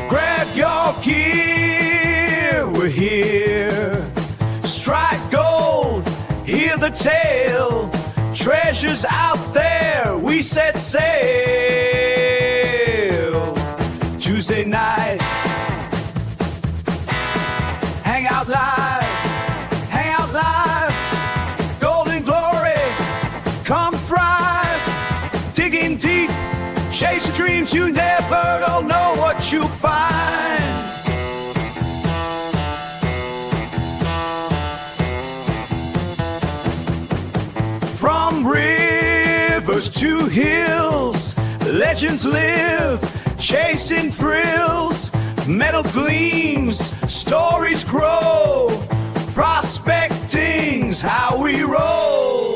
Grab your gear, we're here. Strike gold, hear the tale. Treasures out there, we set sail. Tuesday night, Hangout Live, Hangout Live. Golden glory, come thrive. Digging deep, chase dreams you never don't know what you find. From rivers to hills, legends live, chasing thrills. Metal gleams, stories grow. Prospecting's how we roll.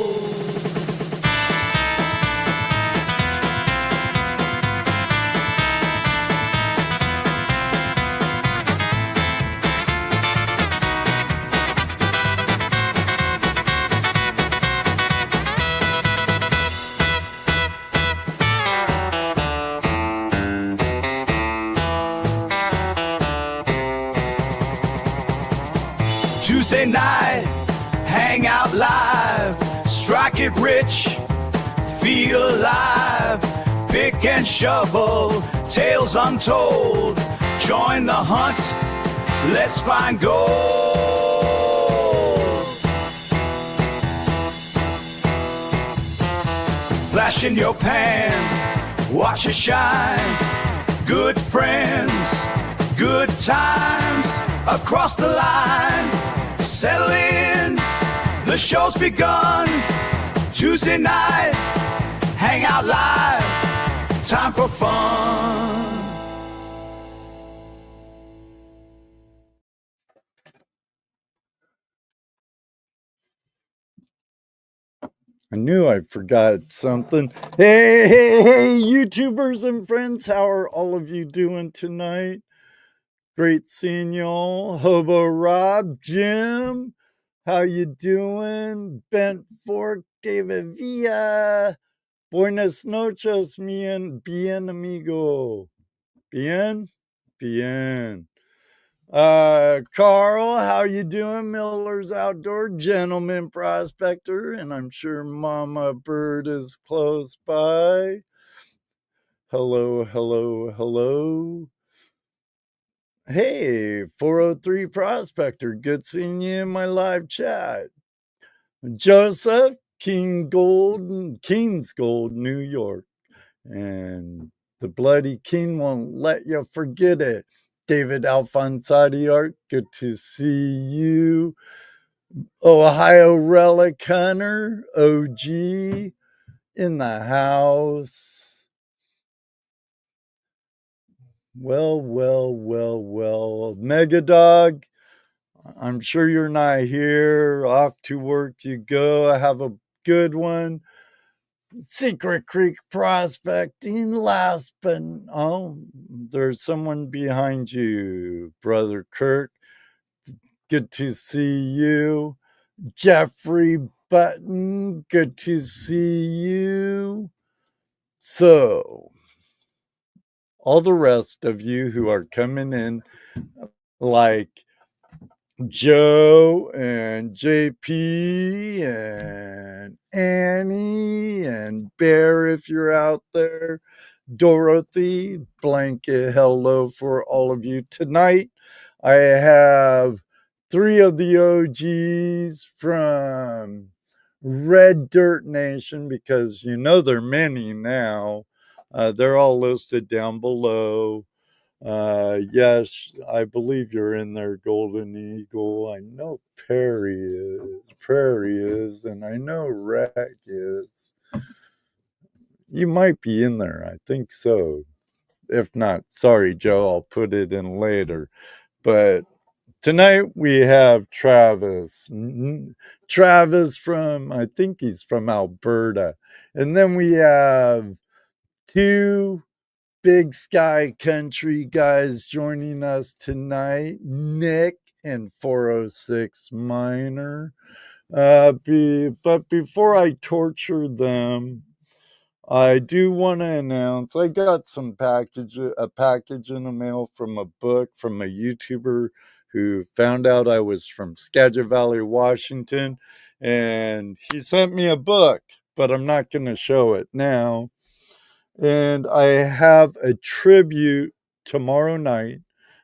Tuesday night, Hangout Live. Strike it rich, feel alive. Pick and shovel, tales untold. Join the hunt, let's find gold. Flash in your pan, watch it shine. Good friends, good times across the line. Settle in, the show's begun. Tuesday night, Hangout Live, time for fun. I knew I forgot something. Hey, YouTubers and friends, how are all of you doing tonight? Great seeing y'all. Hobo Rob, Jim, how you doing? Bent Fork, David Villa. Buenas noches, bien amigo. Bien? Bien. Carl, how you doing? Miller's Outdoor Gentleman Prospector, and I'm sure Mama Bird is close by. Hello, hello, hello. Hey, 403 Prospector, good seeing you in my live chat. Joseph, King's Gold, New York. And the Bloody King won't let you forget it. David Alphonsadi Art, good to see you. Ohio Relic Hunter, OG, in the house. Well. Megadog, I'm sure you're not here. Off to work you go. Have a good one. Secret Creek Prospecting, last but there's someone behind you, Brother Kirk. Good to see you. Jeffrey Button, good to see you. So, all the rest of you who are coming in, like Joe and JP and Annie and Bear, if you're out there, Dorothy, blanket hello for all of you tonight. I have 3 of the OGs from Red Dirt Nation, because you know there are many now. They're all listed down below. Yes, I believe you're in there, Golden Eagle. I know Prairie is, and I know Rack is. You might be in there, I think so. If not, sorry, Joe, I'll put it in later. But tonight we have Travis. Travis from, I think he's from Alberta. And then we have 2 Big Sky Country guys joining us tonight, Nick and 406 Minor. But before I torture them I do want to announce I got a package in the mail from a book from a YouTuber who found out I was from Skagit Valley, Washington, and he sent me a book, but I'm not going to show it now. And I have a tribute tomorrow night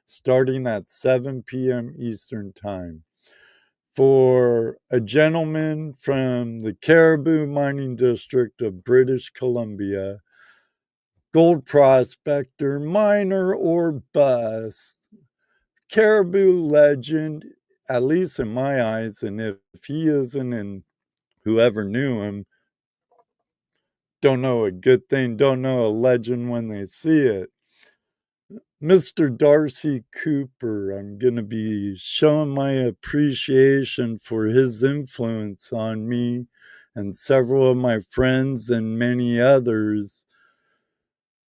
starting at 7 p.m. Eastern Time for a gentleman from the Caribou Mining District of British Columbia, gold prospector, miner, or bust, Caribou legend, at least in my eyes, and if he isn't, and whoever knew him, don't know a good thing, don't know a legend when they see it. Mr. Darcy Cooper, I'm going to be showing my appreciation for his influence on me and several of my friends and many others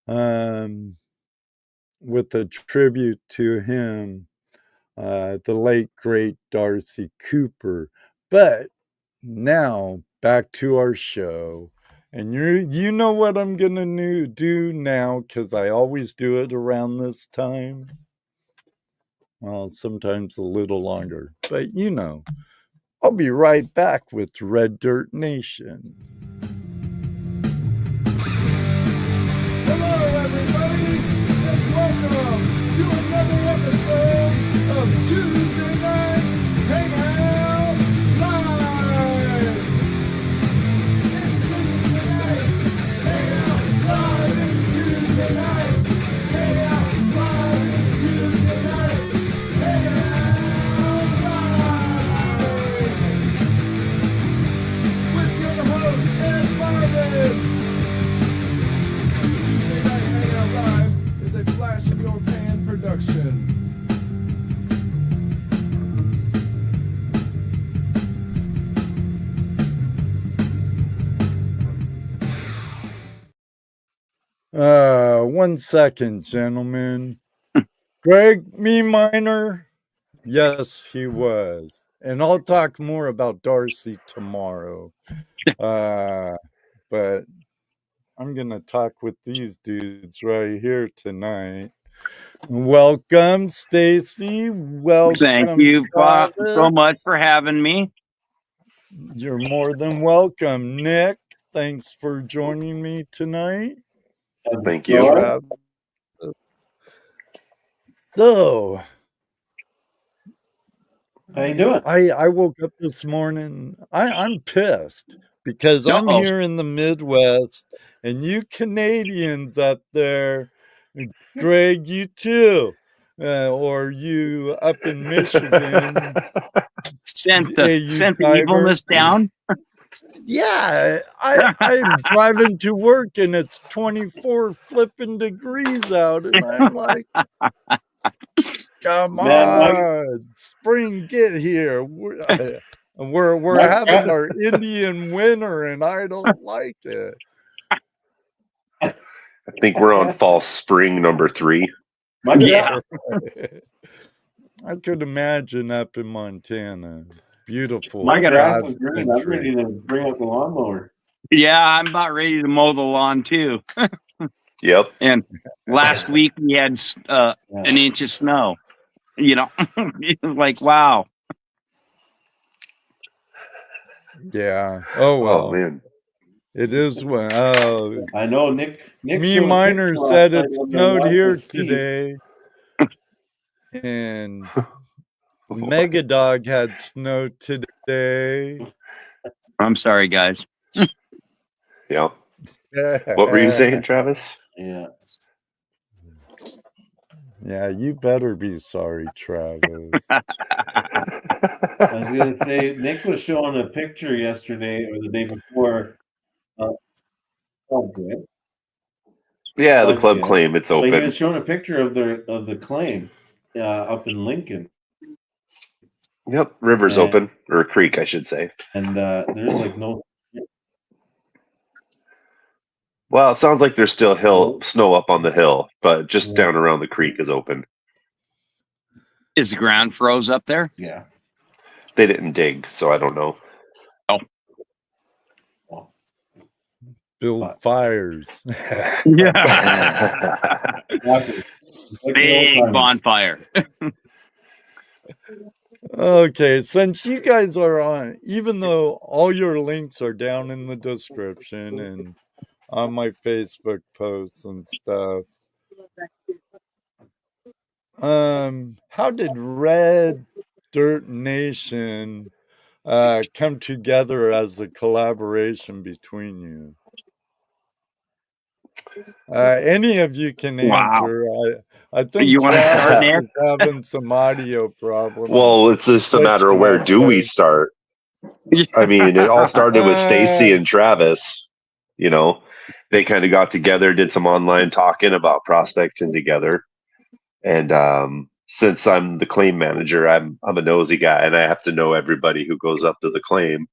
with a tribute to him, the late, great Darcy Cooper. But now, back to our show. And you know what I'm going to do now, because I always do it around this time. Well, sometimes a little longer, but you know. I'll be right back with Red Dirt Nation. Hello, everybody, and welcome to another episode of Tuesday Night Hangout Live. It's Tuesday night, Hangout Live. It's Tuesday night, Hangout Live. It's Tuesday night, Hangout Live. With your host, Ed Marvin. Tuesday Night Hangout Live is a flash in your pan production. One second, gentlemen. Greg, me minor? Yes, he was. And I'll talk more about Darcy tomorrow. But I'm going to talk with these dudes right here tonight. Welcome, Stacy. Welcome. Thank you so much for having me. You're more than welcome. Nick, thanks for joining me tonight. Thank you. So, how you doing? I woke up this morning. I'm pissed because I'm here in the Midwest, and you Canadians up there, Greg, you too, or you up in Michigan, sent the evilness down. Yeah, I'm driving to work and it's 24 flipping degrees out, and I'm like, come on, spring, get here. We're having our Indian winter, and I don't like it. I think we're on false spring number 3. Yeah. I could imagine up in Montana. Beautiful. My grass is green. I'm ready to bring up the lawnmower. Yeah, I'm about ready to mow the lawn too. Yep. And last week we had an inch of snow. You know, it was like, wow. Yeah. Oh, well. Oh, man. It is well. I know, Nick. Me minor said it snowed here today. And Megadog had snow today. I'm sorry, guys. Yeah. What were you saying, Travis? Yeah. Yeah, you better be sorry, Travis. I was going to say, Nick was showing a picture yesterday or the day before. Good. Yeah, the club claim, it's open. But he was showing a picture of the claim up in Lincoln. Yep, river's open, or a creek, I should say. And there's like no. Well, it sounds like there's still snow up on the hill, but just down around the creek is open. Is the ground froze up there? Yeah. They didn't dig, so I don't know. Oh. build But- fires. Yeah. Exactly. Like the Big old timers. bonfire. Okay, since you guys are on, even though all your links are down in the description and on my Facebook posts and stuff, how did Red Dirt Nation come together as a collaboration between you? Any of you can Wow. answer. I think You want to start, Travis Nick? is having some audio problems. Well, it's just a matter of where do we start? I mean, it all started with Stacy and Travis. You know, they kind of got together, did some online talking about prospecting together. And since I'm the claim manager, I'm a nosy guy, and I have to know everybody who goes up to the claim.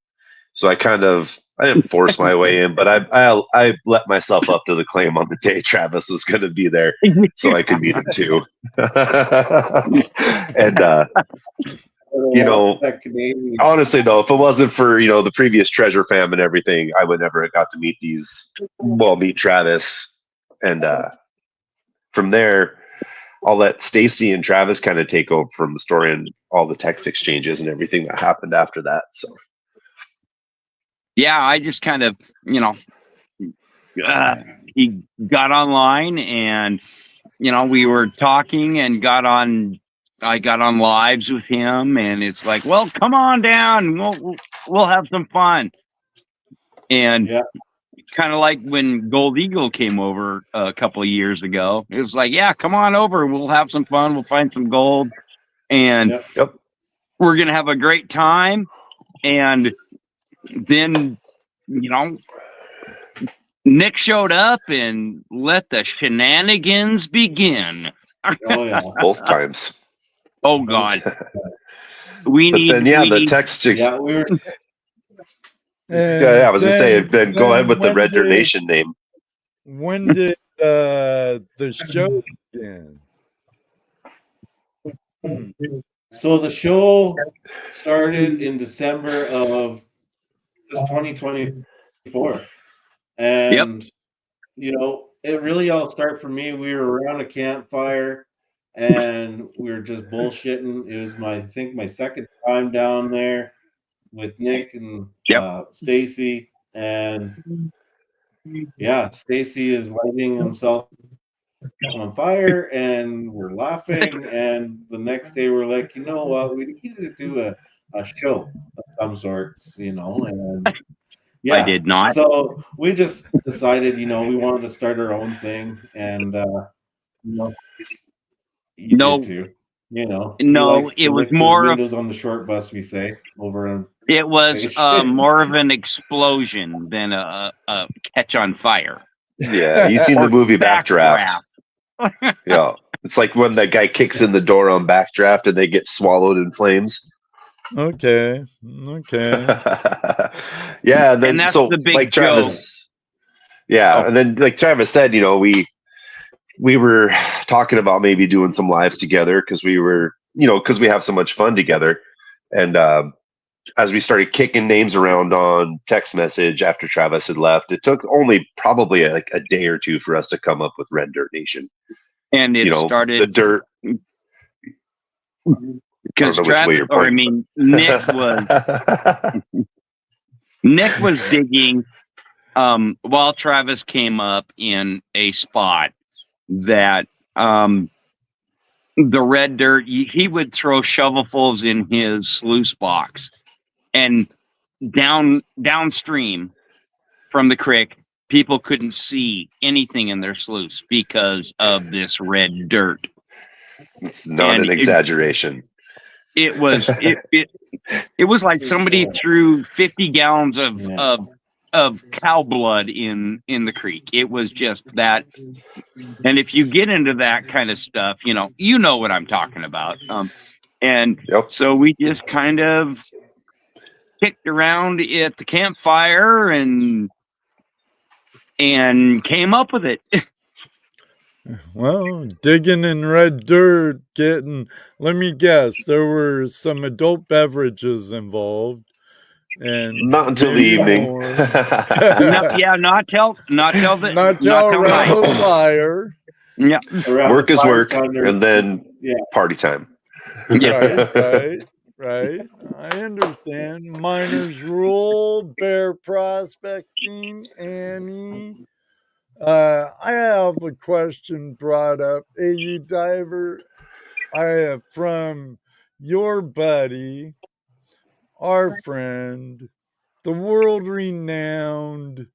So I didn't force my way in, but I let myself up to the claim on the day Travis was going to be there, so I could meet him too. And you know, That Canadian. honestly though, if it wasn't for the previous treasure fam and everything, I would never have got to meet meet Travis. And from there, I'll let Stacy and Travis kind of take over from the story and all the text exchanges and everything that happened after that. So Yeah, I just kind of, he got online and, we were talking and I got on lives with him, and it's like, well, come on down. We'll have some fun. And Yeah. kind of like when Gold Eagle came over a couple of years ago, it was like, yeah, come on over. We'll have some fun. We'll find some gold. And Yep. we're going to have a great time. And then, Nick showed up and let the shenanigans begin. Oh yeah. both times. Oh God. But then, the text. Yeah, we were. I was going to say, Ben, go ahead with the Red Dirt Dirt Nation name. When did the show begin? So the show started in December of 2024, and it really all started for me. We were around a campfire, and we were just bullshitting. It was I think my second time down there with Nick and Stacy, and Stacy is lighting himself on fire, and we're laughing. And the next day, we're like, you know what? We need to do a show of some sorts, and I did not. So we just decided, we wanted to start our own thing, and you did too. No, it was more of windows on the short bus. We say over in. It was more of an explosion than a catch on fire. Yeah, you seen the movie Backdraft? Yeah, it's like when that guy kicks in the door on Backdraft and they get swallowed in flames. Okay. Yeah, and then that's so the big like Travis. joke. Yeah, and then like Travis said, we were talking about maybe doing some lives together because we were, because we have so much fun together, and as we started kicking names around on text message after Travis had left, it took only probably like a day or two for us to come up with Red Dirt Nation. And it started the dirt because Travis, Nick was digging while Travis came up in a spot that the red dirt, he would throw shovelfuls in his sluice box, and downstream from the creek, people couldn't see anything in their sluice because of this red dirt. Not an exaggeration. It was it was like somebody threw 50 gallons of cow blood in the creek. It was just that. And if you get into that kind of stuff, you know what I'm talking about. So we just kind of kicked around at the campfire and came up with it. Well, digging in red dirt, let me guess, there were some adult beverages involved. and Not until the maybe evening. more. Not till Not till around night. the fire. Yeah. Around Work the is fire work, time, and then yeah. party time. Right. I understand. Miners rule, bear prospecting, Annie. I have a question brought up. AU Diver, I have from your buddy, our friend, the world-renowned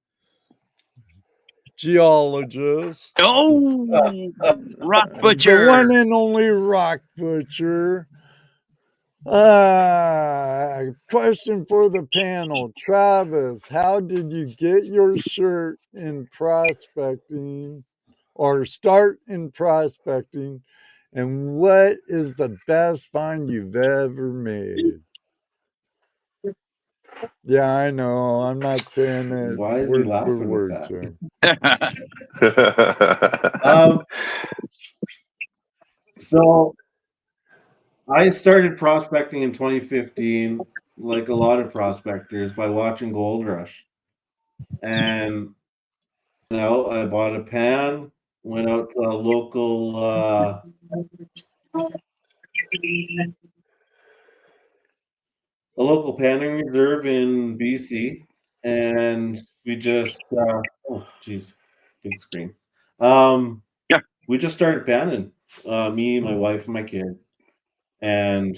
geologist. Oh, Rock The Butcher. one and only Rock Butcher. Question for the panel. Travis, how did you get your shirt in prospecting or start in prospecting? And what is the best find you've ever made? Yeah, I know. I'm not saying it Why is he word for laughing word, at Jim. So I started prospecting in 2015, like a lot of prospectors, by watching Gold Rush. And I bought a pan, went out to a local panning reserve in BC, and we just oh geez, big screen. Yeah. We just started panning, me, my wife, and my kid, and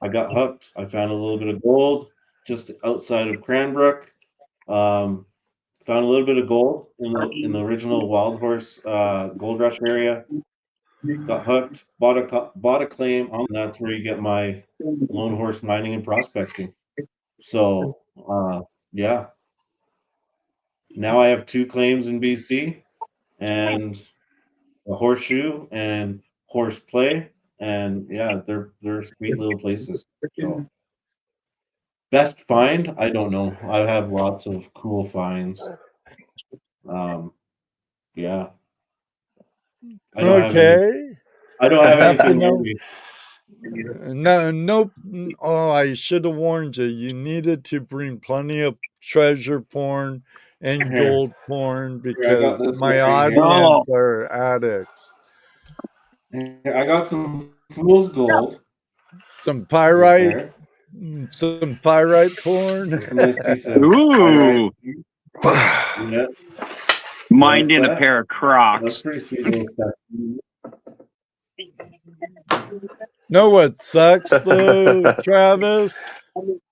I got hooked. I found a little bit of gold just outside of Cranbrook. Found a little bit of gold in the original Wild Horse Gold Rush area. Got hooked. Bought a claim. That's where you get my lone horse mining and prospecting. So yeah. Now I have 2 claims in BC, and a horseshoe and horse play, and yeah, they're sweet little places. So best find? I don't know. I have lots of cool finds. Yeah. I don't have any. Okay. I don't have anything near Enough. me. Nope. Oh, I should have warned you. You needed to bring plenty of treasure porn and Here. gold porn Here, I got because this my one right here. audience are addicts. Here, I got some fool's gold. Some Right pyrite, there. some pyrite porn. That's a nice piece of Ooh. pyrite. Yeah. Mined in a that? pair of That's Crocs. pretty sweet little stuff. Know what sucks though, Travis?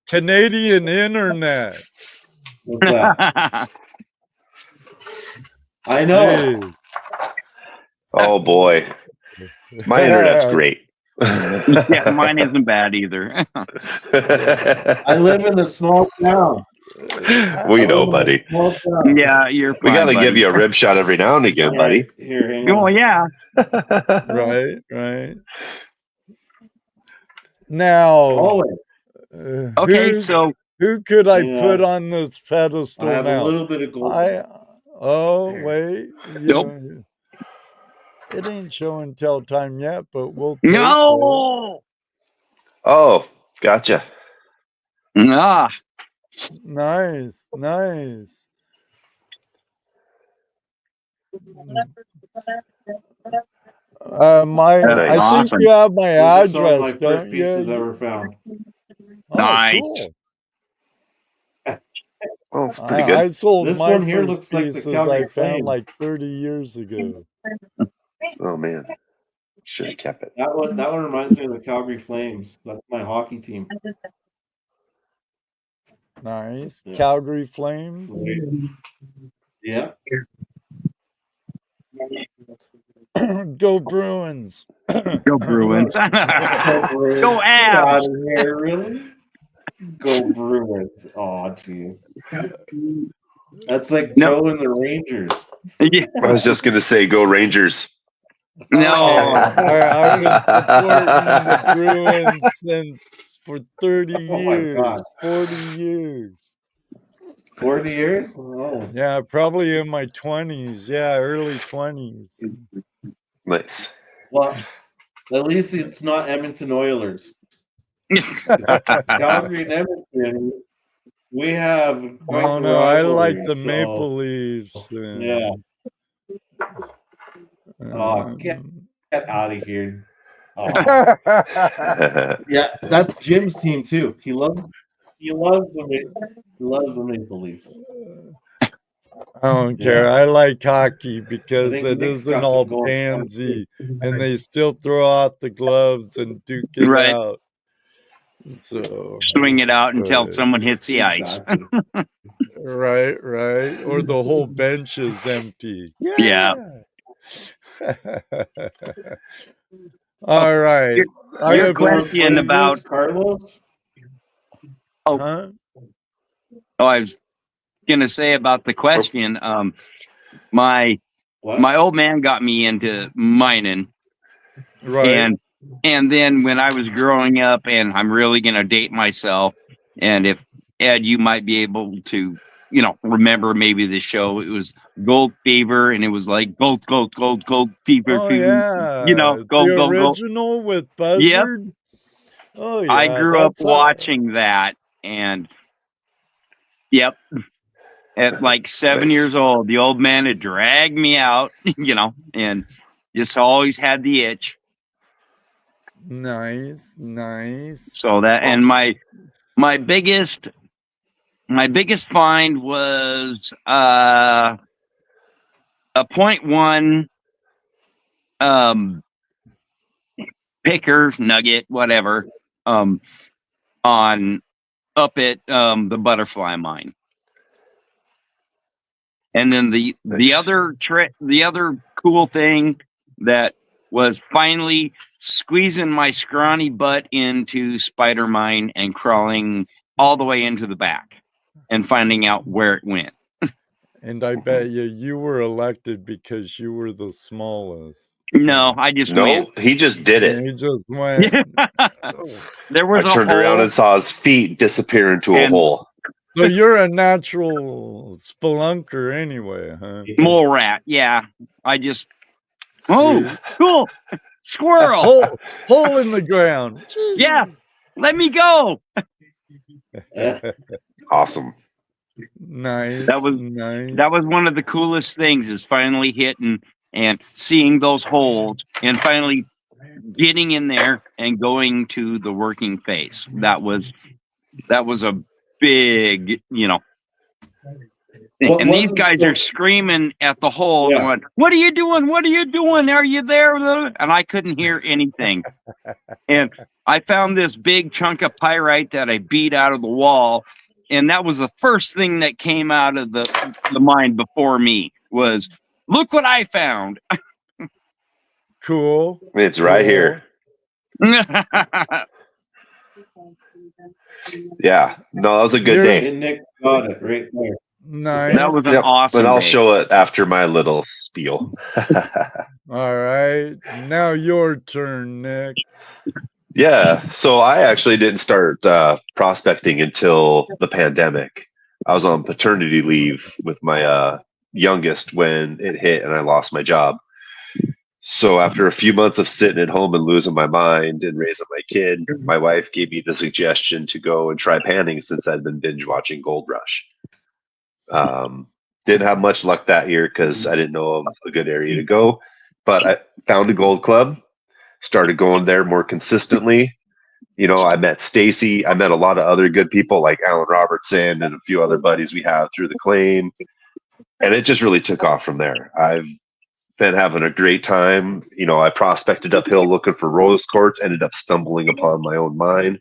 Canadian internet. What's that? I know. Jeez. Oh boy, my internet's great. Yeah, mine isn't bad either. I live in a small town. We know, buddy. Yeah, you're fine, We got to buddy. give you a rib shot every now and again, buddy. Here, hang on. Oh yeah. Right. Now, Always. Okay, so who could I Hang put on. on this pedestal I have now? a little bit of gold. Here. Wait. Nope. It ain't show and tell time yet, but we'll take no. Oh, gotcha. Ah. it. Nice. I awesome. think you have my These are some of address, my first don't pieces you? ever found. Oh, Nice. Cool. Well, it's pretty good. I sold This my one here first looks like the pieces Calgary I found Flames. like 30 years ago. Oh man, should have kept it. That one reminds me of the Calgary Flames. That's my hockey team. Nice. Yeah. Calgary Flames. Yeah. Go Bruins. Go Bruins. Go Get Avs. out of here, really? Go Bruins. Oh, jeez. That's like Joe and the Rangers. Yeah. I was just gonna say, go Rangers. No. I've been supporting the Bruins for 30 Oh my years, God. 40 years. 40 years? Oh. Yeah, probably in my 20s. Yeah, early 20s. Nice. Well, at least it's not Edmonton Oilers. Calgary and Edmonton we have quite Oh the no, I like rivalry, the so, Maple Leafs. yeah. Get out of here. Yeah, that's Jim's team too. He loves the Maple Leafs. I don't care. I like hockey because think it Nick's isn't got all some gold pansy and they still throw out the gloves and duke it Right. out. So Swing it out until but- someone hits the ice. right. Or the whole bench is empty. Yeah. All right. Your question about Carlos. Huh? I was gonna say about the question. My old man got me into mining, Right. and then when I was growing up, and I'm really gonna date myself, and if Ed, you might be able to, remember maybe the show. It was Gold Fever, and it was like gold fever, Oh fever, yeah. gold, The gold. original with Buzzard. Yep. Oh yeah. I grew up watching that, and yep. At like 7 years old, the old man had dragged me out, and just always had the itch. Nice. So that, and my biggest find was a 0.1 picker nugget, whatever, on up at the butterfly mine. And then the other cool thing that was finally squeezing my scrawny butt into Spider Mine and crawling all the way into the back and finding out where it went. And I bet you were elected because you were the smallest. No, I just went. He just did it. He just went. There was I turned around and saw his feet disappear into a hole. So you're a natural spelunker anyway, huh? Mole rat, yeah. I just cool squirrel. Hole in the ground. Yeah, let me go. Awesome. Nice. That was one of the coolest things, is finally hitting and seeing those holes and finally getting in there and going to the working face. That was a big, and these guys are screaming at the hole, going, "What are you doing? What are you doing? Are you there?" And I couldn't hear anything. And I found this big chunk of pyrite that I beat out of the wall, and that was the first thing that came out of the mine before me was, "Look what I found." Cool. It's right here. Yeah. No, that was a good day. Nick got it right there. Nice. That was an awesome And I'll day. show it after my little spiel. All right. Now your turn, Nick. Yeah. So I actually didn't start prospecting until the pandemic. I was on paternity leave with my youngest when it hit and I lost my job. So after a few months of sitting at home and losing my mind and raising my kid, my wife gave me the suggestion to go and try panning since I'd been binge watching Gold Rush. Didn't have much luck that year because I didn't know of a good area to go, but I found a gold club, started going there more consistently. I met Stacy. I met a lot of other good people like Alan Robertson and a few other buddies we have through the claim. And it just really took off from there. I've been having a great time. I prospected uphill looking for rose quartz, ended up stumbling upon my own mine.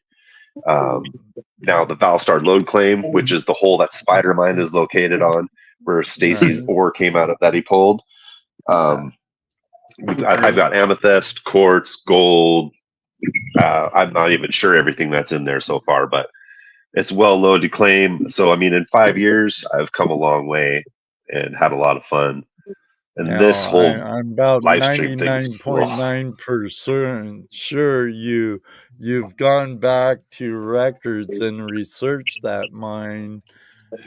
Now the Valstar lode claim, which is the hole that Spider Mine is located on, where Stacy's ore came out of that he pulled. I've got amethyst, quartz, gold. I'm not even sure everything that's in there so far, but it's well loaded claim. So, in 5 years, I've come a long way and had a lot of fun. And this whole I'm about live stream thing is 99.9% sure you've gone back to records and researched that mine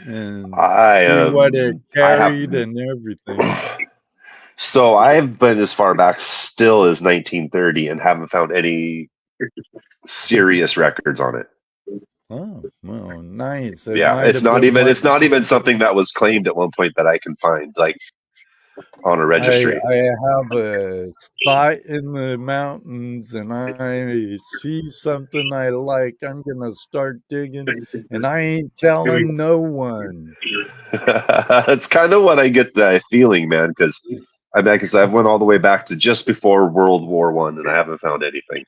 and see what it carried and everything. So I've been as far back still as 1930 and haven't found any serious records on it. Oh, well, nice. It Yeah, might it's have not been even one it's not even something that was claimed at one point that I can find like on a I registry. have a spot in the mountains and I see something I like. I'm gonna start digging, and I ain't telling no one. It's kind of what I get that feeling, man. Because I mean, I went all the way back to just before World War I, and I haven't found anything.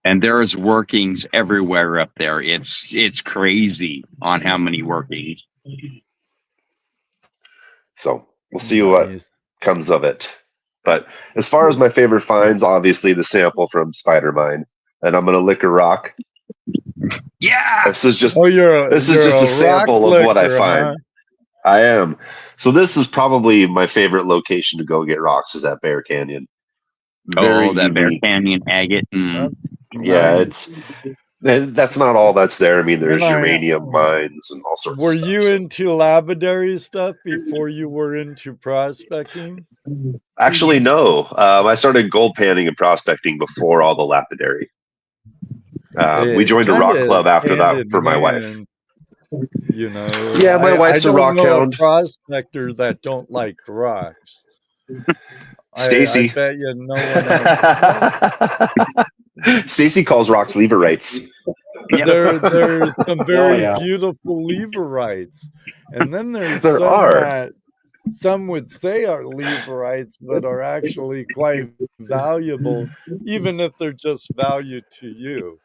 And there's workings everywhere up there. It's crazy on how many workings. So we'll see what Nice. comes of it. But as far as my favorite finds, obviously the sample from Spider Mine, and I'm gonna lick a rock. Yeah. This is just Oh, you're this is you're just a a rock sample of what I licker, find. huh? I am. So this is probably my favorite location to go get rocks is at Bear Canyon. Very that Bear unique. Canyon agate. That's Yeah, nice. that's not all that's there. I mean, And there's uranium mines and all sorts were of stuff. you into lapidary stuff before you were into prospecting? Actually, no. I started gold panning and prospecting before all the lapidary. We joined a rock club after hand that in for my wife. hand, you know. Yeah, my I wife's a don't rock know hound. a prospector that don't like rocks. I Stacy. bet you no one out. Stacy calls rocks leverrites. There's some very yeah. beautiful leverrites, and then there's There some are. that some would say are leverrites, but are actually quite valuable, even if they're just valued to you.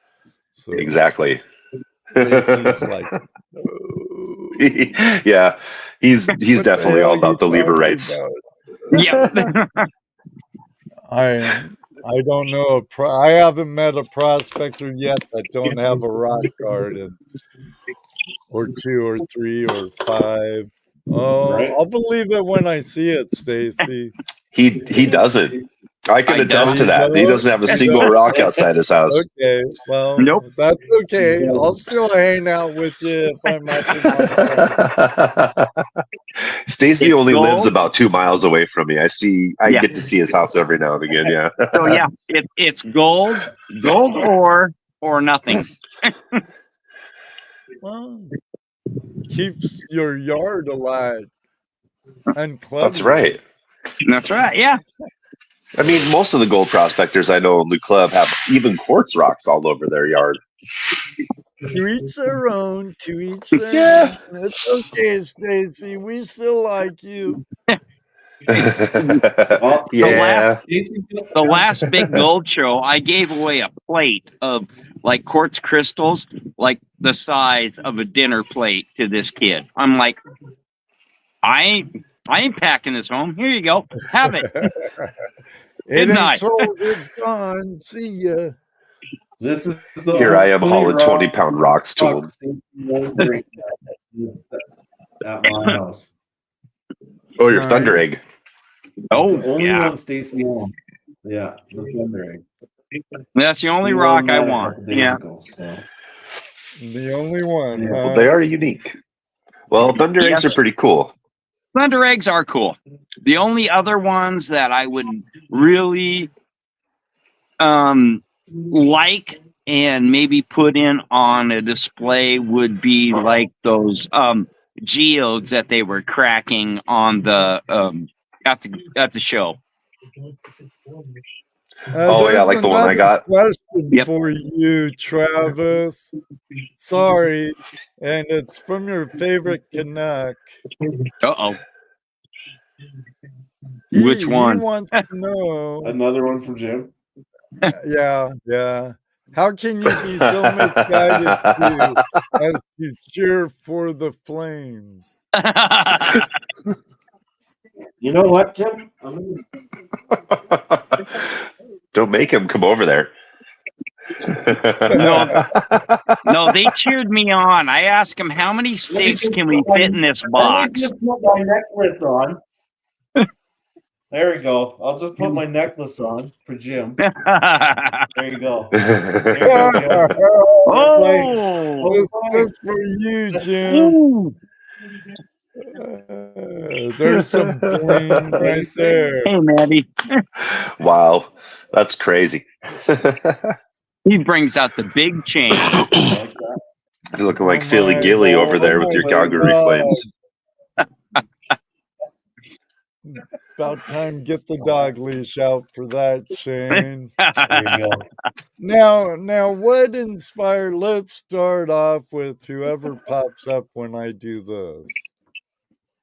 So Exactly. Stacy's like, "Oh, Yeah, he's what the definitely hell all are you about the talking leverrites. about?" Yep. I don't know. I haven't met a prospector yet that don't have a rock garden, or 2 or 3 or 5. Oh, Right? I'll believe it when I see it, Stacy. He doesn't. I can I attest don't. to that. He doesn't have a You single don't? rock outside his house. Okay, well, Nope. that's okay. I'll still hang out with you if I'm up in Montana. Stacy It's only lives gold. about 2 miles away from me. I Yeah. get to see his house every now and again. Yeah. So yeah, it's gold or nothing. Well, keeps your yard alive and That's clubby. right. That's right. Yeah. I mean, most of the gold prospectors I know in the club have even quartz rocks all over their yard. To each their own, to each their Yeah. own. It's okay, Stacy. We still like you. Well, Yeah. The last big gold show, I gave away a plate of like quartz crystals, like the size of a dinner plate to this kid. I'm like, I ain't packing this home. Here you go. Have it. It Good ain't night. sold. It's gone. See ya. This is the Here I am only hauling 20-pound rocks to him. at my house. Oh, your thunder egg. It's Oh, the only yeah. one Stacy owns. Yeah, the thunder egg. That's the only We rock won I that a want. couple days Yeah. ago, so. The only one, Yeah. huh? Well, they are unique. Well, thunder eggs Yes. are pretty cool. Thunder eggs are cool. The only other ones that I would really like and maybe put in on a display would be like those geodes that they were cracking on the at the show. Oh, yeah, There's like the one I another got. question Yep. for you, Travis. Sorry, and it's from your favorite Canuck. Uh-oh. He Which one? wants to know. Another one from Jim. Yeah. How can you be so misguided as to cheer for the Flames? You know what, Jim? Don't make him come over there. No, they cheered me on. I asked them, how many stakes can we fit in this box? Let me just put my necklace on. There we go. I'll just put my necklace on for Jim. There you go. There you go, Jim. Oh! Just for you, Jim. Ooh. There's some bling right there. Hey, Maddie. Wow, that's crazy. He brings out the big chain. You're looking like Philly Gilly over there with your Calgary Flames. About time get the dog leash out for that, Shane. Now, what inspired? Let's start off with whoever pops up when I do this.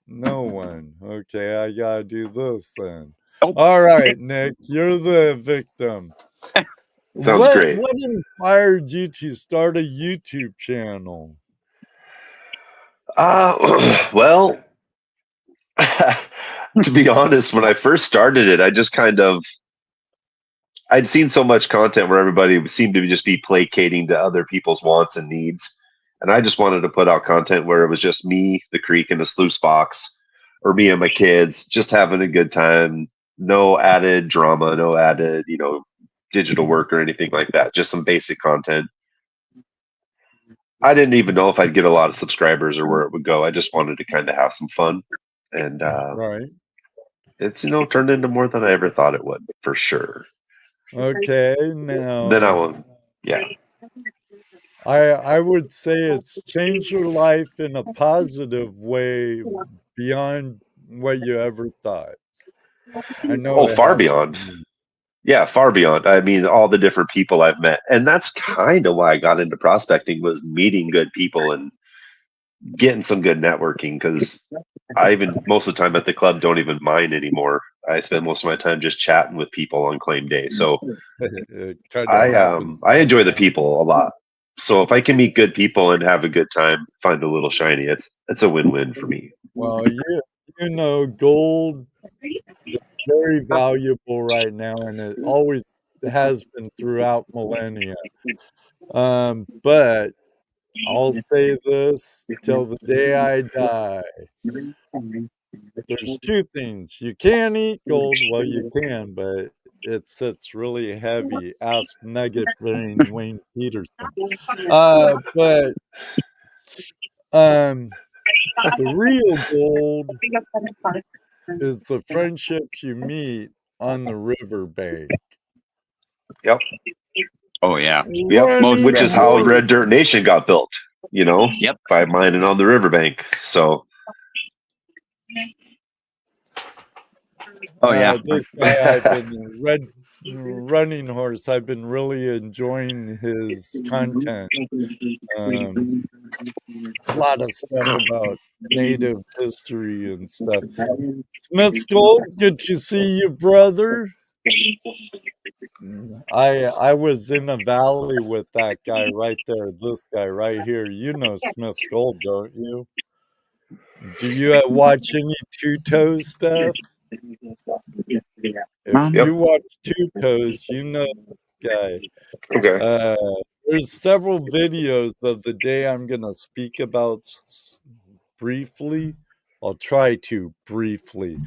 No one. Okay, I gotta do this then. All right, Nick, you're the victim. Sounds great. What inspired you to start a YouTube channel? Well, to be honest, when I first started it, I just I'd seen so much content where everybody seemed to just be placating to other people's wants and needs. And I just wanted to put out content where it was just me, the creek, and the sluice box, or me and my kids just having a good time. No added drama, no added, digital work or anything like that. Just some basic content. I didn't even know if I'd get a lot of subscribers or where it would go. I just wanted to kind of have some fun. And right. It's, turned into more than I ever thought it would, for sure. Okay, now. Then I won't. Yeah. I would say it's changed your life in a positive way beyond what you ever thought. I know. Oh, far beyond. Yeah, far beyond. I mean, all the different people I've met. And that's kind of why I got into prospecting, was meeting good people and getting some good networking, because I even most of the time at the club don't even mine anymore. I spend most of my time just chatting with people on claim day. So I enjoy the people a lot. So if I can meet good people and have a good time, find a little shiny, it's a win-win for me. Well, gold is very valuable right now, and it always has been throughout millennia. But I'll say this till the day I die. There's two things. You can eat gold. Well, you can, but it sits really heavy. Ask Nugget Brain Wayne Peterson. But the real gold is the friendships you meet on the riverbank. Yep. Oh yeah. Yep. Which is how Red Dirt Nation got built. Yep. By mining on the riverbank. So. Oh yeah. This guy, I've been Running Horse. I've been really enjoying his content. A lot of stuff about Native history and stuff. Smith's Gold, good to see you, brother. I was in a valley with that guy right there. This guy right here. You know Smith's Gold, don't you? Do you watch any Two Toes stuff? If you watch Two Toes, you know this guy. Okay. There's several videos of the day I'm going to speak about briefly. I'll try to briefly,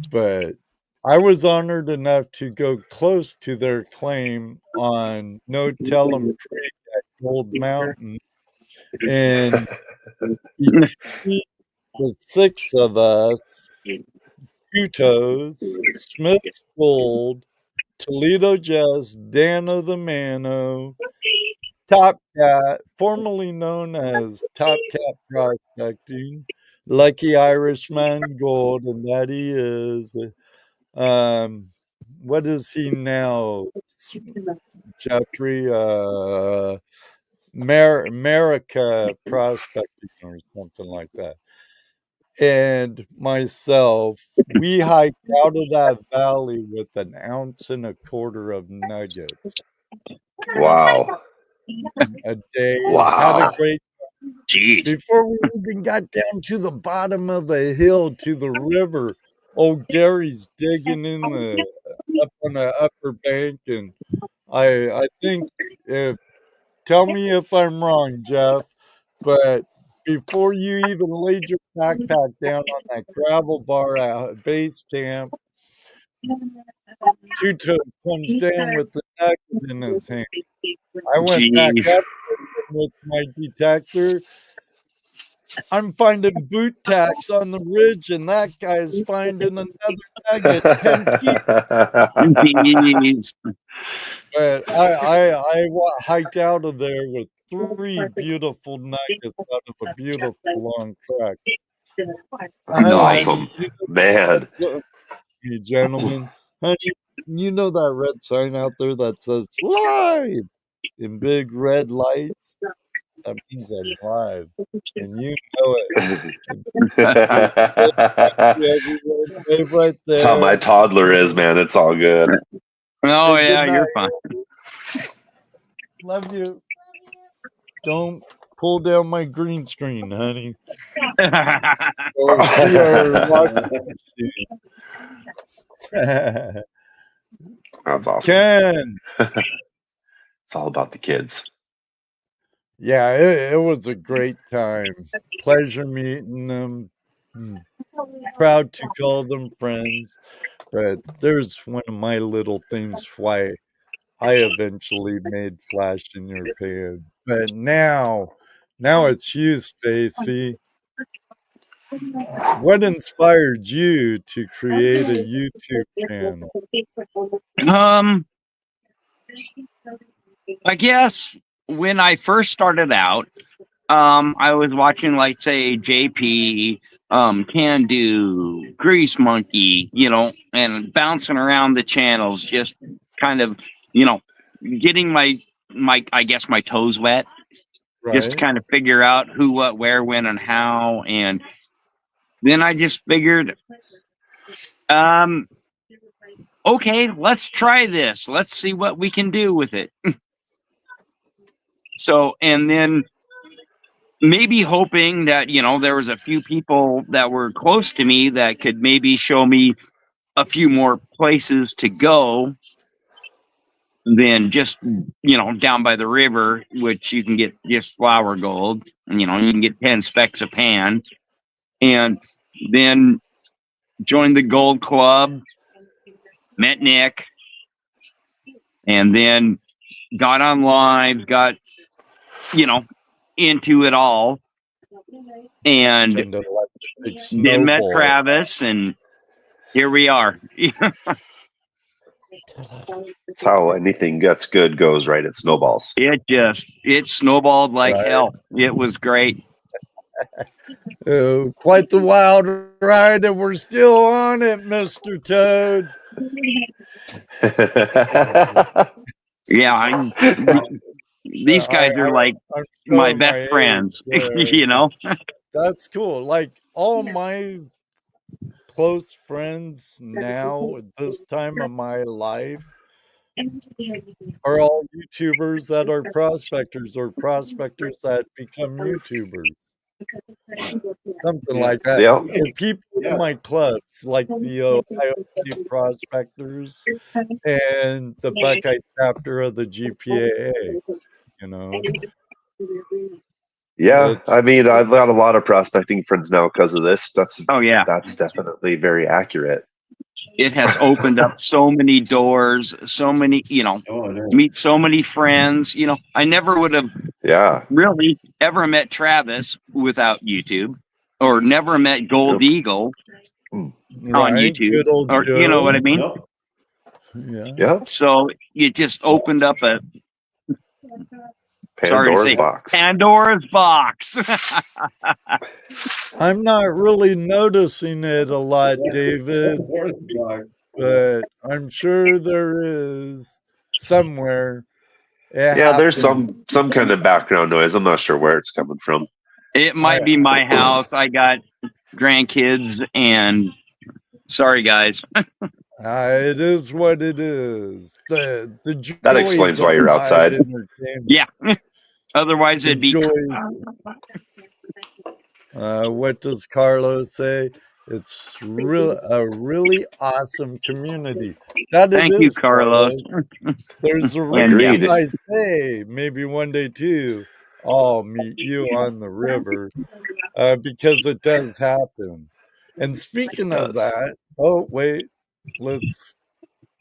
but I was honored enough to go close to their claim on No Tell'em Creek at Gold Mountain. And between the six of us, Two Toes, Smith's Gold, Toledo Jazz, Dano the Mano, Top Cat, formerly known as Top Cat Prospecting, Lucky Irishman Gold, and that he is. What is he now, Jeffrey? America Prospecting or something like that. And myself, we hiked out of that valley with 1.25 ounces of nuggets. Wow. A day. Wow. Had a great time. Jeez. Before we even got down to the bottom of the hill to the river, old Gary's digging up on the upper bank, and I think tell me if I'm wrong, Jeff, but before you even laid your backpack down on that gravel bar at base camp, Two Toes comes down with the nugget in his hand. I went back up with my detector. I'm finding boot tacks on the ridge, and that guy's finding another nugget 10 feet. But hiked out of there with 3 beautiful nuggets out of a beautiful long trek. Awesome, Honey, man. you gentlemen, honey, you know that red sign out there that says live in big red lights? That means I'm live, and you know it. Wave right That's how my there. toddler is, man. It's all good. Oh Hey, yeah, good you're night. fine. Love you. Don't pull down my green screen, honey. Or we are watching. That's awesome. Ken. It's all about the kids. Yeah, it was a great time. Pleasure meeting them. Proud to call them friends. But there's one of my little things why I eventually made Flash in your pan. But now it's you, Stacy. What inspired you to create a YouTube channel? I guess when I first started out, I was watching, like, say, JP, Can Do, Grease Monkey, and bouncing around the channels, just kind of, getting my I guess my toes wet, just to Right? kind of figure out who, what, where, when, and how. And then I just figured, okay, let's try this. Let's see what we can do with it. So, and then maybe hoping that, there was a few people that were close to me that could maybe show me a few more places to go than just, down by the river, which you can get just flour gold, and, you can get 10 specks a pan. And then joined the Gold Club, met Nick, and then got on live, got, into it all. And Turned into like a big then met snowball. Travis, and here we are. That's how anything gets good goes, right? It snowballs. It snowballed like Right. hell. It was great. Quite the wild ride, and we're still on it, Mr. Toad. Yeah, these guys are like I'm my showing best my friends, age, you That's cool. Like all my close friends now at this time of my life are all YouTubers that are prospectors or prospectors that become YouTubers. Something like that. Yeah. Or people in my clubs like the Ohio State Prospectors and the Buckeye chapter of the GPAA, Yeah, It's I mean, I've got a lot of prospecting friends now because of this. Oh yeah, That's definitely very accurate. it has opened up so many doors, so many, meet so many friends. I never would have really ever met Travis without YouTube, or never met Gold Eagle on YouTube, Good old or Joe. you know what I mean? Yeah. So it just opened up a Pandora's box. I'm not really noticing it a lot, David, but I'm sure there is somewhere. There's some kind of background noise. I'm not sure where it's coming from. It might be my house. I got grandkids, and sorry, guys. It is what it is. The That explains why you're outside. Yeah. Otherwise, it'd be. What does Carlos say? It's a really awesome community. Thank you, Carlos. There's a reason I say maybe one day too I'll meet you on the river, because it does happen. And speaking of that, oh wait, let's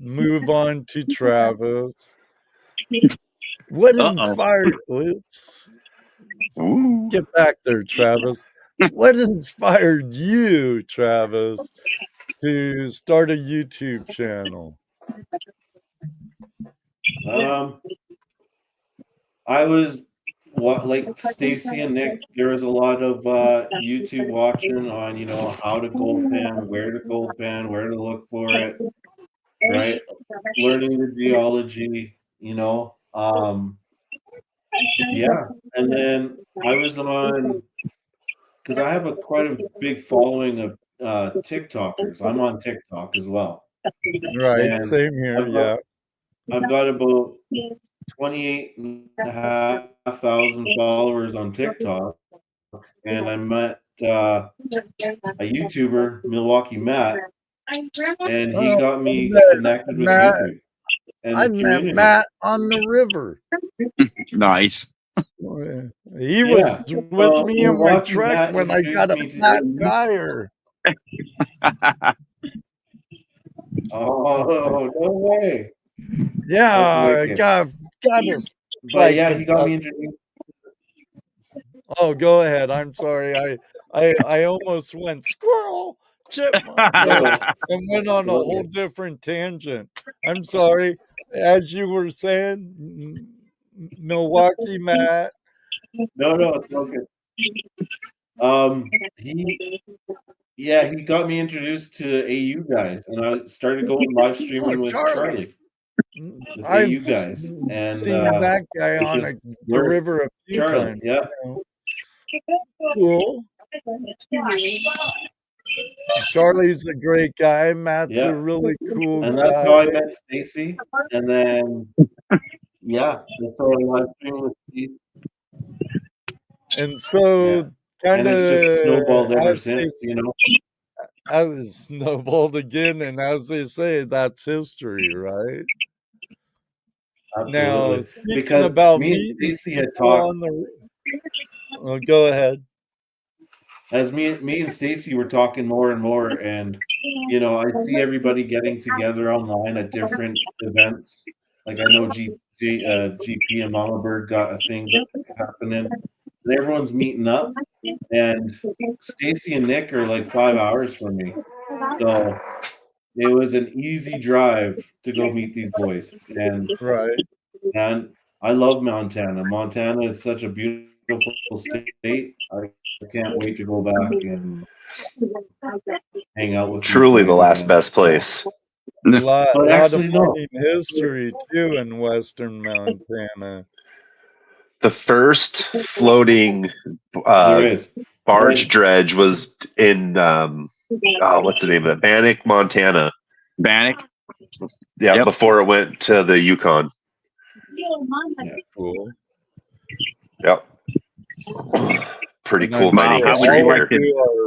move on to Travis. What inspired? Oops. Get back there, Travis. What inspired you, Travis, to start a YouTube channel? I was like Stacy and Nick. There was a lot of YouTube watching on, how to gold pan, where to gold pan, where to look for it, right? Learning the geology, yeah. And then I was on, because I have quite a big following of TikTokers. I'm on TikTok as well, Right. and Same here. I've got, I've got about 28,500 followers on TikTok, and I met a YouTuber, Milwaukee Matt, and he got me connected with Matt, YouTube and I the met community. Matt on the river. Nice. He was with me in my Milwaukee truck Matt when I got a introduced me flat to- tire. Oh, no way. Yeah, got us. But yeah, he got me introduced. Oh, go ahead. I'm sorry. I almost went squirrel, chipmunk, and went on a whole different tangent. I'm sorry. As you were saying, Milwaukee Matt. No, it's okay. He got me introduced to AU guys, and I started going live streaming with Charlie. With I've AU guys, and seen that guy on the river a few Charlie, times. yeah. Cool. Charlie's a great guy. Matt's a really cool and guy. that's how I met Stacy. And then, that's how I live streamed with Steve. And so, kind of, it's just snowballed ever since, As it snowballed again, and as they say, that's history, right? Absolutely. Now, speaking Because about me and Stacy had talked. Go ahead. As me and Stacy were talking more and more, and I see everybody getting together online at different events. Like I know GP and Mama Bird got a thing happening, and everyone's meeting up. And Stacy and Nick are like 5 hours from me, so it was an easy drive to go meet these boys. And I love Montana. Montana is such a beautiful state. I can't wait to go back and hang out with. Truly the last best place. A lot actually, of mining history too in Western Montana. The first floating barge dredge was in what's the name of it? Bannock, Montana. Bannock. Yeah, yep. Before it went to the Yukon. Yeah, cool. Yep. Pretty cool mining history here.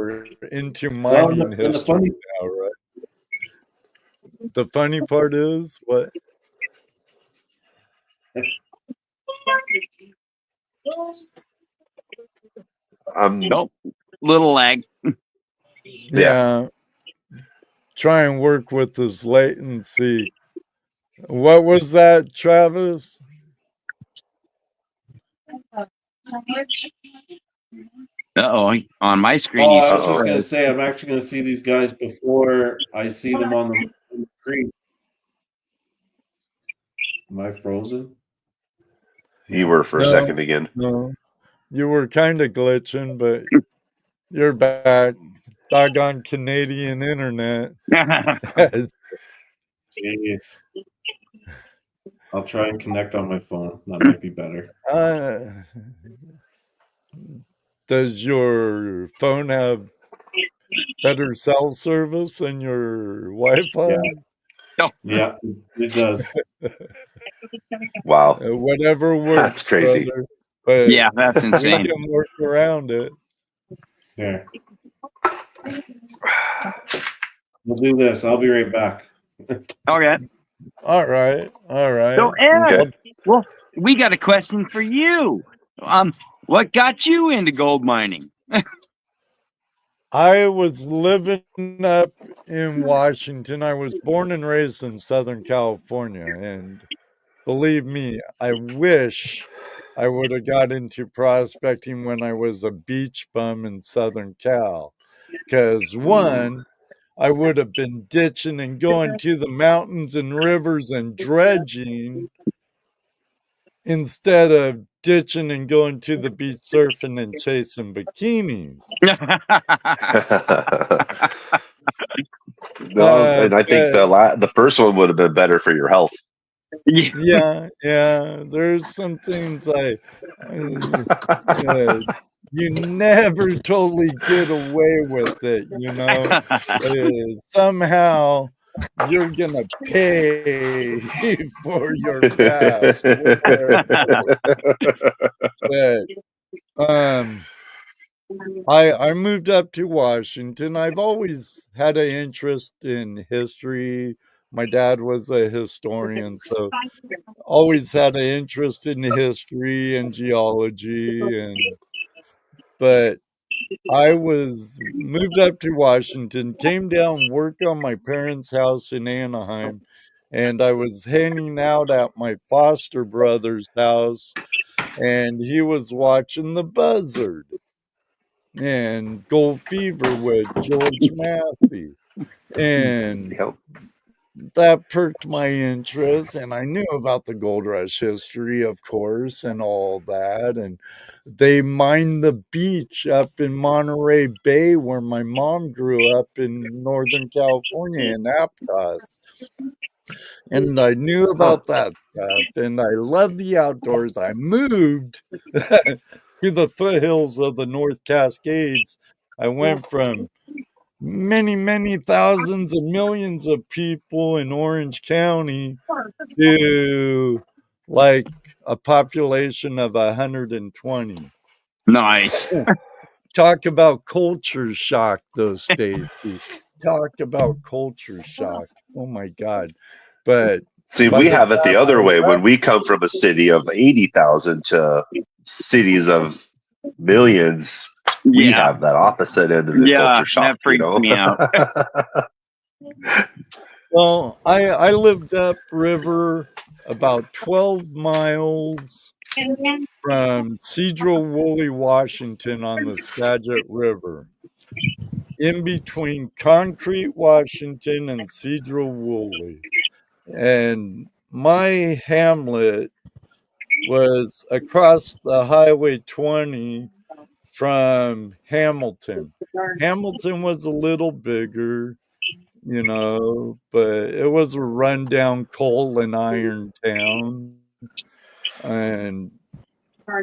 Are into mining history now, right? The funny part is what? Nope. Little lag. Yeah. Try and work with this latency. What was that, Travis? On my screen. I was just going to say, I'm actually going to see these guys before I see them on the screen. Am I frozen? You were for a second again. No, you were kind of glitching, but you're back. Doggone Canadian internet. Jeez. I'll try and connect on my phone. That might be better. Does your phone have better cell service than your Wi-Fi? Yeah, it does. Wow. Whatever works. That's crazy. Brother. But yeah, that's insane. We can work around it. Yeah. We'll do this. I'll be right back. Okay. All right. So, Ed, well, we got a question for you. What got you into gold mining? I was living up in Washington. I was born and raised in Southern California, and believe me, I wish I would have got into prospecting when I was a beach bum in Southern Cal. Because one, I would have been ditching and going to the mountains and rivers and dredging instead of ditching and going to the beach surfing and chasing bikinis. No, and I think the first one would have been better for your health. Yeah. There's some things you never totally get away with it, somehow you're gonna pay for your past. I moved up to Washington. I've always had an interest in history. My dad was a historian, so always had an interest in history and geology, but I was moved up to Washington, came down, worked on my parents' house in Anaheim, and I was hanging out at my foster brother's house, and he was watching The Buzzard and Gold Fever with George Massey. And Yep. that perked my interest, and I knew about the gold rush history, of course, and all that. And they mined the beach up in Monterey Bay, where my mom grew up in Northern California in Aptos. And I knew about that stuff, and I love the outdoors. I moved to the foothills of the North Cascades. I went from many thousands and millions of people in Orange County to like a population of 120. Nice. Talk about culture shock, though, Stacy. Talk about culture shock. Oh my God. But see, by we the have it the time other I way when left, we come from a city of 80,000 to cities of millions. We Yeah. have that opposite end of the culture shock. That freaks me out. well, I lived upriver about 12 miles from Cedro-Woolley, Washington on the Skagit River, in between Concrete, Washington and Cedro-Woolley. And my hamlet was across the Highway 20 from Hamilton. Hamilton was a little bigger, but it was a rundown coal and iron town. And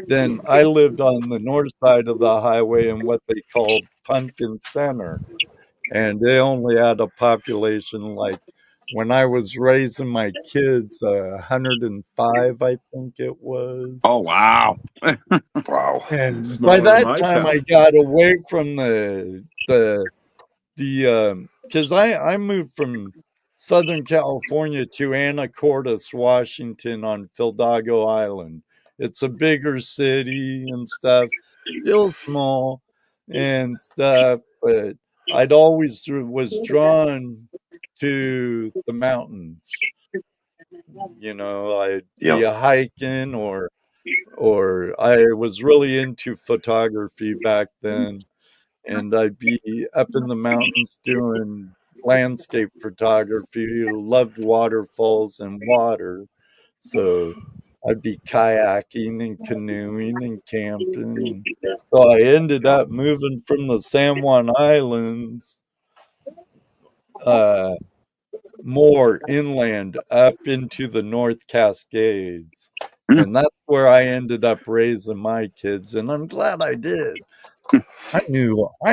then I lived on the north side of the highway in what they called Pumpkin Center. And they only had a population like when I was raising my kids, 105, I think it was. Oh, wow. Wow. And by Smaller than that my time, town. I got away from because I moved from Southern California to Anacortes, Washington on Fildago Island. It's a bigger city and stuff, still small and stuff, but I'd always was drawn to the mountains. I'd be Yep. hiking or I was really into photography back then, and I'd be up in the mountains doing landscape photography. Loved waterfalls and water, so I'd be kayaking and canoeing and camping. And so I ended up moving from the San Juan Islands more inland up into the North Cascades. And that's where I ended up raising my kids, and I'm glad I did. I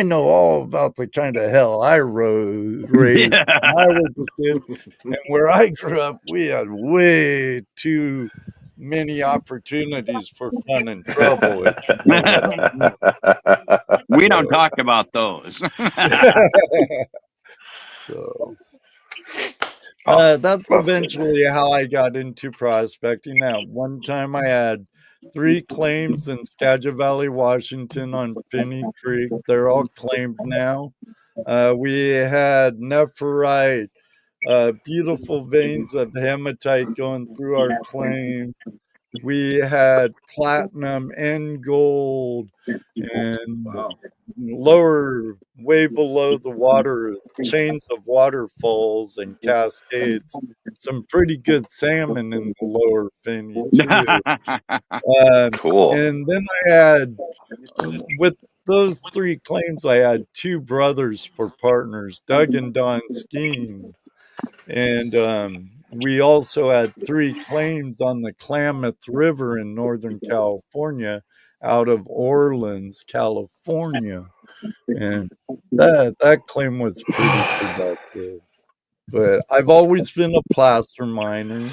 know all about the kind of hell I raised when I was a kid. And where I grew up, we had way too many opportunities for fun and trouble. If you know what I mean. We don't talk about those. So that's eventually how I got into prospecting. At one time, I had 3 claims in Skagit Valley, Washington on Finney Creek. They're all claimed now. We had nephrite, beautiful veins of hematite going through our claim. we had platinum and gold, and Wow. lower, way below the water, chains of waterfalls and cascades. Some pretty good salmon in the lower Finney too. Cool. And then I had, with those 3 claims, I had 2 brothers for partners, Doug and Don Skeens. And we also had 3 claims on the Klamath River in Northern California out of Orleans, California. And that claim was pretty productive. But I've always been a placer miner.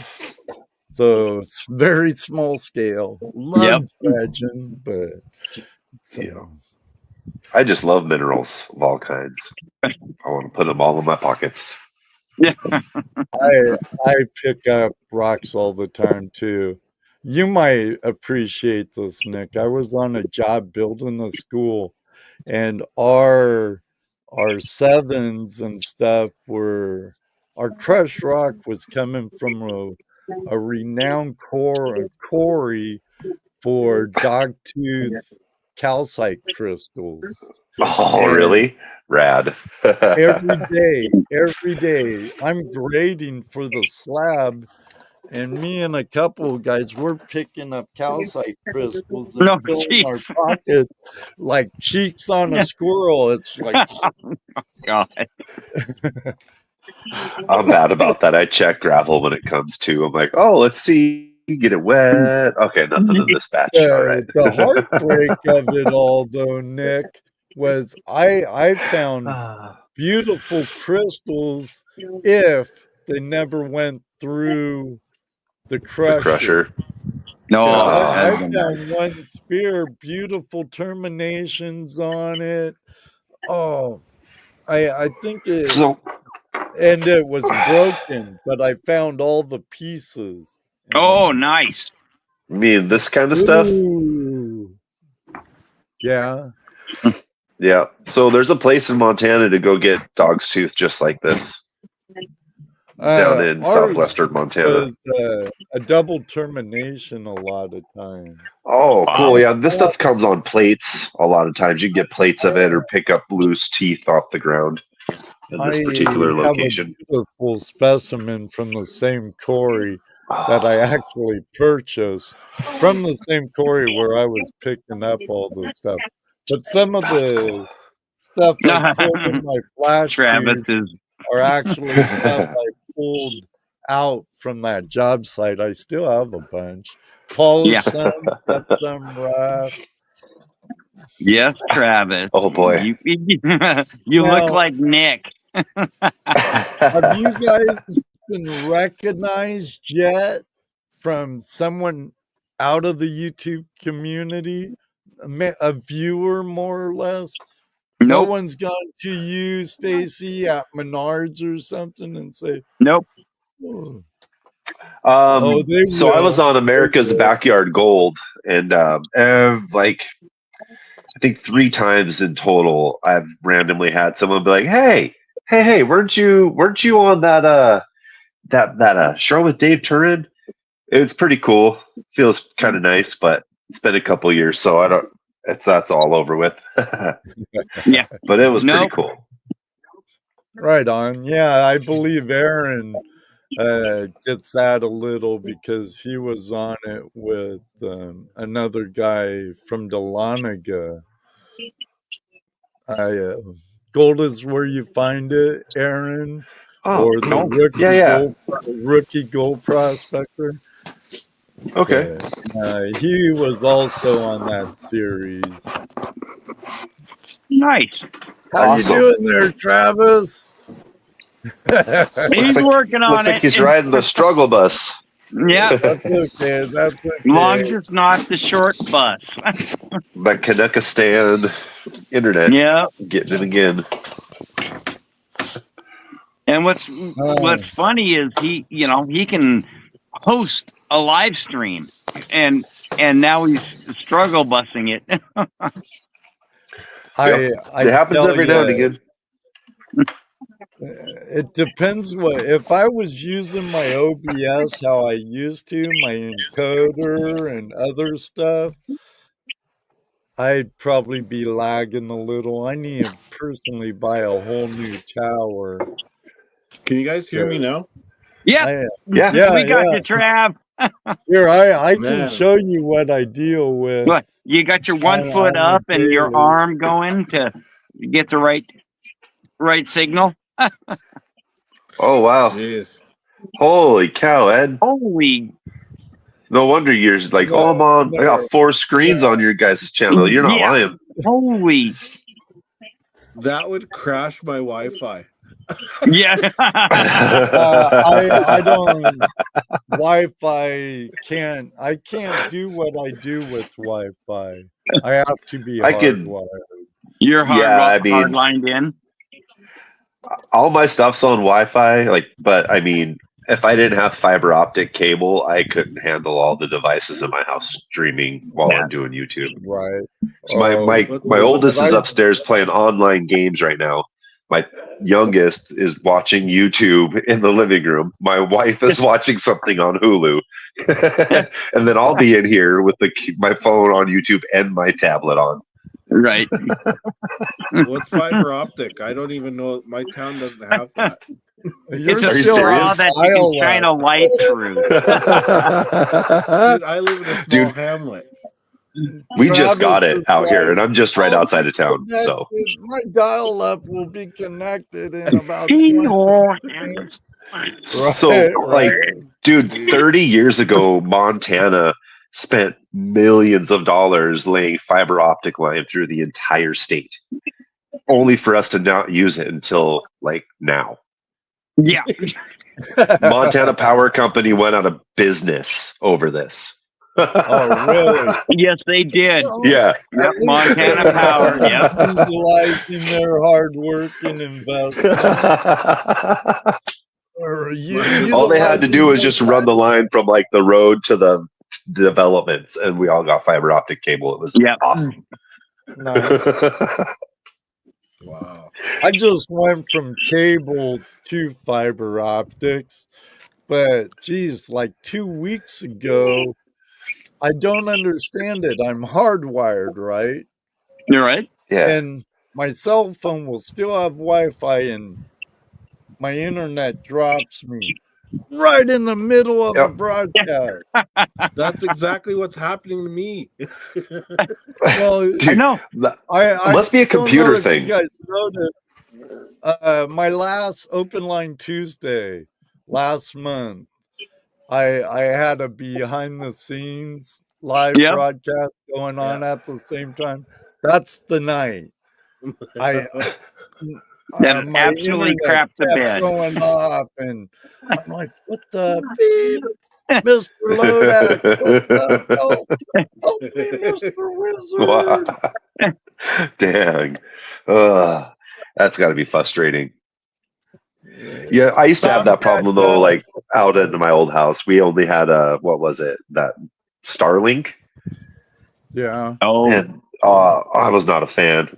So it's very small scale. Love dredging, but so. I just love minerals of all kinds. I want to put them all in my pockets. I pick up rocks all the time too. You might appreciate this, Nick. I was on a job building a school, and our sevens and stuff were, our crushed rock was coming from a renowned quarry for dogtooth calcite crystals. Oh, And really? Rad. every day, I'm grading for the slab, and me and a couple of guys, we're picking up calcite crystals and No, filling our jeez. pockets like cheeks on a squirrel. It's like, God. I'm bad about that. I check gravel when it comes to. I'm like, oh, let's see, get it wet. Okay, nothing in this batch. All right. the heartbreak of it all, though, Nick, was I found beautiful crystals if they never went through the The crusher. crusher. No, 'Cause I that'd be found one spear, beautiful terminations on it. Oh, I think it, So, and it was broken, but I found all the pieces. Oh, nice. this kind of stuff. Ooh. Yeah. Yeah. So there's a place in Montana to go get dog's tooth just like this. Down in Ours southwestern Montana. was a double termination a lot of times. Oh, Wow. cool. Yeah, this stuff comes on plates a lot of times. You can get plates of it or pick up loose teeth off the ground in this particular I have location. a beautiful specimen from the same quarry that I actually purchased from the same quarry where I was picking up all this stuff. But some of the stuff I pulled in my flash Travis tube is are actually stuff I pulled out from that job site. I still have a bunch. Polished some, kept some rough. yes, Travis. Oh boy. You Now- look like Nick. Have you guys been recognized yet from someone out of the YouTube community? A viewer, more or less? No Nope. one's gone to you, Stacy, at Menards or something and say, Nope. oh. They So I was will. on America's They will. Backyard Gold, and like I think 3 times in total, I've randomly had someone be like, "Hey, weren't you on that show with Dave Turin?" It's pretty cool. Feels kind of nice, but it's been a couple years, so I don't. That's all over with. Yeah. But it was pretty Nope. cool. Right on. Yeah, I believe Aaron gets that a little because he was on it with another guy from Dahlonega. Gold is where you find it, Aaron, Oh, or cool. the rookie gold prospector. Okay. He was also on that series. Nice. How Awesome. you doing there, Travis? He's working on Looks it. like he's riding the struggle bus. Yeah. That's okay. That's okay. As long as it's not the short bus. The Kanukistan internet. Yeah. Getting it again. And what's funny is he can host a live stream and now he's struggle busing it. It happens every now and again. It depends if I was using my OBS how I used to, my encoder and other stuff, I'd probably be lagging a little. I need to personally buy a whole new tower. Can you guys hear me now? Yeah. Yeah. We got you, Trav. Here, I can Man. show you what I deal with. What? You got your one on foot the up and your daily. arm going to get the right signal. Oh wow! Jeez. Holy cow, Ed! Holy. No wonder you're like, oh, I'm on. I got 4 screens on your guys' channel. You're not Yeah. lying. Holy. That would crash my Wi-Fi. Yeah. I don't Wi-Fi can't. I can't do what I do with Wi-Fi. I have to be I could- hardwired. You're Yeah, I mean- hard lined in. All my stuff's on Wi-Fi, but I mean, if I didn't have fiber optic cable, I couldn't handle all the devices in my house streaming while I'm doing YouTube. Right. So my oldest is upstairs playing online games right now. My youngest is watching YouTube in the living room. My wife is watching something on Hulu, and then I'll be in here with my phone on YouTube and my tablet on. Right. What's fiber optic? I don't even know. My town doesn't have that. It's a Are you straw serious? that you can shine a light through. Dude, I live in a small hamlet. We just got Travis it is out here, like, and I'm just right "I'll outside be of town. So connected. My dial-up will be connected in about So, like, dude, 30 years ago, Montana spent millions of dollars laying fiber optic line through the entire state, only for us to not use it until like now. Yeah. Montana Power Company went out of business over this. Oh, really? Yes, they did. Yeah. Yep, Montana Power. Yep. Utilizing their hard work and investment. All they had to do was just run the line from like the road to the developments, and we all got fiber optic cable. It was awesome. Nice. Wow. I just went from cable to fiber optics, but geez, like 2 weeks ago, I don't understand it. I'm hardwired, right? You're right. Yeah. And my cell phone will still have Wi-Fi, and my internet drops me right in the middle of a broadcast. That's exactly what's happening to me. Well, Dude, I know. I must be a don't know computer if thing. You guys noticed my last Open Line Tuesday last month. I had a behind the scenes live broadcast going on at the same time. That's the night. That My absolutely internet crapped the kept bed. going off, and I'm like, "What the beep, Mr. Lodak? What's up? Help me, Mr. Wizard!" Dang. That's got to be frustrating. Yeah, I used to have that problem though, like out into my old house. We only had what was it? That Starlink? Yeah. Oh. And I was not a fan.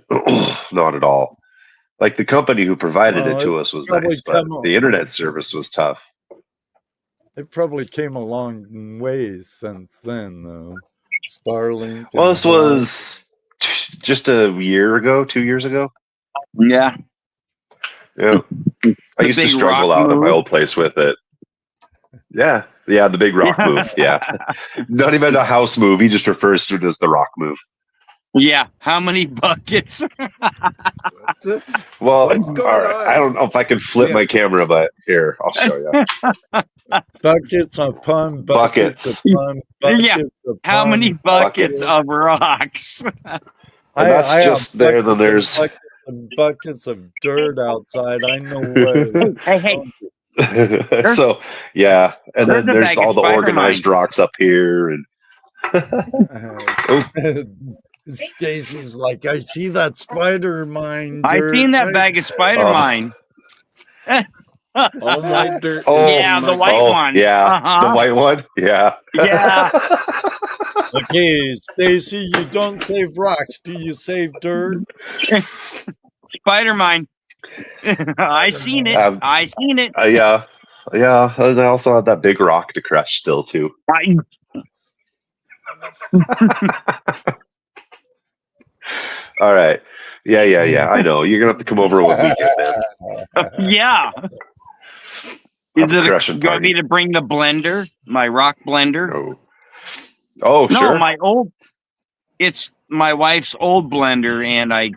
Not at all. Like the company who provided it to us was nice, but the internet service was tough. It probably came a long way since then, though. Starlink. Well, this was just a year ago, 2 years ago. Yeah. Yeah. I used to struggle out at my old place with it. Yeah. Yeah, the big rock move. Yeah. Not even a house move. He just refers to it as the rock move. Yeah. How many buckets? Well, I don't know if I can flip my camera, but here, I'll show you. Buckets upon buckets upon buckets upon How many buckets of rocks? And that's just there. Then there's buckets of dirt outside. I know what. Hey. So yeah, and then there's all the organized rocks up here, and Stacy's like, I see that spider mine. I seen that bag of spider mine. All my dirt. Yeah, the white one. Yeah, the white one. Yeah. Yeah. Okay, Stacy, you don't save rocks. Do you save dirt? Spider mine. I seen it. I seen it. Yeah. Yeah. And I also have that big rock to crush still, too. All right. Yeah. I know. You're going to have to come over one weekend, man. Yeah. Is it going to be to bring the blender, my rock blender? Oh, no, sure. It's my wife's old blender, and I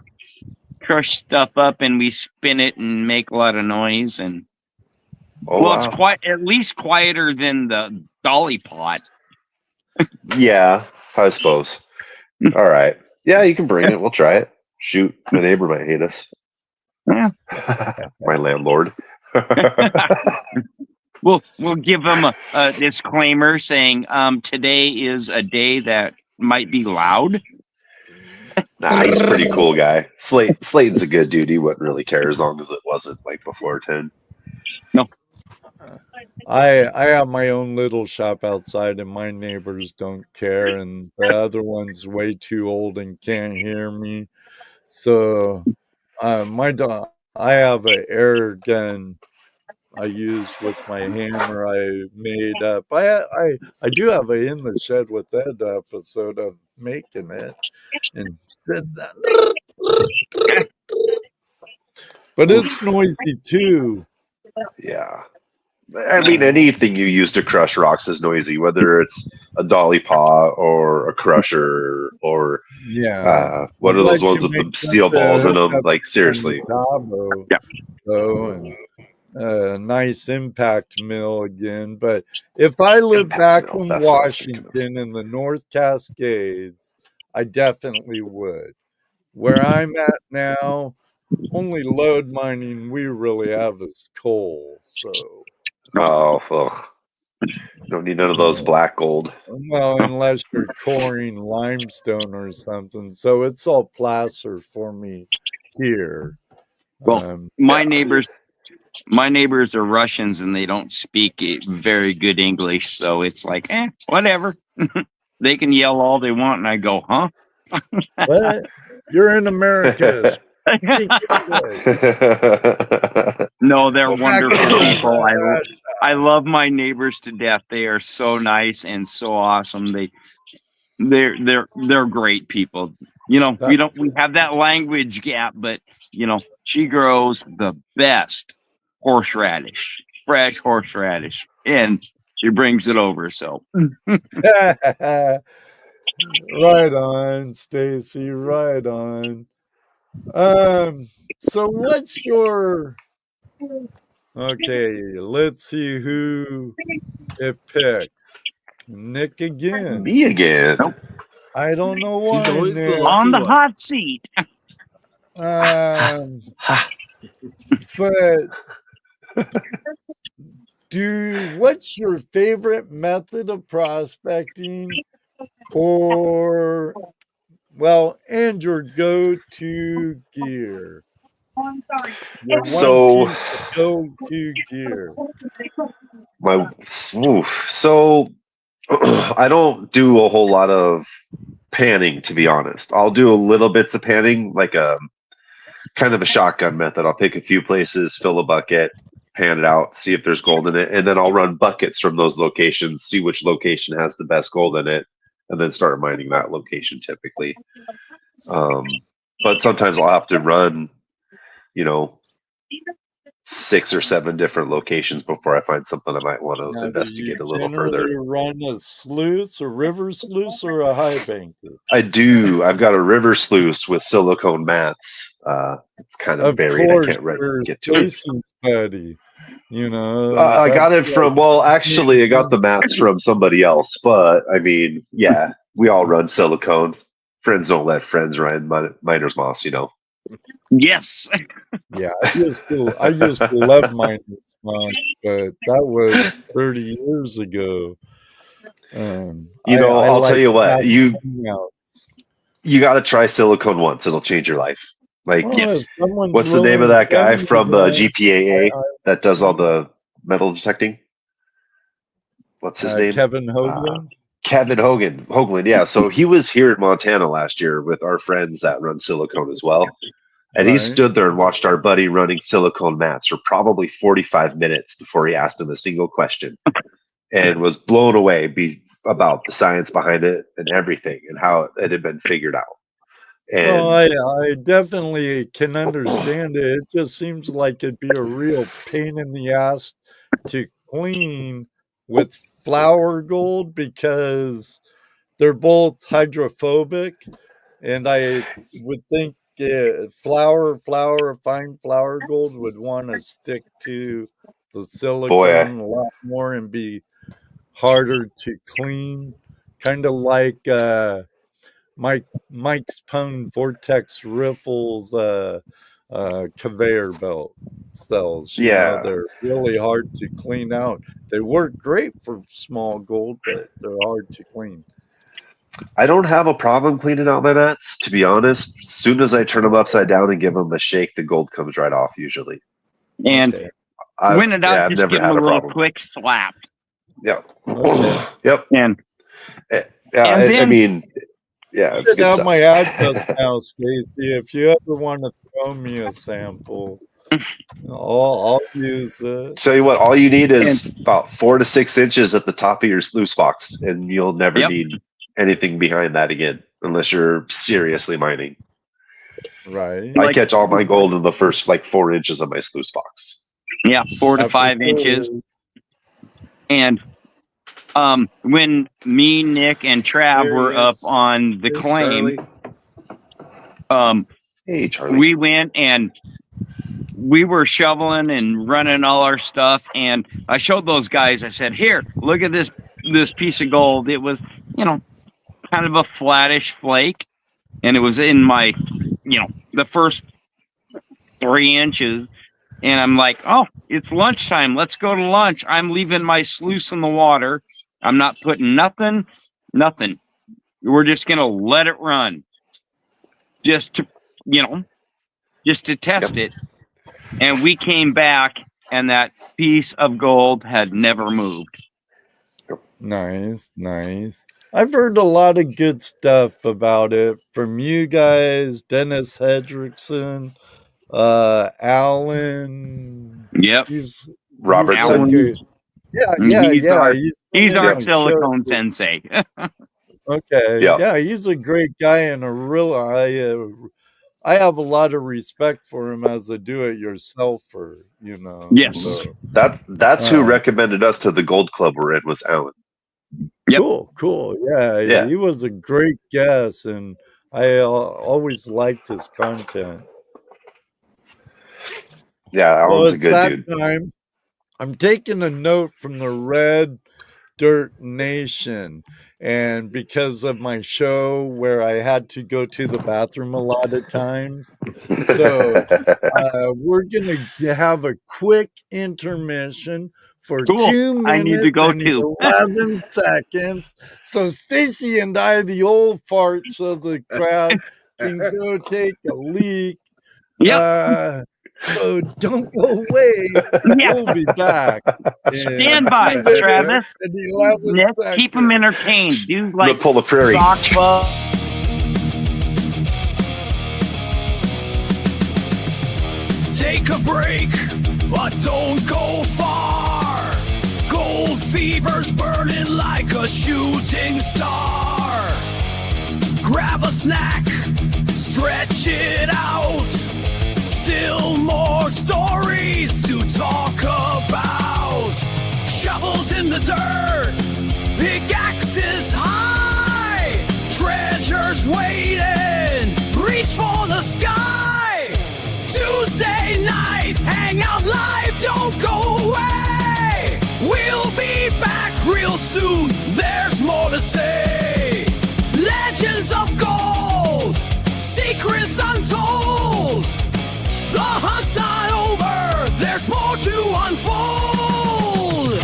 crush stuff up and we spin it and make a lot of noise. And it's at least quieter than the dolly pot. Yeah, I suppose. All right. Yeah, you can bring it. We'll try it. Shoot, my neighbor might hate us. Yeah. My landlord. We'll give him a disclaimer saying today is a day that might be loud. Nah, he's a pretty cool guy. Slayton's a good dude. He wouldn't really care as long as it wasn't like before 10. No. I have my own little shop outside, and my neighbors don't care, and the other one's way too old and can't hear me. So, I have an air gun I use with my hammer I made up. I do have a in the shed with that episode of making it, and said that, but it's noisy too. Yeah. I mean, anything you use to crush rocks is noisy, whether it's a dolly paw or a crusher or what are those ones with the steel balls in them? Like, seriously. Yeah. So, and nice impact mill again. But if I lived back in Washington in the North Cascades, I definitely would. Where I'm at now, only load mining we really have is coal. So. Don't need none of those black gold. Well, unless you're coring limestone or something. So it's all placer for me here. Well, my neighbors are Russians and they don't speak very good English. So it's like, whatever. They can yell all they want. And I go, huh? What? You're in America. No, they're wonderful people. I love my neighbors to death. They are so nice and so awesome. They're great people. We have that language gap, but she grows the best horseradish, fresh horseradish, and she brings it over. So right on, Stacy, right on. So what's your let's see who it picks. Nick again. Me again. I don't know why. Nick. On the hot seat. But what's your favorite method of prospecting, and your go-to gear? So go-to gear. So I don't do a whole lot of panning, to be honest. I'll do a little bits of panning, like a kind of a shotgun method. I'll pick a few places, fill a bucket, pan it out, see if there's gold in it, and then I'll run buckets from those locations, see which location has the best gold in it, and then start mining that location typically. But sometimes I'll have to run, 6 or 7 different locations before I find something I might want to investigate a little further. You run a sluice, a river sluice, or a high bank? I do. I've got a river sluice with silicone mats. It's kind of buried. I can't get to it. Buddy. I got it from. Actually, I got the mats from somebody else. But I mean, yeah, we all run silicone. Friends don't let friends run miner's moss. Yes. Yeah, I used to love miner's moss, but that was 30 years ago. I'll tell you what, you got to try silicone once. It'll change your life. Yes. What's the name of that guy from the GPAA that does all the metal detecting? What's his name? Kevin Hoagland. Kevin Hoagland, yeah. So he was here in Montana last year with our friends that run silicone as well. And he Right. stood there and watched our buddy running silicone mats for probably 45 minutes before he asked him a single question, and was blown away about the science behind it and everything and how it had been figured out. And Well, I definitely can understand it. It just seems like it'd be a real pain in the ass to clean with flour gold because they're both hydrophobic, and I would think fine flour gold would want to stick to the boy, silicone a lot more and be harder to clean, kind of like Mike's Pwn Vortex Riffles conveyor belt cells. You know, yeah, they're really hard to clean out. They work great for small gold, but they're hard to clean. I don't have a problem cleaning out my mats, to be honest. As soon as I turn them upside down and give them a shake, the gold comes right off usually. And Okay. when it out, I've just never give them had a a little problem. quick slap. Yep. Okay. Yep. And Yeah, And I then- mean, yeah, it's You good have stuff. my address now, Stacy. If you ever want to throw me a sample, I'll use it. Tell you what, all you need is about 4 to 6 inches at the top of your sluice box, and you'll never Yep. need anything behind that again, unless you're seriously mining. Right. I catch all my gold in the first 4 inches of my sluice box. yeah, 4 to 5 inches. And when me, Nick, and Trav There were he up is. on the Here's claim, Charlie. Hey, Charlie. we went and we were shoveling and running all our stuff. And I showed those guys, I said, here, look at this piece of gold. It was, kind of a flattish flake. And it was in my, the first 3 inches. And I'm like, oh, it's lunchtime. Let's go to lunch. I'm leaving my sluice in the water. I'm not putting nothing. We're just going to let it run. Just to test it. And we came back, and that piece of gold had never moved. Nice. I've heard a lot of good stuff about it from you guys, Dennis Hedrickson, Alan. Yep. Robertson. He's our on silicone show. sensei. Okay. Yeah. He's a great guy and a real. I have a lot of respect for him as a do-it-yourselfer. Yes. So, That's who recommended us to the Gold Club we're in, was Alan. Yep. Cool. Yeah, he was a great guest, and I always liked his content. Yeah, Alan's a it's good that dude. time. I'm taking a note from the Red Dirt Nation, and because of my show where I had to go to the bathroom a lot of times, so we're gonna have a quick intermission for Cool. 2 minutes I need to go and too. 11 seconds. So Stacy and I, the old farts of the crowd, can go take a leak. Yep. So don't go away. Yeah. We'll be back. Stand by, Travis. Nick, keep them entertained. Do Look, pull the prairie. sock bug. Take a break, but don't go far. Gold fever's burning like a shooting star. Grab a snack, stretch it out. Still more stories to talk about. Shovels in the dirt, pickaxes high. Treasures waiting, reach for the sky. Tuesday Night Hangout live, don't go away. We'll be back real soon, there's more to say. Legends of gold, secrets untold. The hunt's not over, there's more to unfold.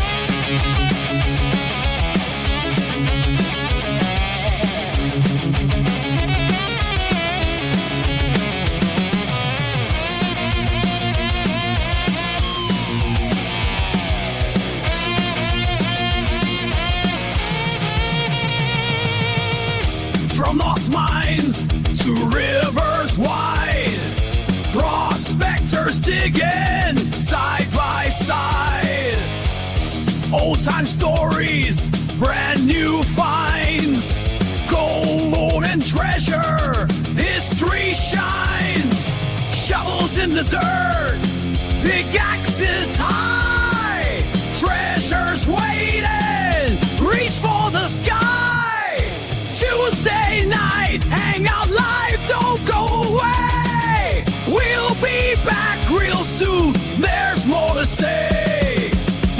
again, side by side. Old time stories, brand new finds. Gold and treasure, history shines. Shovels in the dirt, pickaxes high. Treasures waiting, reach for the sky. Tuesday night hangout live, don't go away. We'll be back real soon, there's more to say.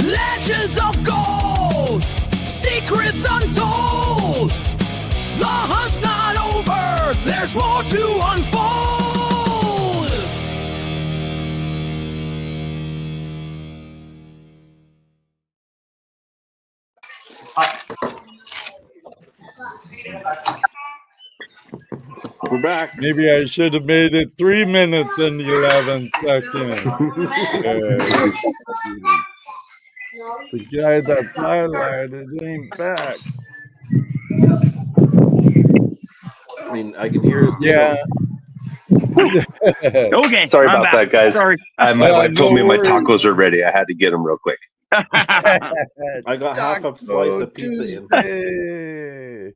Legends of gold, secrets untold. The hunt's not over, there's more to unfold. We're back. Maybe I should have made it 3 minutes and 11 seconds. The guy that's highlighted ain't back. I mean, I can hear his Yeah. Okay. Sorry I'm about back. that, guys. Sorry. My wife told no me my worries. tacos were ready. I had to get them real quick. I got half a slice of pizza in. Tuesday.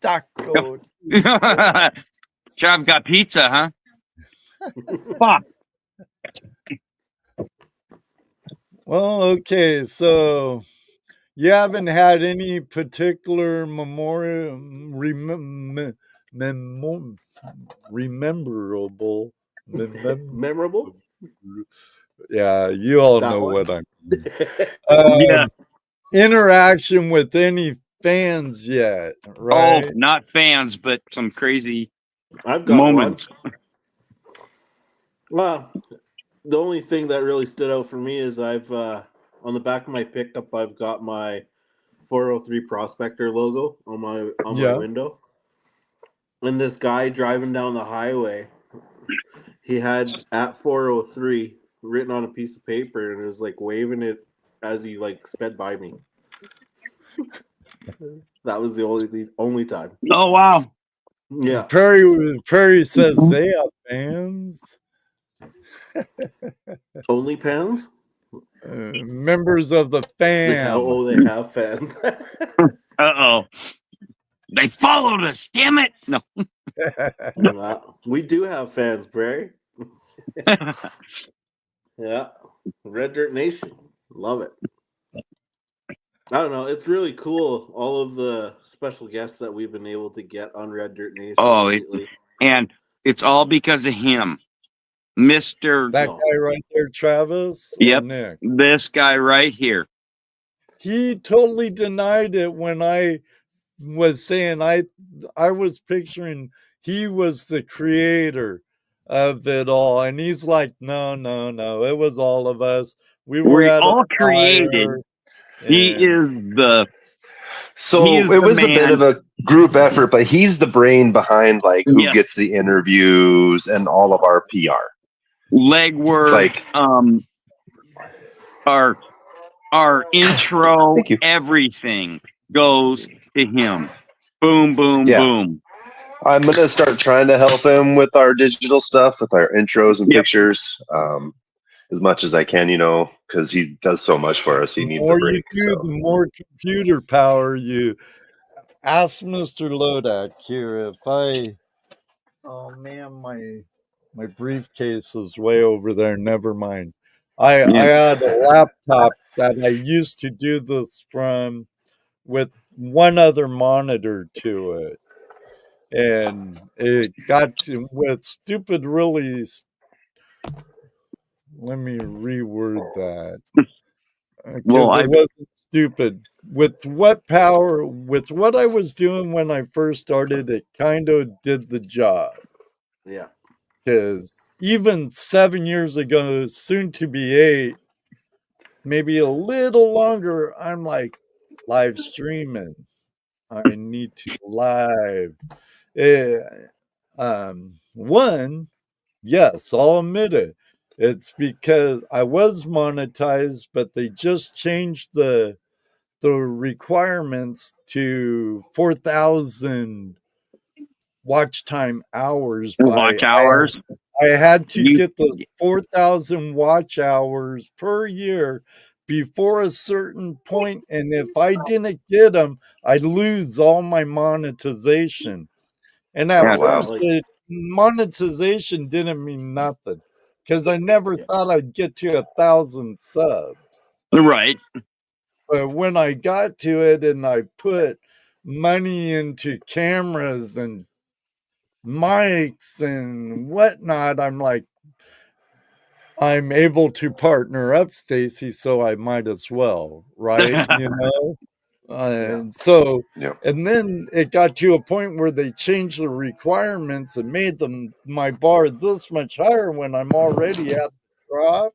Taco. I've got pizza, huh? Fuck. Well, okay, so you haven't had any particular memorable. Memorable? Yeah, you all That know one? what I mean. Yes. Interaction with any fans yet, right? Oh, not fans, but some crazy I've got moments. one. Well, the only thing that really stood out for me is I've on the back of my pickup I've got my 403 Prospector logo on my window. And this guy driving down the highway, he had at 403 written on a piece of paper and was like waving it as he like sped by me. That was the only time. Oh, wow. Yeah. Perry says they have fans. Only fans? Members of the fam. They have fans. Uh-oh. They followed us, damn it. No. We do have fans, Barry. Yeah. Red Dirt Nation. Love it. I don't know. It's really cool. All of the special guests that we've been able to get on Red Dirt Nation lately. And it's all because of him. Mr. That guy right there, Travis? Yep. Or Nick? This guy right here. He totally denied it when I was saying I was picturing he was the creator of it all. And he's like, no. It was all of us. We're all created. He is the So it was a bit of a group effort, but he's the brain behind like who gets the interviews and all of our PR. Legwork, like our intro, everything goes to him. Boom, boom, boom. I'm gonna start trying to help him with our digital stuff, with our intros and pictures, as much as I can, because he does so much for us. He needs a break. The more computer power you ask Mr. Lodak here if oh man, my briefcase is way over there. Never mind. I had a laptop that I used to do this from with one other monitor to it. And it got to with stupid really. Let me reword that. Well, it wasn't stupid. With what I was doing when I first started, it kind of did the job. Yeah. Because even 7 years ago, soon to be 8, maybe a little longer, I'm like, live streaming. I need to live. One, yes, I'll admit it. It's because I was monetized, but they just changed the requirements to 4,000 watch time hours. Watch hours. I had to get those 4,000 watch hours per year before a certain point, and if I didn't get them, I'd lose all my monetization. And at first, the monetization didn't mean nothing because I never thought I'd get to 1,000 subs. Right. But when I got to it and I put money into cameras and mics and whatnot, I'm like, I'm able to partner up, Stacy, so I might as well, right? And so, and then it got to a point where they changed the requirements and made my bar this much higher when I'm already at the trough.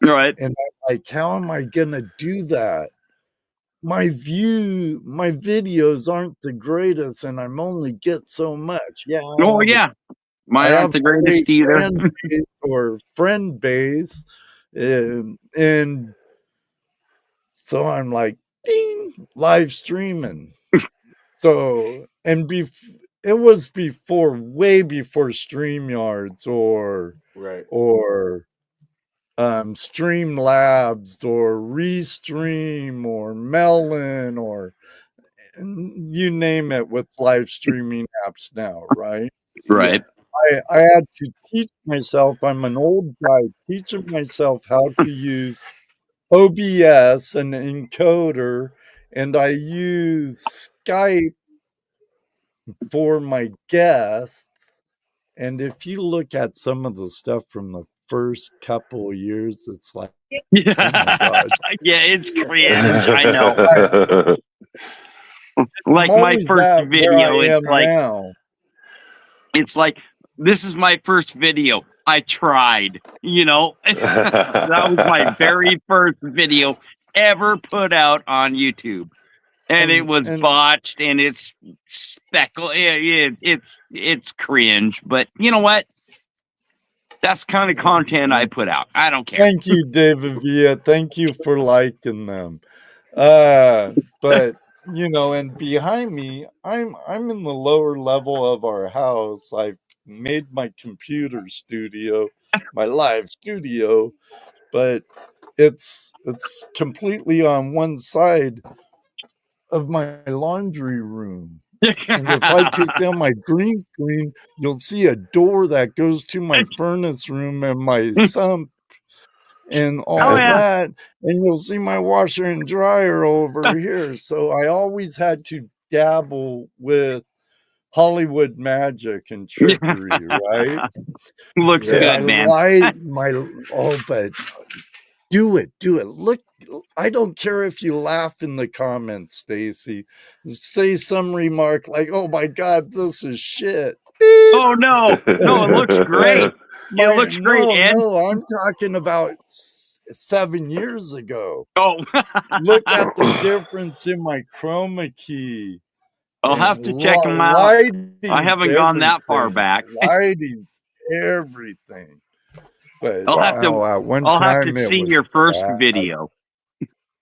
Right. And I'm like, how am I gonna do that? My videos aren't the greatest, and I'm only get so much. Yeah. Oh yeah. Mine aren't the greatest either. Friend base, and so I'm like, ding, live streaming. So, and it was way before StreamYards or Streamlabs or Restream or Melon or you name it with live streaming apps now, right? Right. I had to teach myself. I'm an old guy teaching myself how to use OBS and encoder, and I use Skype for my guests. And if you look at some of the stuff from the first couple of years, it's like, oh my God. Yeah, it's cringe. I know. Like my first video, it's like now. It's like, this is my first video. I tried, that was my very first video ever put out on YouTube. And it was botched and it's speckled. It's cringe, but you know what? That's kind of content I put out. I don't care. Thank you, David Villa. Thank you for liking them. But and behind me, I'm in the lower level of our house. I've made my computer studio, my live studio, but it's completely on one side of my laundry room. And if I take down my green screen, you'll see a door that goes to my furnace room and my sump and all that, and you'll see my washer and dryer over here. So I always had to dabble with Hollywood magic and trickery, right? Looks good, man. But do it. Look, I don't care if you laugh in the comments, Stacy. Say some remark like, "Oh my God, this is shit." Oh no, it looks great. It looks great, Ed. No, I'm talking about 7 years ago. Oh, look at the difference in my chroma key. I'll have to check them out. I haven't gone that far back. Lighting's everything. But I'll have to see your first video.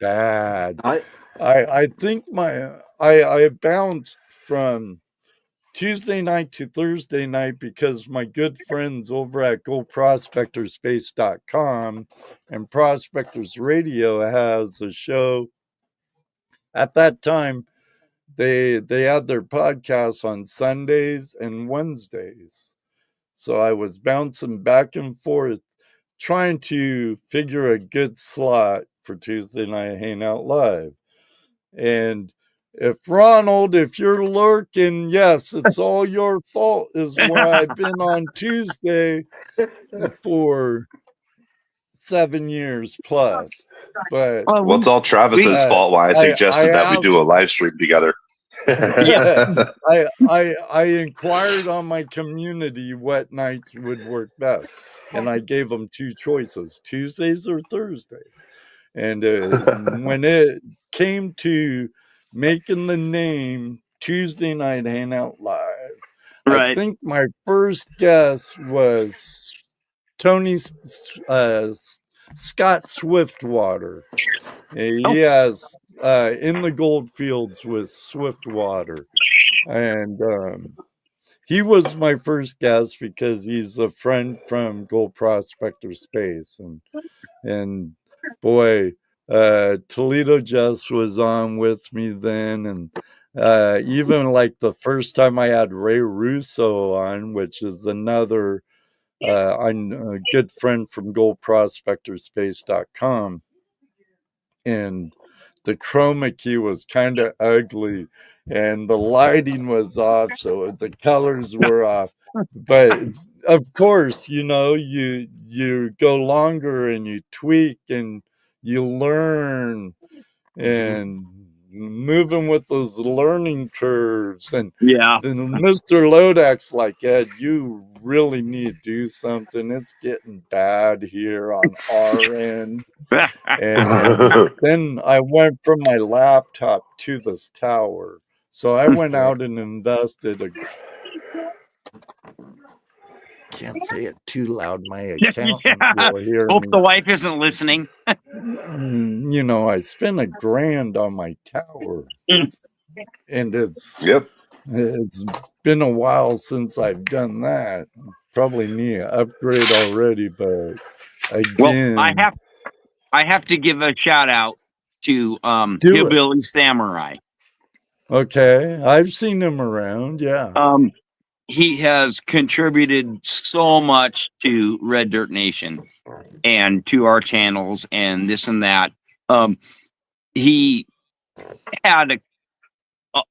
Bad. I think I bounced from Tuesday night to Thursday night because my good friends over at goldprospectorspace.com and Prospectors Radio has a show. At that time, they had their podcasts on Sundays and Wednesdays. So I was bouncing back and forth trying to figure a good slot for Tuesday Night Hangout Live. And if you're lurking, yes, it's all your fault, is where I've been on Tuesday for 7 years plus. But it's all Travis's fault why I suggested that we do a live stream together. I inquired on my community what nights would work best, and I gave them 2 choices: Tuesdays or Thursdays. And when it came to making the name Tuesday Night Hangout Live, I think my first guess was Tony Scott Swiftwater. He has In the Goldfields with Swiftwater, and he was my first guest because he's a friend from Gold Prospectors Space, and boy, Toledo Jess was on with me then, and even like the first time I had Ray Russo on, which is another I'm a good friend from goldprospectorspace.com, and the chroma key was kind of ugly and the lighting was off, so the colors were off. But of course, you go longer and you tweak and you learn, and moving with those learning curves. And Yeah. then Mr. Lodak's like, Ed, you really need to do something. It's getting bad here on our end. And then I went from my laptop to this tower. So I went out and invested can't say it too loud. My accountant will hear Hope me. the wife isn't listening. I spent $1,000 on my tower. And it's been a while since I've done that. Probably need an upgrade already, but again, well, I have to give a shout out to Hillbilly Samurai. Okay, I've seen him around. Yeah. He has contributed so much to Red Dirt Nation and to our channels and this and that. He had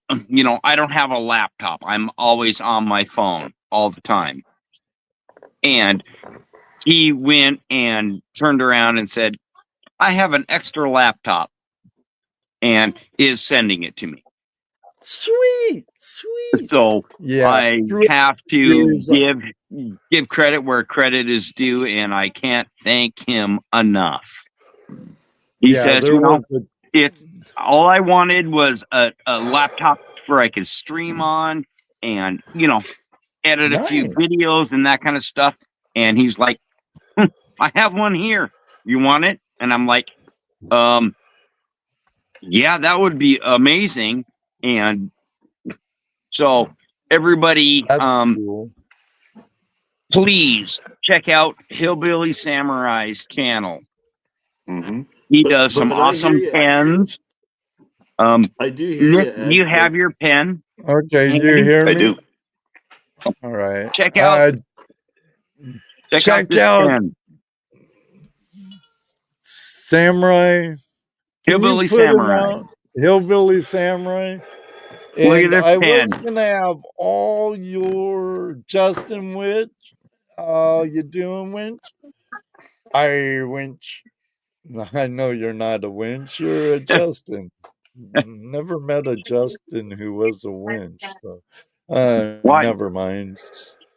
I don't have a laptop. I'm always on my phone all the time. And he went and turned around and said, I have an extra laptop, and is sending it to me. Sweet. So yeah, I have to give credit where credit is due, and I can't thank him enough. He says, it's all I wanted was a laptop where I could stream on and, edit a few videos and that kind of stuff. And he's like, I have one here. You want it? And I'm like, yeah, that would be amazing. And so everybody, cool. Please check out Hillbilly Samurai's channel. Mm-hmm. He does some awesome pens. I do hear Nick, you. you have your pen. Okay, you hear me? I do. All right. Check out this pen. Samurai. Hillbilly Samurai. Hillbilly Samurai. Look at this I pen. was gonna have all your Justin Winch. You doing Winch? Winch. I know you're not a Winch. You're a Justin. Never met a Justin who was a Winch. So, never mind.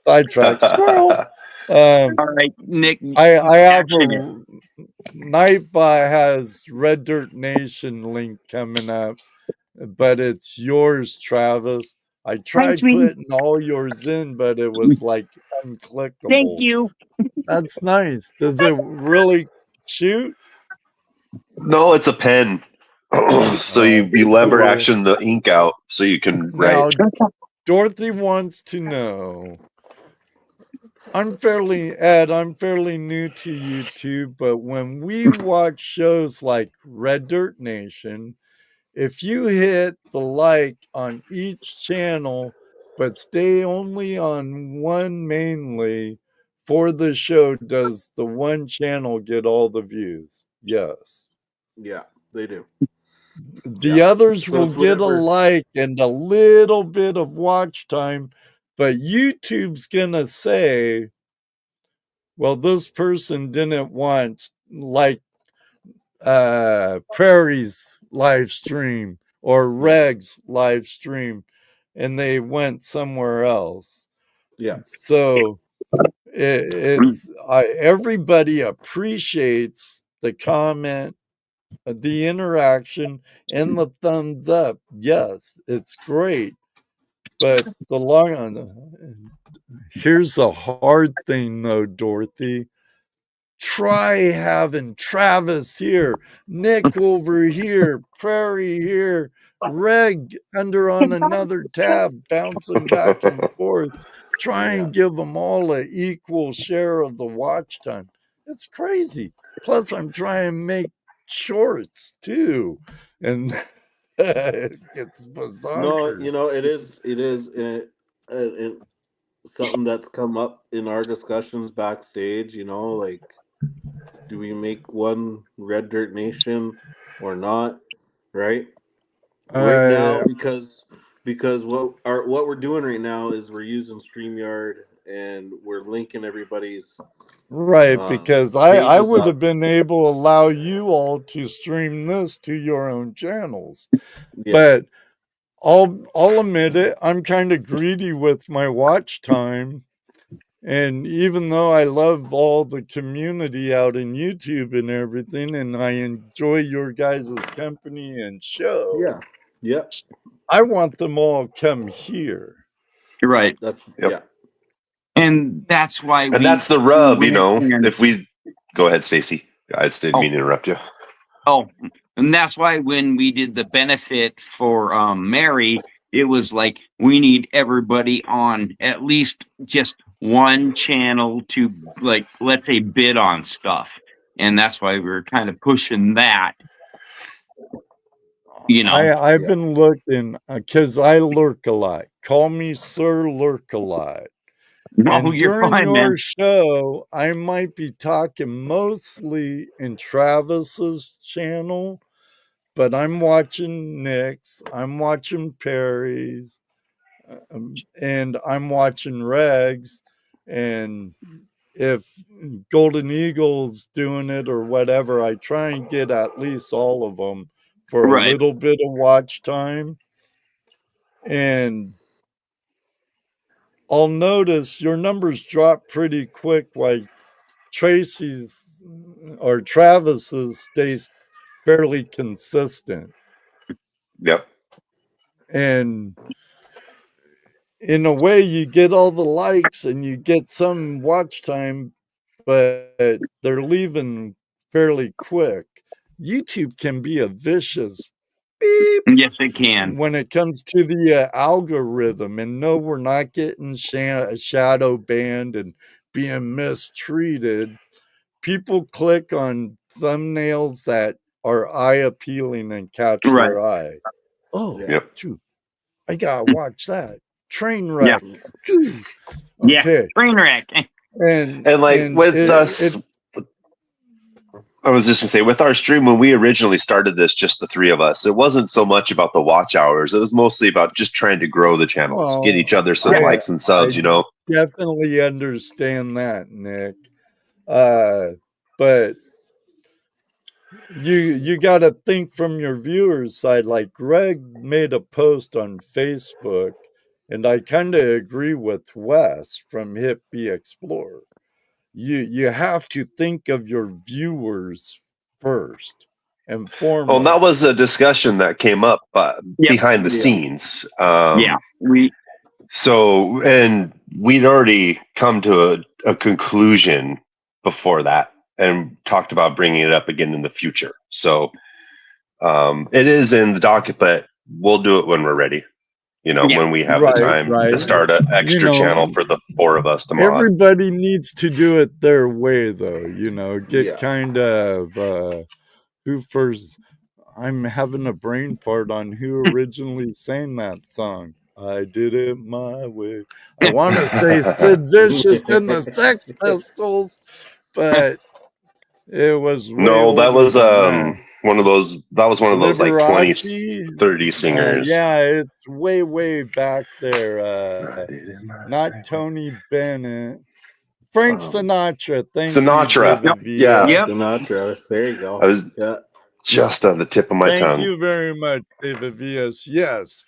Sidetrack. Squirrel. All right, Nick. I have a Nightbot has Red Dirt Nation link coming up, but it's yours, Travis. I tried putting all yours in, but it was like unclickable. Thank you. That's nice. Does it really shoot? No, it's a pen. So you lever action the ink out so you can write. Now, Dorothy wants to know. I'm fairly new to YouTube, but when we watch shows like Red Dirt Nation, if you hit the like on each channel, but stay only on one mainly for the show, does the one channel get all the views? Yes. Yeah, they do. The others will get a like and a little bit of watch time, but YouTube's gonna say, well, this person didn't want like Prairie's live stream or Reg's live stream, and they went somewhere else. Yeah. So it's everybody appreciates the comment, the interaction, and the thumbs up. Yes, it's great. But here's a hard thing though, Dorothy. try having Travis here, Nick over here, Prairie here, Reg under on another tab, bouncing back and forth. Try and give them all an equal share of the watch time. It's crazy. Plus, I'm trying to make shorts too, and it's bizarre. No, you know, it is something that's come up in our discussions backstage. You know, like, do we make one Red Dirt Nation or not? Right. Right now, because what we're doing right now is we're using StreamYard and we're linking everybody's right, because I pages would up. have been able to allow you all to stream this to your own channels. Yeah. But I'll admit it, I'm kind of greedy with my watch time. And even though I love all the community out in YouTube and everything, and I enjoy your guys' company and show, Yeah. Yep. I want them all come here. Right. That's Yep. And that's why And that's the rub, you know. If we go ahead, Stacy. I just didn't mean to interrupt you. Oh, and that's why when we did the benefit for Mary, it was like we need everybody on at least just one channel to, like, let's say, bid on stuff. And that's why we were kind of pushing that. You know, I've been looking because I lurk a lot. Call me Sir Lurk a lot. no, And you're during fine, your man. show, I might be talking mostly in Travis's channel, but I'm watching Nick's, I'm watching Perry's, and I'm watching Reg's. And if Golden Eagle's doing it or whatever, I try and get at least all of them for a Right. little bit of watch time. And I'll notice your numbers drop pretty quick, like Tracy's or Travis's stays fairly consistent. Yep. And in a way, you get all the likes and you get some watch time, but they're leaving fairly quick. YouTube can be a vicious beep. Yes, it can. When it comes to the algorithm. And no, we're not getting shadow banned and being mistreated. People click on thumbnails that are eye appealing and catch their eye. Oh, Yep. I gotta watch that. Train wreck. Yeah, Okay. train wreck. And like with us, I was just gonna say, with our stream, when we originally started this, just the three of us, it wasn't so much about the watch hours. It was mostly about just trying to grow the channels, get each other some likes and subs, you know. Definitely understand that, Nick. But you got to think from your viewers' side. Like Greg made a post on Facebook, and I kind of agree with Wes from Hip B Explorer. You have to think of your viewers first and foremost. Well, that was a discussion that came up behind the scenes. So, and we'd already come to a conclusion before that and talked about bringing it up again in the future. So it is in the docket, but we'll do it when we're ready. You know, when we have the time to start an extra channel for the four of us to mod. Everybody needs to do it their way, though. You know, get kind of who first. I'm having a brain fart on who originally sang that song. I did it my way. I want to say Sid Vicious and the Sex Pistols, but it was way that was that. one of those. That was one of those like 20, 30 singers. Yeah, it's way back there. Not Tony Bennett. Frank Sinatra. Thank Sinatra. you. Yeah. Sinatra. There you go. I was just on the tip of my tongue. Thank you very much, David Villas. Yes.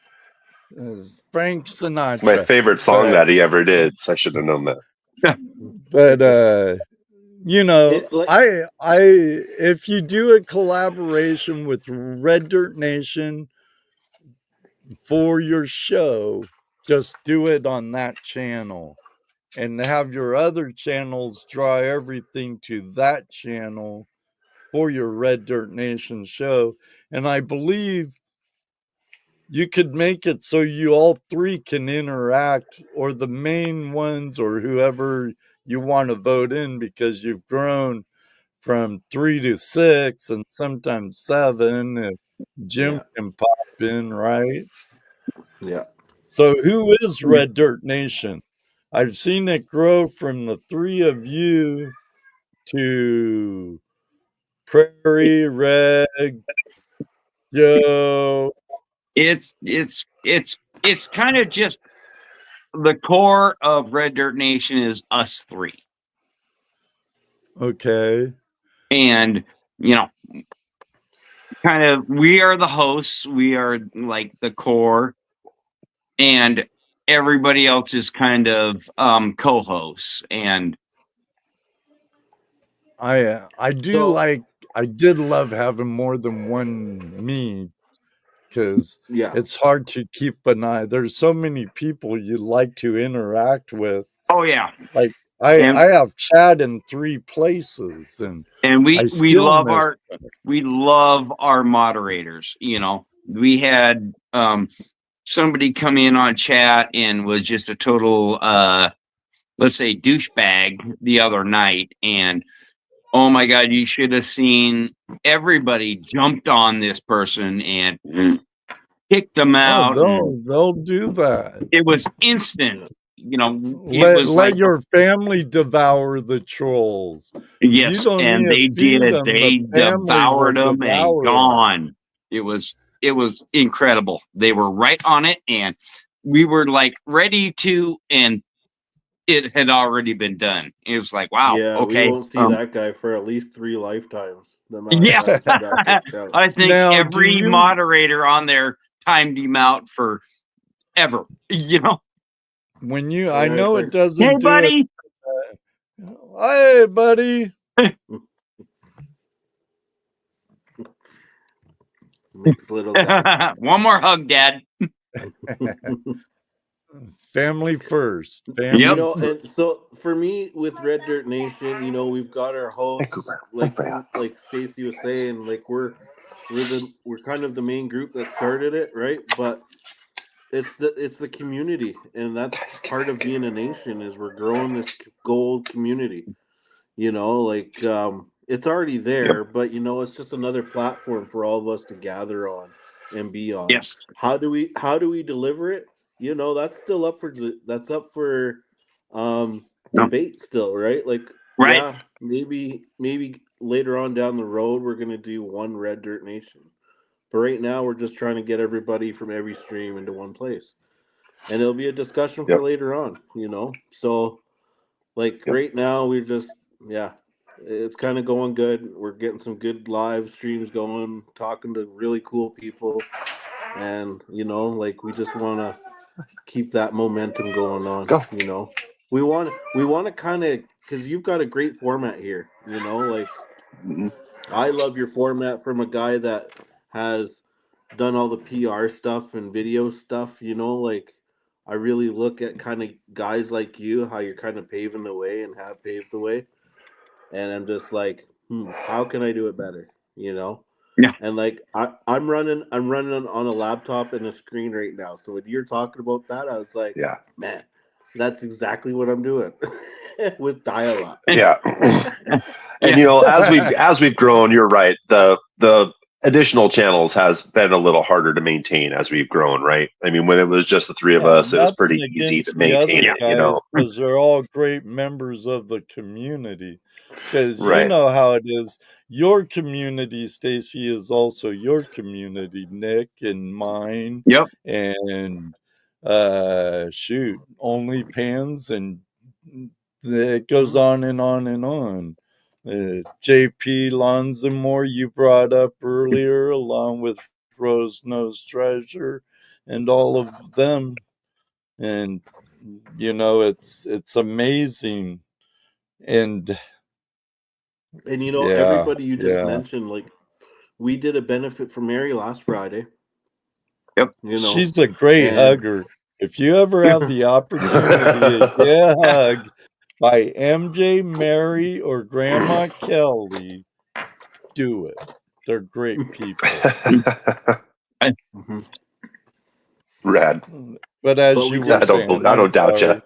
Frank Sinatra. It's my favorite song that he ever did, so I should have known that. But you know, I if you do a collaboration with Red Dirt Nation for your show, just do it on that channel. and have your other channels draw everything to that channel for your Red Dirt Nation show. And I believe you could make it so you all three can interact, or the main ones, or whoever you want to vote in, because you've grown from 3 to 6 and sometimes 7 if Jim can pop in, right? Yeah. So who is Red Dirt Nation? I've seen it grow from the 3 of you to Prairie, Reg, Joe. It's kind of just the core of Red Dirt Nation is us 3. Okay. And, you know, kind of, we are the hosts. We are like the core. And everybody else is kind of co-hosts. And I did love having more than one me, because it's hard to keep an eye. There's so many people you like to interact with. Oh yeah, like I have chat in 3 places, and we love our moderators. You know, we had somebody come in on chat and was just a total let's say douchebag the other night, and oh my God, you should have seen everybody jumped on this person and kicked them out. They'll do that. It was instant. You know, let your family devour the trolls. Yes, and they did. They devoured them and gone. It was incredible. They were right on it, and we were like ready to, and it had already been done. It was like, wow, okay. We won't see that guy for at least 3 lifetimes. Yeah, I think now, every moderator on there timed him out for ever. You know, when you, I know it doesn't. Hey, buddy. Hey, buddy. Mixed little guy. One more hug, Dad. Family first. Family you know, first. and so for me with Red Dirt Nation, you know, we've got our hosts, like Stacy was saying, like we're kind of the main group that started it, right? But it's the community, and that's part of being a nation, is we're growing this gold community. You know, like it's already there, but you know, it's just another platform for all of us to gather on and be on. Yes. How do we deliver it? You know, that's still up for debate still, right? Like, right. Yeah, maybe later on down the road we're gonna do one Red Dirt Nation. But right now we're just trying to get everybody from every stream into one place. And it'll be a discussion for later on, you know. So like right now we're just it's kind of going good. We're getting some good live streams going, talking to really cool people, and you know, like we just want to keep that momentum going on. You know, we want to kind of, because you've got a great format here. You know, like I love your format from a guy that has done all the PR stuff and video stuff. You know, like I really look at kind of guys like you, how you're kind of paving the way and have paved the way. And I'm just like, how can I do it better? You know? Yeah. And like I'm running on a laptop and a screen right now. So when you're talking about that, I was like, man, that's exactly what I'm doing with dial-up. Yeah. And you know, as we've grown, you're right. The additional channels has been a little harder to maintain as we've grown, right? I mean, when it was just the 3 of us, it was pretty easy to maintain it, you know. Because they're all great members of the community. Because you know how it is. Your community, Stacy, is also your community, Nick, and mine. Yep. And OnlyPans, and it goes on and on and on. JP Lonzamore you brought up earlier, along with Rose Nose Treasure and all of them. And you know, it's amazing. And you know, everybody you just mentioned, like we did a benefit for Mary last Friday. Yep. You know, she's a great hugger. If you ever have the opportunity to get a hug by MJ, Mary, or Grandma Kelly, do it. They're great people. Rad. But as But you we were just- saying, I don't doubt you.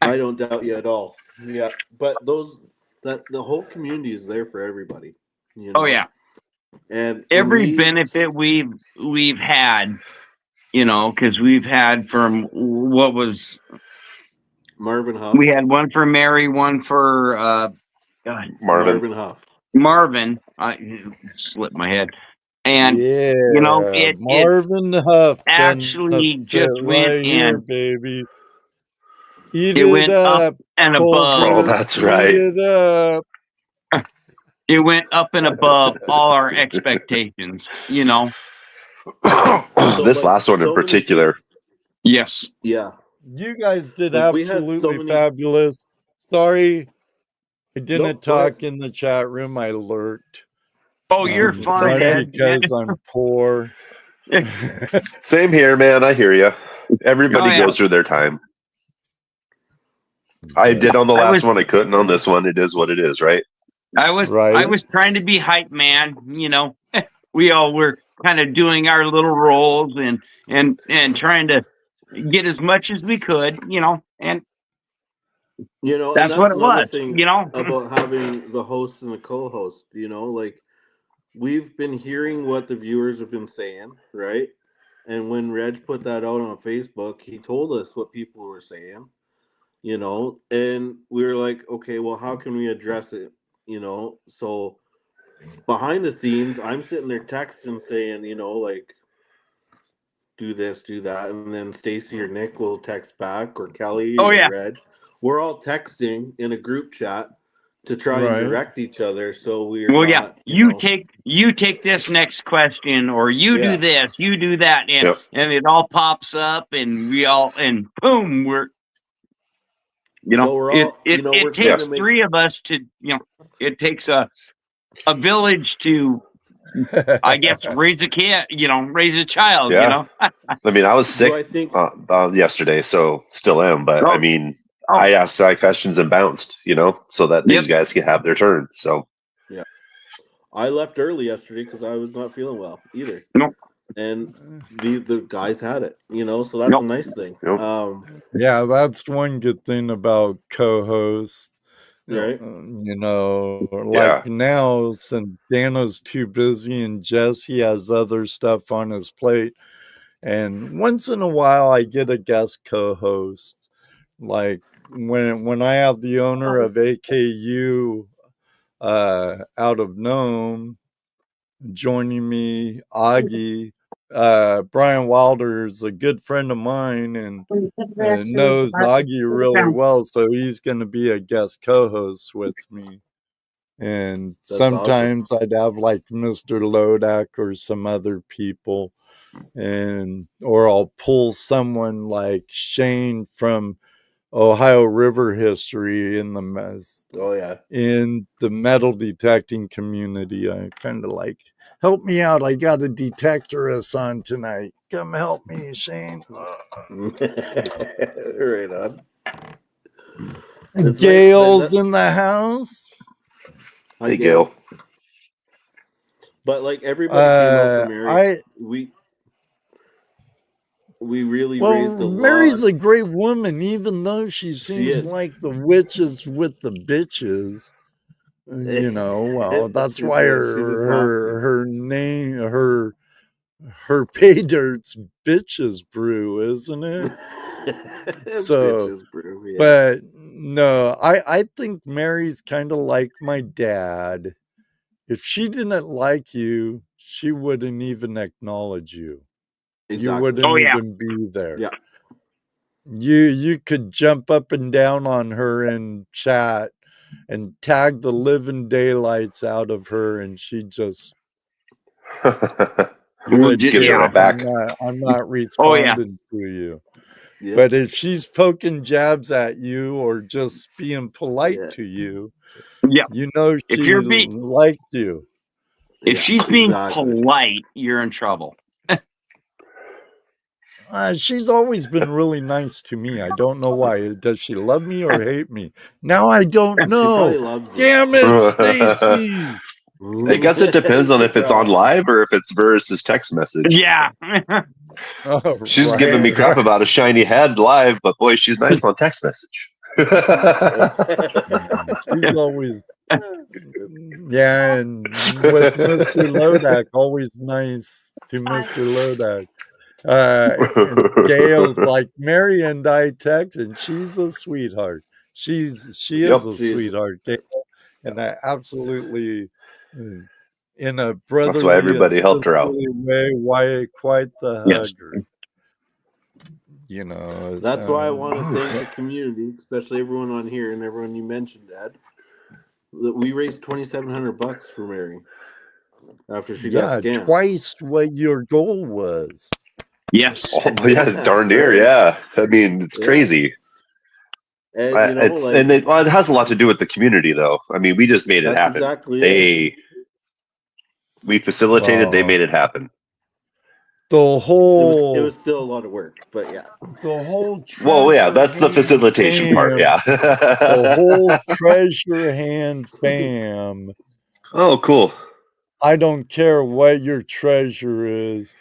I don't doubt you at all. Yeah, but the whole community is there for everybody. You know? Oh yeah. And for Every me, benefit we've had, you know, because we've had from what was Marvin Huff. we had one for Mary, one for Marvin. Huff. Marvin. I slipped my head, and yeah, you know it Marvin Huff actually just went right here, and baby. Eat it went up and Cold above. Oh, Blue. that's right. Eat it up. It went up and above all our expectations. You know. This last one in so many particular. Yes. Yeah. You guys did Like, we had so absolutely many- fabulous. Sorry, I didn't Nope, go talk ahead. in the chat room. I lurked. Oh, you're fine, Not Dad. because I'm poor. Same here, man. I hear you. Everybody Oh, yeah. goes through their time. I did on the last one. I couldn't on this one. It is what it is, right? I was trying to be hype man, you know. We all were kind of doing our little roles and trying to get as much as we could, you know, and You know, that's and what it another was, thing you know. about having the host and the co-host. You know, like we've been hearing what the viewers have been saying, right? And when Reg put that out on Facebook, he told us what people were saying. You know, and we were like, okay, well, how can we address it? You know, so behind the scenes, I'm sitting there texting saying, you know, like, do this, do that, and then Stacy or Nick will text back, or Kelly Oh or yeah. Reg. We're all texting in a group chat to try and direct each other, so we're Well, not. yeah. You take this next question, or you do this, you do that, and it all pops up, and we all and boom, we're. You know, So we're all, it takes three of us to, you know, it takes a village to, I guess, raise a kid, you know, raise a child, you know. I mean, I was sick yesterday, so still am. But I mean, I asked my questions and bounced, you know, so that these guys can have their turn. So yeah, I left early yesterday because I was not feeling well either. Nope. And the guys had it, you know, so that's a nice thing. Yeah, that's one good thing about co-hosts. Right. You know, like now, since Dano's too busy and Jesse has other stuff on his plate, and once in a while I get a guest co-host. Like when I have the owner of AKU out of Nome joining me, Augie. Brian Wilder is a good friend of mine and knows Augie really well, so he's going to be a guest co-host with me. And That's sometimes I'd have like Mr. Lodak or some other people, or I'll pull someone like Shane from Ohio River history in the metal detecting community. I kind of like, help me out. I got a detectorist on tonight. Come help me, Shane. Right on. Gail's in the house. Hi, Gail. But like everybody came out for Mary. We really raised a lot. Mary's a great woman, even though she seems like the witches with the bitches. You know, well, that's why her name, her pay dirt's Bitches Brew, isn't it? So, Bitches Brew, yeah. But no, I think Mary's kind of like my dad. If she didn't like you, she wouldn't even acknowledge you. Exactly. You wouldn't even be there. Yeah. You could jump up and down on her and chat and tag the living daylights out of her, and she just gives her right back. I'm not responding to you. Yep. But if she's poking jabs at you or just being polite to you, you know she liked you. If she's being polite, you're in trouble. She's always been really nice to me. I don't know why. Does she love me or hate me? Now I don't She probably know. loves you. Damn it, Stacy. I guess it depends on if it's on live or if it's versus text message. Yeah. Oh, She's giving me crap about a shiny head live, but boy, she's nice on text message. She's always, yeah, and with Mr. Lodak, always nice to Mr. Lodak. And Gail's like, Mary and I text, and she's a sweetheart. She is a sweetheart, Gail, and I absolutely, in a brotherly That's why everybody and helped her out. sisterly way, why quite the Yes. hugger. You know, That's why I want to thank the community, especially everyone on here and everyone you mentioned, Dad. We raised $2,700 for Mary after she got scammed. twice what your goal was. Yes. Oh, yeah, darn near, yeah. I mean, it's crazy. And, it has a lot to do with the community, though. I mean, we just made it happen. Exactly we facilitated, they made it happen. The whole it was still a lot of work, but yeah. The whole that's the facilitation part, yeah. The whole treasure hand fam. Oh, cool. I don't care what your treasure is.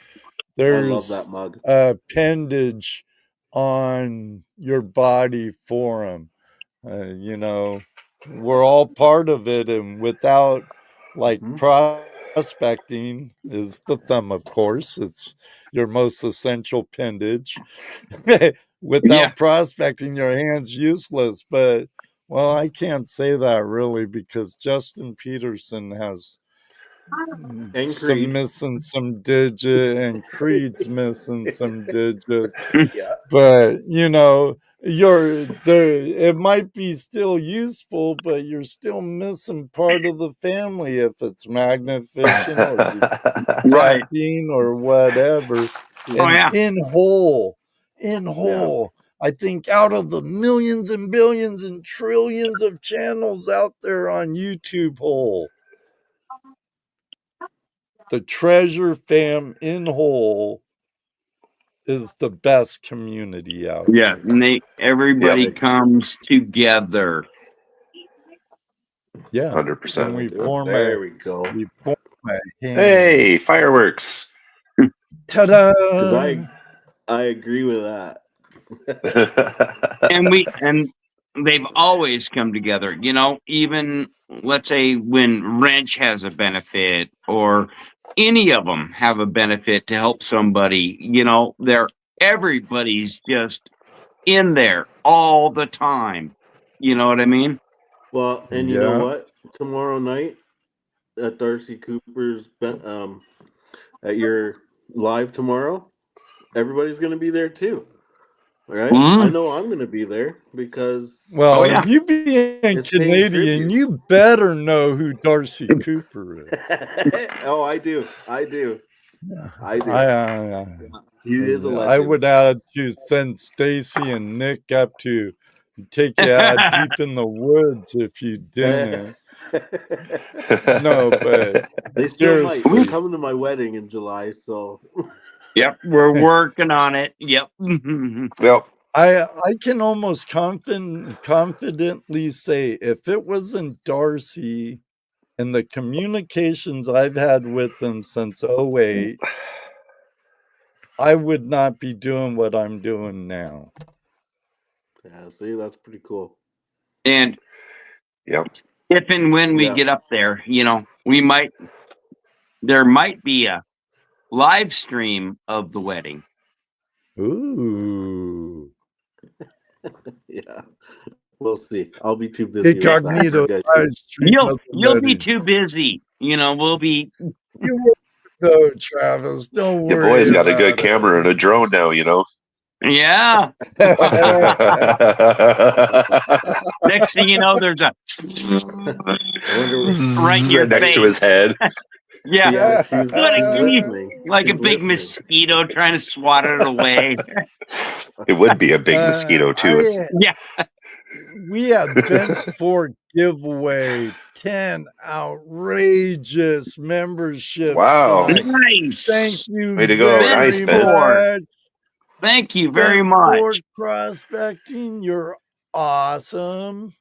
There's I love that mug. Appendage on your body for them. You know, we're all part of it, and without prospecting is the thumb, of course. It's your most essential appendage. Without prospecting, your hand's useless. But I can't say that really, because Justin Peterson has missing some digit, and Creed's missing some digits. Yeah. But you know, it might be still useful, but you're still missing part of the family if it's magnificent or caffeine or whatever. And in whole, I think out of the millions and billions and trillions of channels out there on YouTube whole, the treasure fam in whole is the best community out there. And everybody comes together. Yeah, 100%. And we form we go. We form a hand. Hey, fireworks! Ta-da! Because I agree with that. and they've always come together. You know, even let's say when Wrench has a benefit, or any of them have a benefit to help somebody. You know, everybody's just in there all the time. You know what I mean? Well, and you know what? Tomorrow night at Darcy Cooper's, at your live tomorrow, everybody's going to be there too. All right? I know I'm going to be there because... Well, you being Canadian, you better know who Darcy Cooper is. I do. He is a legend. I would add to send Stacy and Nick up to take you out deep in the woods if you didn't. No, but they still might. They're coming to my wedding in July, so. Yep, we're working on it. Yep. Yep. I can almost confidently say, if it wasn't Darcy and the communications I've had with them since 2008, I would not be doing what I'm doing now. Yeah, see, that's pretty cool. And if and when we get up there, you know, there might be a live stream of the wedding. Ooh. Yeah. We'll see. I'll be too busy. Incognito live stream. You'll be too busy. You know, we'll be. You won't know, Travis. Don't worry. Your boy's got a good camera and a drone now, you know. Yeah. Next thing you know, there's a right in your next face. to his head. Yeah. Like a big mosquito trying to swat it away. It would be a big mosquito too. We had bent for giveaway 10 outrageous memberships. Wow. Tonight. Nice. Thank you. Way to go. Nice, much. Thank you very Sport much. prospecting, you're awesome.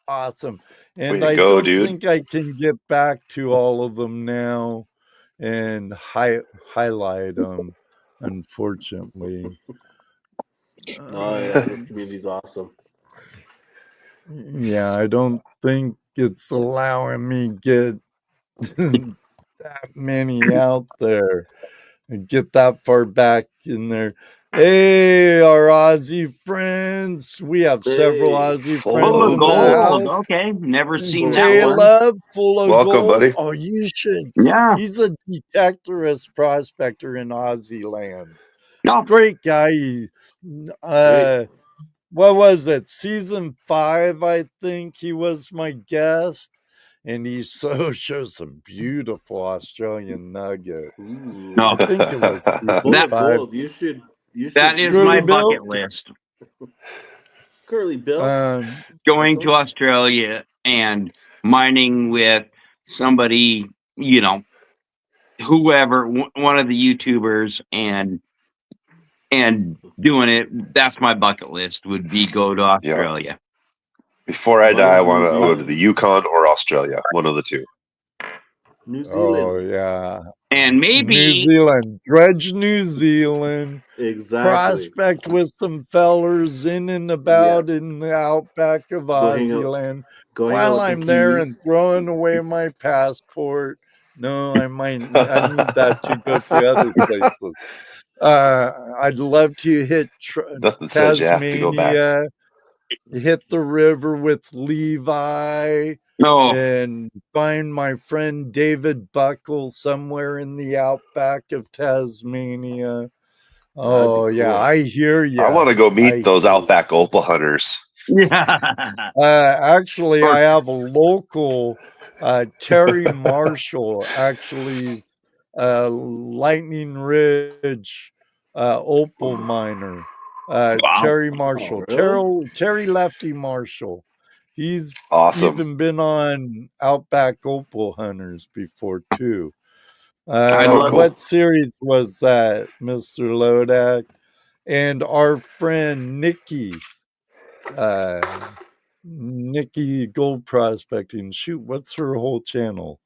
Awesome. And to I go, don't dude. think I can get back to all of them now and highlight them, unfortunately. Oh yeah, this community's awesome. Yeah, I don't think it's allowing me get that many out there and get that far back in there. Hey, our Aussie friends. We have several Hey. Aussie Full friends Full of in the gold. house. Okay, never seen Full of that gold. one. Caleb, full of Welcome, gold. buddy. Oh, you should. Yeah. He's the detectorist prospector in Aussie land. No, Great guy. What was it? Season 5, I think he was my guest. And he shows some beautiful Australian nuggets. Ooh. no. I think it was Full season of 5. gold. You should. That is Curly my Bill? bucket list. Curly Bill. Going to Australia and mining with somebody, you know, whoever, one of the YouTubers, and doing it. That's my bucket list. Would be go to Australia. Before I die, I Mine's New want to go to Zealand. the Yukon or Australia. One of the two. New Zealand. Oh, yeah. And New maybe Zealand. Dredge New Zealand. Exactly. Prospect with some fellers in and about in the outback of Go hang Aussie out. land. Go hang out While with some I'm there Kiwis. and throwing away my passport. No, I need that to go to other places. I'd love to hit Nothing says you have to go back. Tasmania, hit the river with Levi, no. and find my friend David Buckle somewhere in the outback of Tasmania. Oh, That'd be yeah, cool. I hear you. I want to go meet those outback opal hunters. Yeah. Actually, I have a local, Terry Marshall, actually, Lightning Ridge opal miner. Wow. Terry Marshall, really? Terry Lefty Marshall. He's Awesome. even been on Outback Opal Hunters before, too. cool. What series was that, Mr. Lodak? And our friend Nikki, Nikki Gold Prospecting. Shoot, what's her whole channel?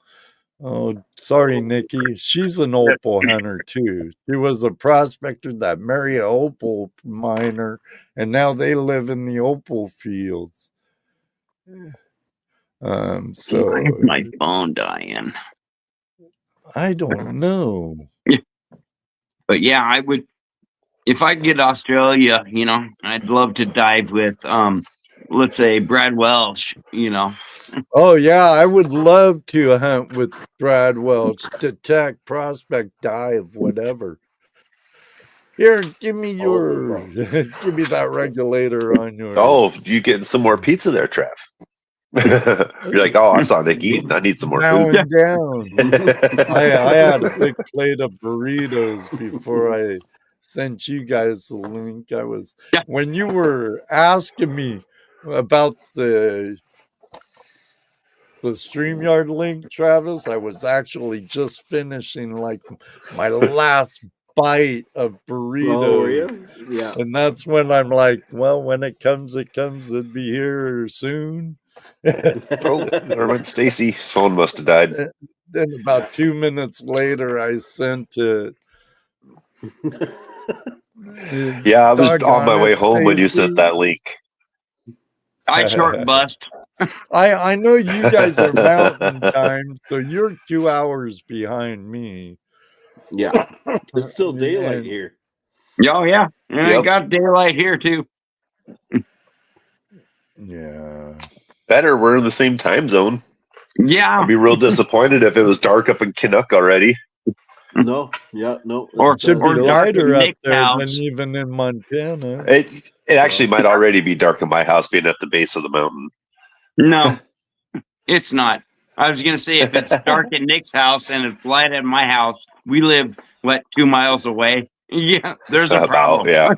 Oh, sorry, Nikki. She's an opal hunter too. She was a prospector that married an opal miner, and now they live in the opal fields. Why is So my phone dying? I don't know. But yeah, I would, if I could get to Australia, you know, I'd love to dive with let's say Brad Welsh, you know. Oh yeah, I would love to hunt with Brad Welch, detect, prospect, dive, whatever. Here, give me your, give me that regulator on yours. Oh, you getting some more pizza there, Trev? You're like, oh, I saw Nick eating. I need some more food. Bowing down. I had a big plate of burritos before I sent you guys the link. When you were asking me about the StreamYard link, Travis, I was actually just finishing like my last bite of burritos. Oh, yeah. And that's when I'm like, well, when it comes, it'd be here soon. Oh, never mind. Stacy. Phone must have died. Then about 2 minutes later, I sent it. Yeah, I was on my way home when you sent that link. I short bust. I know you guys are mountain time, so you're 2 hours behind me. Yeah. It's still daylight here. Oh yeah. I got daylight here too. Yeah. Better, we're in the same time zone. Yeah. I'd be real disappointed if it was dark up in Canuck already. No, yeah, no. It should be lighter up there house. than even in Montana. It actually might already be dark in my house, being at the base of the mountain. No, it's not. I was gonna say if it's dark at Nick's house and it's light at my house, we live 2 miles away. Yeah, there's a problem. Yeah.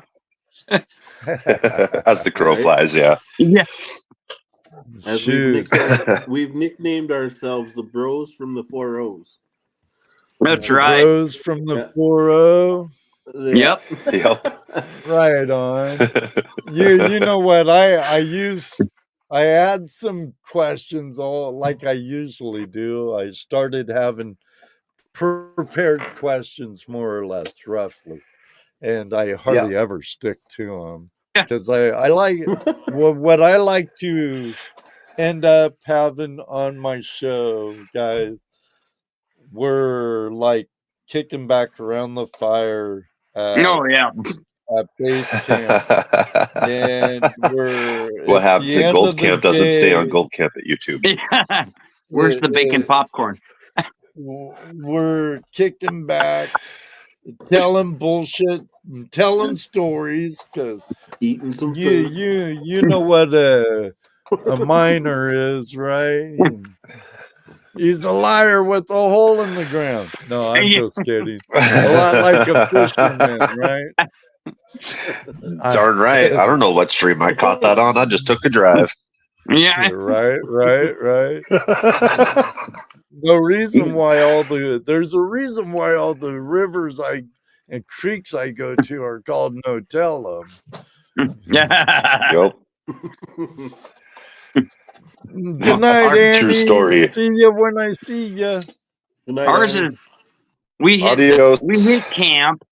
As the crow flies, yeah. Yeah. As we've nicknamed ourselves the Bros from the 4 O's. That's right. Bros from the 4-0. Yep. Right on. You know what? I had some questions all like I usually do. I started having prepared questions more or less roughly, and I hardly ever stick to them because I like what I like to end up having on my show, guys. We're like kicking back around the fire Oh yeah. at base camp, and What it's happens the at end Gold of the Camp doesn't stay on day. Gold Camp at YouTube. Where's the bacon popcorn? We're kicking back, telling bullshit, telling stories, because eating some food. You know what a miner is, right? He's a liar with a hole in the ground. No, I'm just kidding. A lot like a fisherman, right? Darn right. I don't know what stream I caught that on. I just took a drive. Yeah. Right. There's a reason why all the rivers and creeks I go to are called no tell 'em. Yep. Good night, Annie. True story. See you when I see you. Good night, Ours Annie. is we Adios. hit camp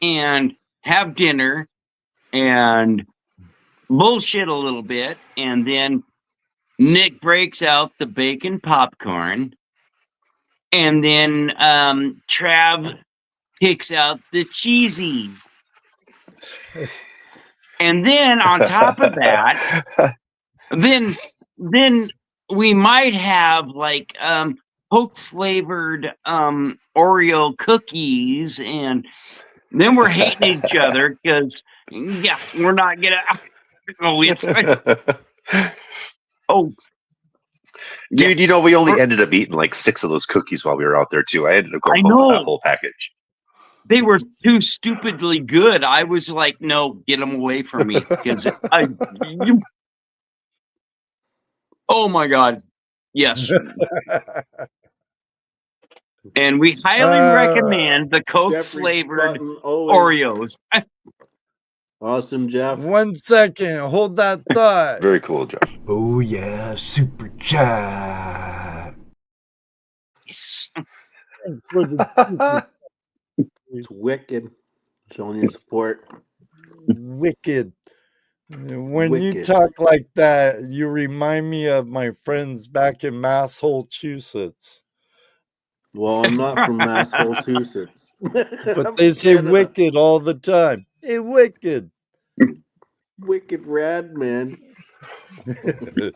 and have dinner and bullshit a little bit, and then Nick breaks out the bacon popcorn, and then Trav picks out the cheesies. And then on top of that, then we might have like Coke flavored Oreo cookies, and then we're hating each other because we're not gonna. Dude, you know, we only ended up eating like 6 of those cookies while we were out there too. I ended up going home with that whole package. They were too stupidly good. I was like, no, get them away from me. Because oh my God. Yes. And we highly recommend the Coke flavored Oreos. Awesome, Jeff. 1 second. Hold that thought. Very cool, Jeff. Oh yeah, super chat. It's wicked. Showing your support. Wicked. When you talk like that, you remind me of my friends back in Massachusetts. Well, I'm not from Massachusetts. But they say wicked all the time. Hey, wicked. Wicked rad, man.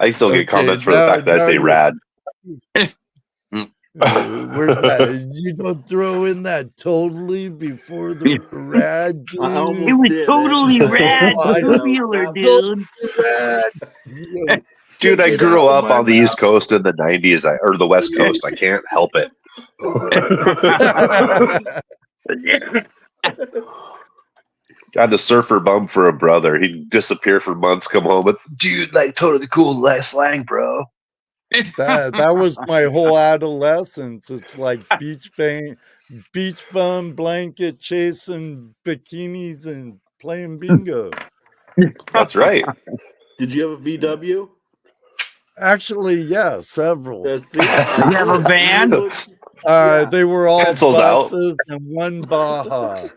I still get comments for the fact that I say rad. Where's that? You don't throw in that totally before the rad, dude. It was totally rad, tubular, dude. Rad. Dude, I grew up on the East Coast in the 90s, or the West Coast. I can't help it. I had a surfer bum for a brother. He'd disappear for months, come home with, dude, like totally cool slang, bro. That was my whole adolescence. It's like beach bum, blanket chasing bikinis and playing bingo. That's right. Did you have a VW? Actually, yeah, several. You have a van? They were all Pencils buses and one Baja.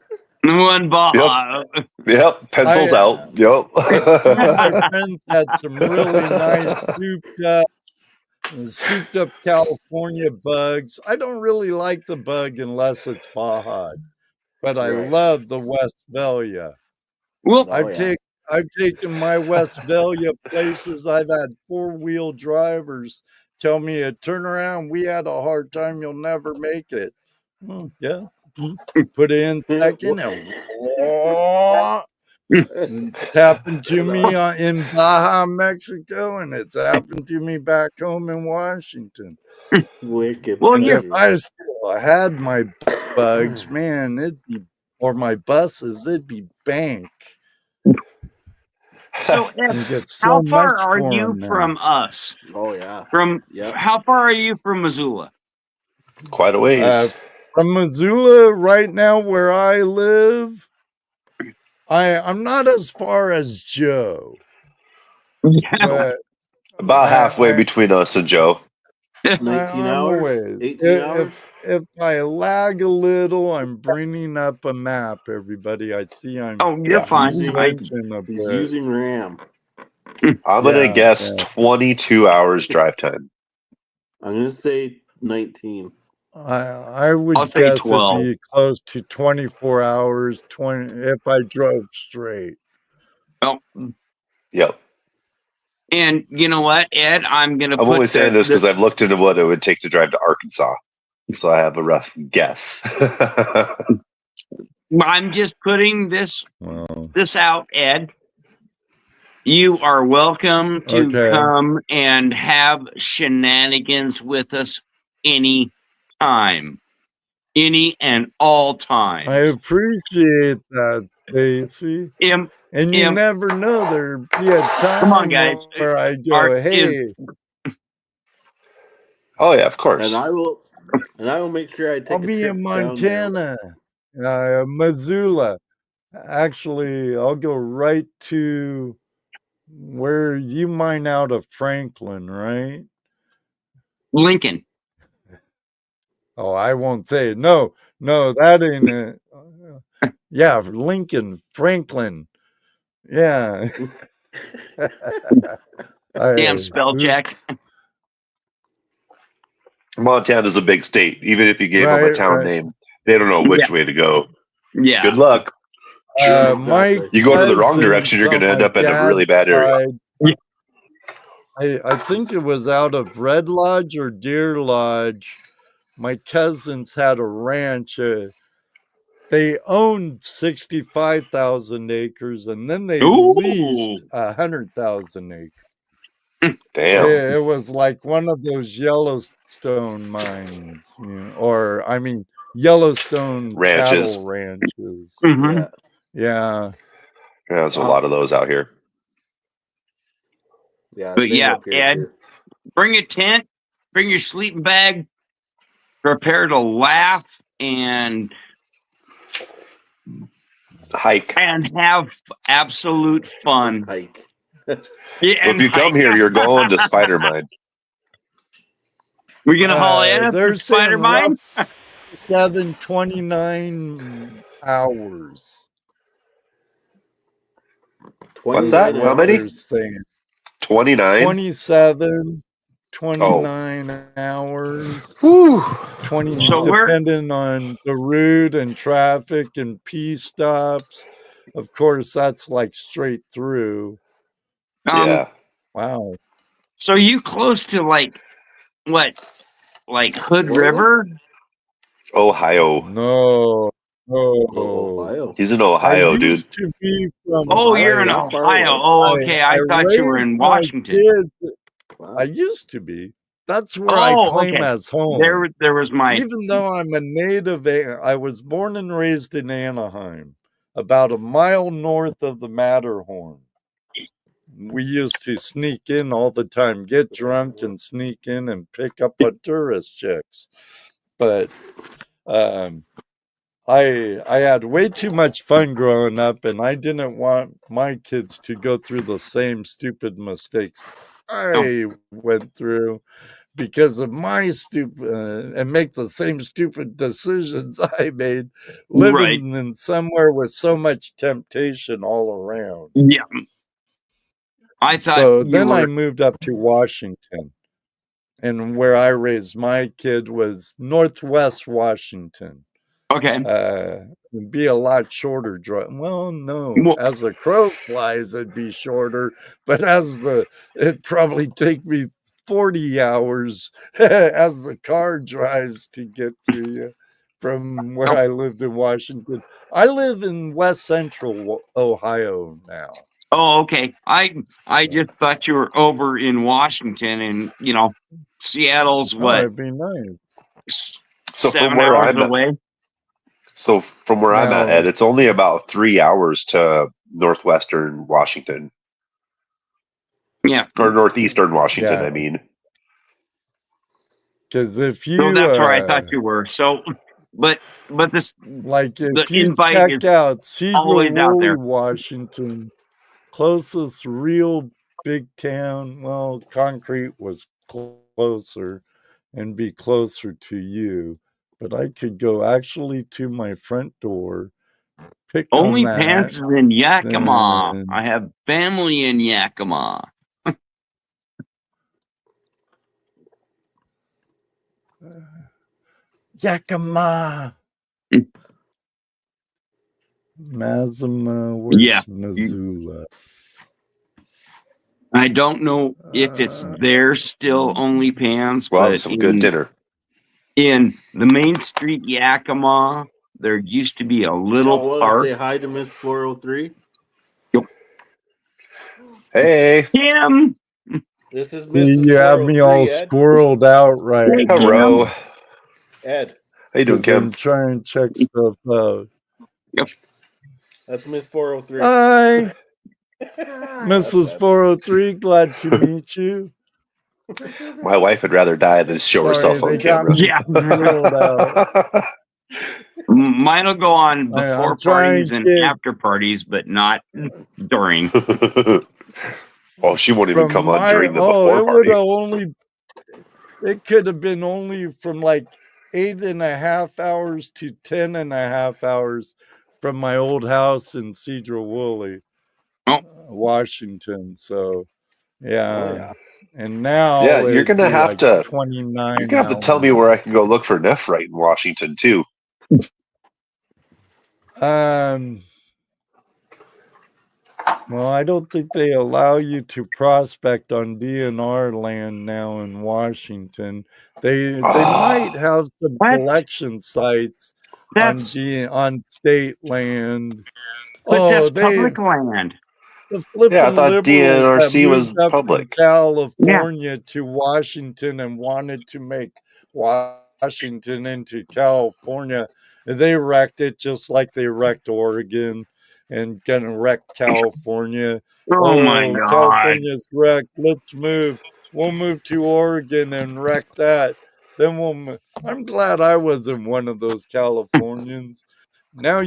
One Baja. Yep. Pencils out. Yep. My friends had some really nice souped up California bugs. I don't really like the bug unless it's Baja, but I love the Westphalia. Well, I've taken my Westphalia places. I've had 4-wheel drivers tell me a turnaround. We had a hard time. You'll never make it. Yeah. Put it in second and it's happened to me in Baja, Mexico, and it's happened to me back home in Washington. Wicked. Well, and if I still had my bugs, man, or my buses, it'd be bank. So, how far are you from us? Oh yeah. How far are you from Missoula? Quite a ways. From Missoula, right now where I live, I'm not as far as Joe, but About halfway I between us and Joe. 19 I'm a hours? ways. 18 hours? If I lag a little, I'm bringing up a map, everybody. I see I'm You're fine. glitching a He's bit. using RAM. I'm going to guess 22 hours drive time. I'm going to say 19. I would I'll say guess 12. it'd be close to 24 hours, 20 if I drove straight. Well, Yep. and you know what, Ed? I'm going to I'm put only saying this because I've looked into what it would take to drive to Arkansas. So I have a rough guess. I'm just putting this out, Ed. You are welcome to come and have shenanigans with us any time. Any and all times. I appreciate that, Stacy. And you never know, there'd be a time come on, guys. where I go, hey. Oh yeah, of course. And I will make sure I take I'll be in Montana, Missoula. Actually, I'll go right to where you mine out of Franklin, right? Lincoln. Oh, I won't say it. No, that ain't it. Yeah, Lincoln, Franklin. Yeah. Damn spell check. Montana's a big state. Even if you gave them a town name, they don't know which way to go. Yeah. Good luck. My you go to the wrong direction, you're going to end up in a really bad area. I think it was out of Red Lodge or Deer Lodge. My cousins had a ranch. They owned 65,000 acres, and then they leased 100,000 acres. Damn. It was like one of those Yellowstone mines, or I mean Yellowstone ranches. Cattle ranches. Mm-hmm. Yeah. There's a lot of those out here. Yeah, but yeah, Ed, bring a tent, bring your sleeping bag, prepare to laugh and hike and have absolute fun. Hike. Yeah, if you come here, you're going to Spider-Mine. We're gonna haul in for Spider-Mine. 29 hours. What's that? How many? 29? 27, 29 hours. Whew. 20, depending on the route and traffic and P stops. Of course, that's like straight through. Yeah. Wow. So you close to like Hood River? Ohio. No. Ohio. He's in Ohio, dude. Used to be from you're in Ohio. Oh, okay. I thought you were in Washington. I used to be. That's where I claim as home. There was my. Even though I'm a native, I was born and raised in Anaheim, about a mile north of the Matterhorn. We used to sneak in all the time, get drunk and sneak in and pick up on tourist chicks. But I had way too much fun growing up, and I didn't want my kids to go through the same stupid mistakes I went through because of my stupid and make the same stupid decisions I made living in somewhere with so much temptation all around. Yeah. I thought so then I moved up to Washington, and where I raised my kid was Northwest Washington. Okay. It'd be a lot shorter drive. Well, no, as the crow flies, it'd be shorter, but it'd probably take me 40 hours as the car drives to get to you from where I lived in Washington. I live in West Central Ohio now. Oh, okay. I just thought you were over in Washington, and Seattle's what? It'd be nice. So 7 hours away. So from where I'm at, Ed, it's only about 3 hours to northwestern Washington. Yeah. Or northeastern Washington, I mean. Because if you... So that's where I thought you were. So this Like if the you invite check is out always out Cedar there. Washington, closest real big town. Well, Concrete was closer and be closer to you, but I could go actually to my front door, pick Only on pants that. is in Yakima. Then, I have family in Yakima. Yakima. Mazama, Yeah. where's Missoula? I don't know if it's there still, only pants, Well, but some good dinner. in the Main Street Yakima, there used to be a little I want to park. say hi to Miss 403. Hey. Kim. This is Mrs. You have me all 403, Ed. squirreled out right Hey, now. Hello. Ed. How you doing, Because Kim? I'm trying to check stuff out. That's Miss 403. Hi, Mrs. That's 403. Glad to meet you. My wife would rather die than show her cell Sorry, phone they got camera. me Yeah. squirreled out. Mine will go on before I'm trying parties to and get after parties, but not during. Oh, she won't even from come on my. during the Oh, before it would party. have only. It could have been only from like 8.5 hours to 10.5 hours from my old house in Cedar Woolley, Washington. So, yeah. Oh, yeah. And now Yeah, you're it'd gonna be have like to. 29 You're gonna have to tell me hours. where I can go look for nephrite in Washington too. Well, I don't think they allow you to prospect on DNR land now in Washington. They might have some What? collection sites That's on state land. but that's The public land. flipping Yeah, I thought liberals that DNRC was moved up from public. California to Washington and wanted to make Washington into California, they wrecked it just like they wrecked Oregon and gonna wreck California. Oh my God. California's wrecked. Let's move. We'll move to Oregon and wreck that. Then I'm glad I wasn't one of those Californians. Now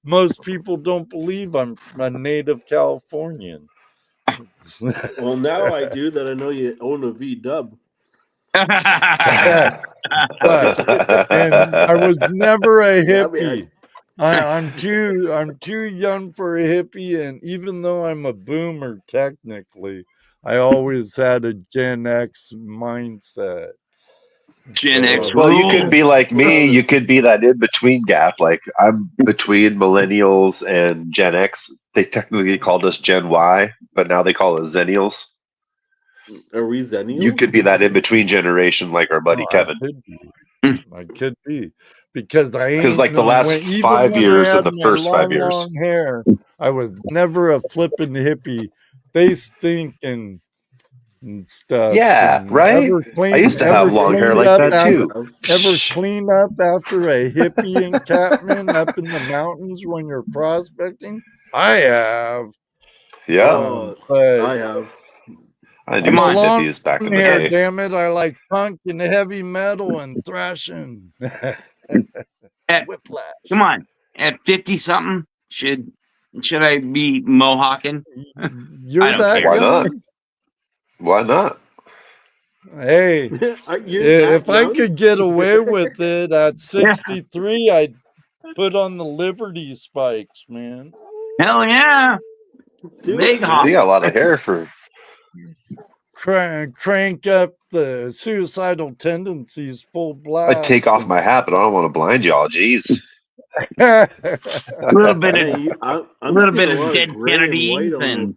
most people don't believe I'm a native Californian. Well, now I do that I know you own a V-dub. Yeah, but and I was never a hippie. I'm too young for a hippie, and even though I'm a boomer technically, I always had a Gen X mindset. Gen X Well, you could be rules. like me. You could be that in between gap. Like I'm between millennials and Gen X. They technically called us Gen Y, but now they call us Zennials. Are we Zennials? You could be that in between generation, like our buddy Kevin. I could be. Because like the last even 5 when years I of had the my first 5 years. long hair, I was never a flippin' hippie. They stink and stuff. Yeah, and right? I used to have long hair like that too. Ever clean up after a hippie encampment up in the mountains when you're prospecting? I have. Yeah. But I have. I knew I'm a some long hippies back in the hair, day. damn it. I like punk and heavy metal and thrashing. Whiplash. Come on, at 50 something, should I be mohawking? You're I don't that care. Why young? not? Why not? Hey, if I could get away with it at 63, I'd put on the Liberty spikes, man. Hell yeah. Big hop. You got a lot of hair for Crank up the suicidal tendencies full blast. I'd take off my hat, but I don't want to blind y'all. Jeez. A little bit of dead Kennedys and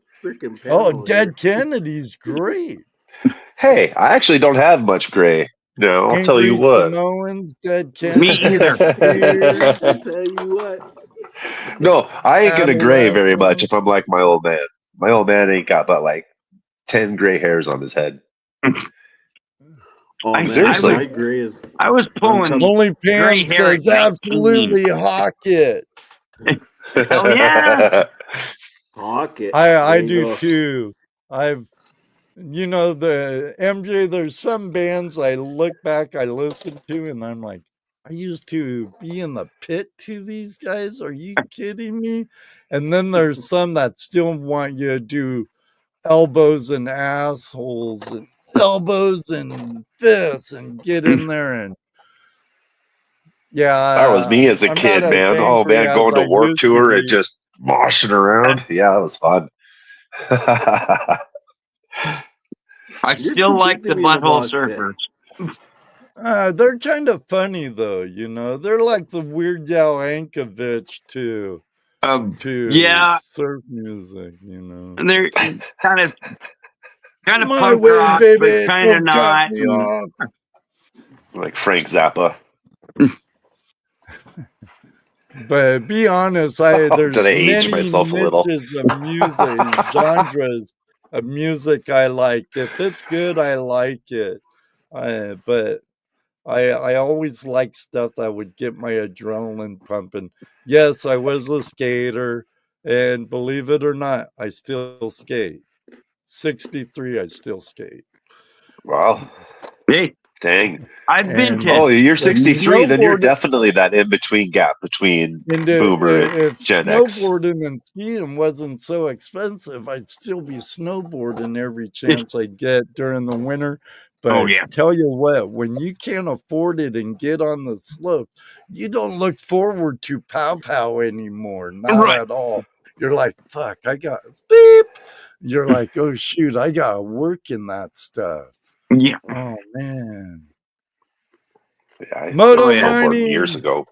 Dead Kennedy's great. Hey, I actually don't have much gray. No, I'll tell you what. Samoans, Dead Kennedy. Me either. I'll tell you what. No, I ain't gonna gray very much if I'm like my old man. My old man ain't got but like 10 gray hairs on his head. Seriously. My gray is. I was pulling Only Pam says absolutely hawk it. Hell yeah. Hawk it. I do too. the MJ, there's some bands I look back, I listen to, and I'm like, I used to be in the pit to these guys. Are you kidding me? And then there's some that still want you to do elbows and assholes and elbows and fists and get in there and That was me as a I'm kid, not as man. Oh angry man, as going to I Warped used to Tour and be. just moshing around. Yeah, that was fun. I still like the butthole surfers. They're kind of funny though, you know. They're like the Weird Al Yankovic to Yeah, surf music, you know. and they're kind of My punk way, rock, but baby. kind of Don't cut not. me off. Like Frank Zappa. But be honest, Did there's I age many myself a little? niches of music, genres of music I like. If it's good, I like it. But I always like stuff that would get my adrenaline pumping. Yes, I was a skater, and believe it or not, I still skate. 63, I still skate. Wow. Hey, dang. I've been And to. Oh, you're 63, then you're snowboarding, definitely that in-between gap between and Boomer and if Gen X. snowboarding and skiing wasn't so expensive, I'd still be snowboarding every chance I get during the winter. But Oh yeah. tell you what, when you can't afford it and get on the slope, you don't look forward to pow pow anymore. Not Right. at all. You're like, fuck, I got beep. You're like, oh shoot, I got work in that stuff. Yeah. Oh man. Yeah, I Moto snowboarded mining. years ago.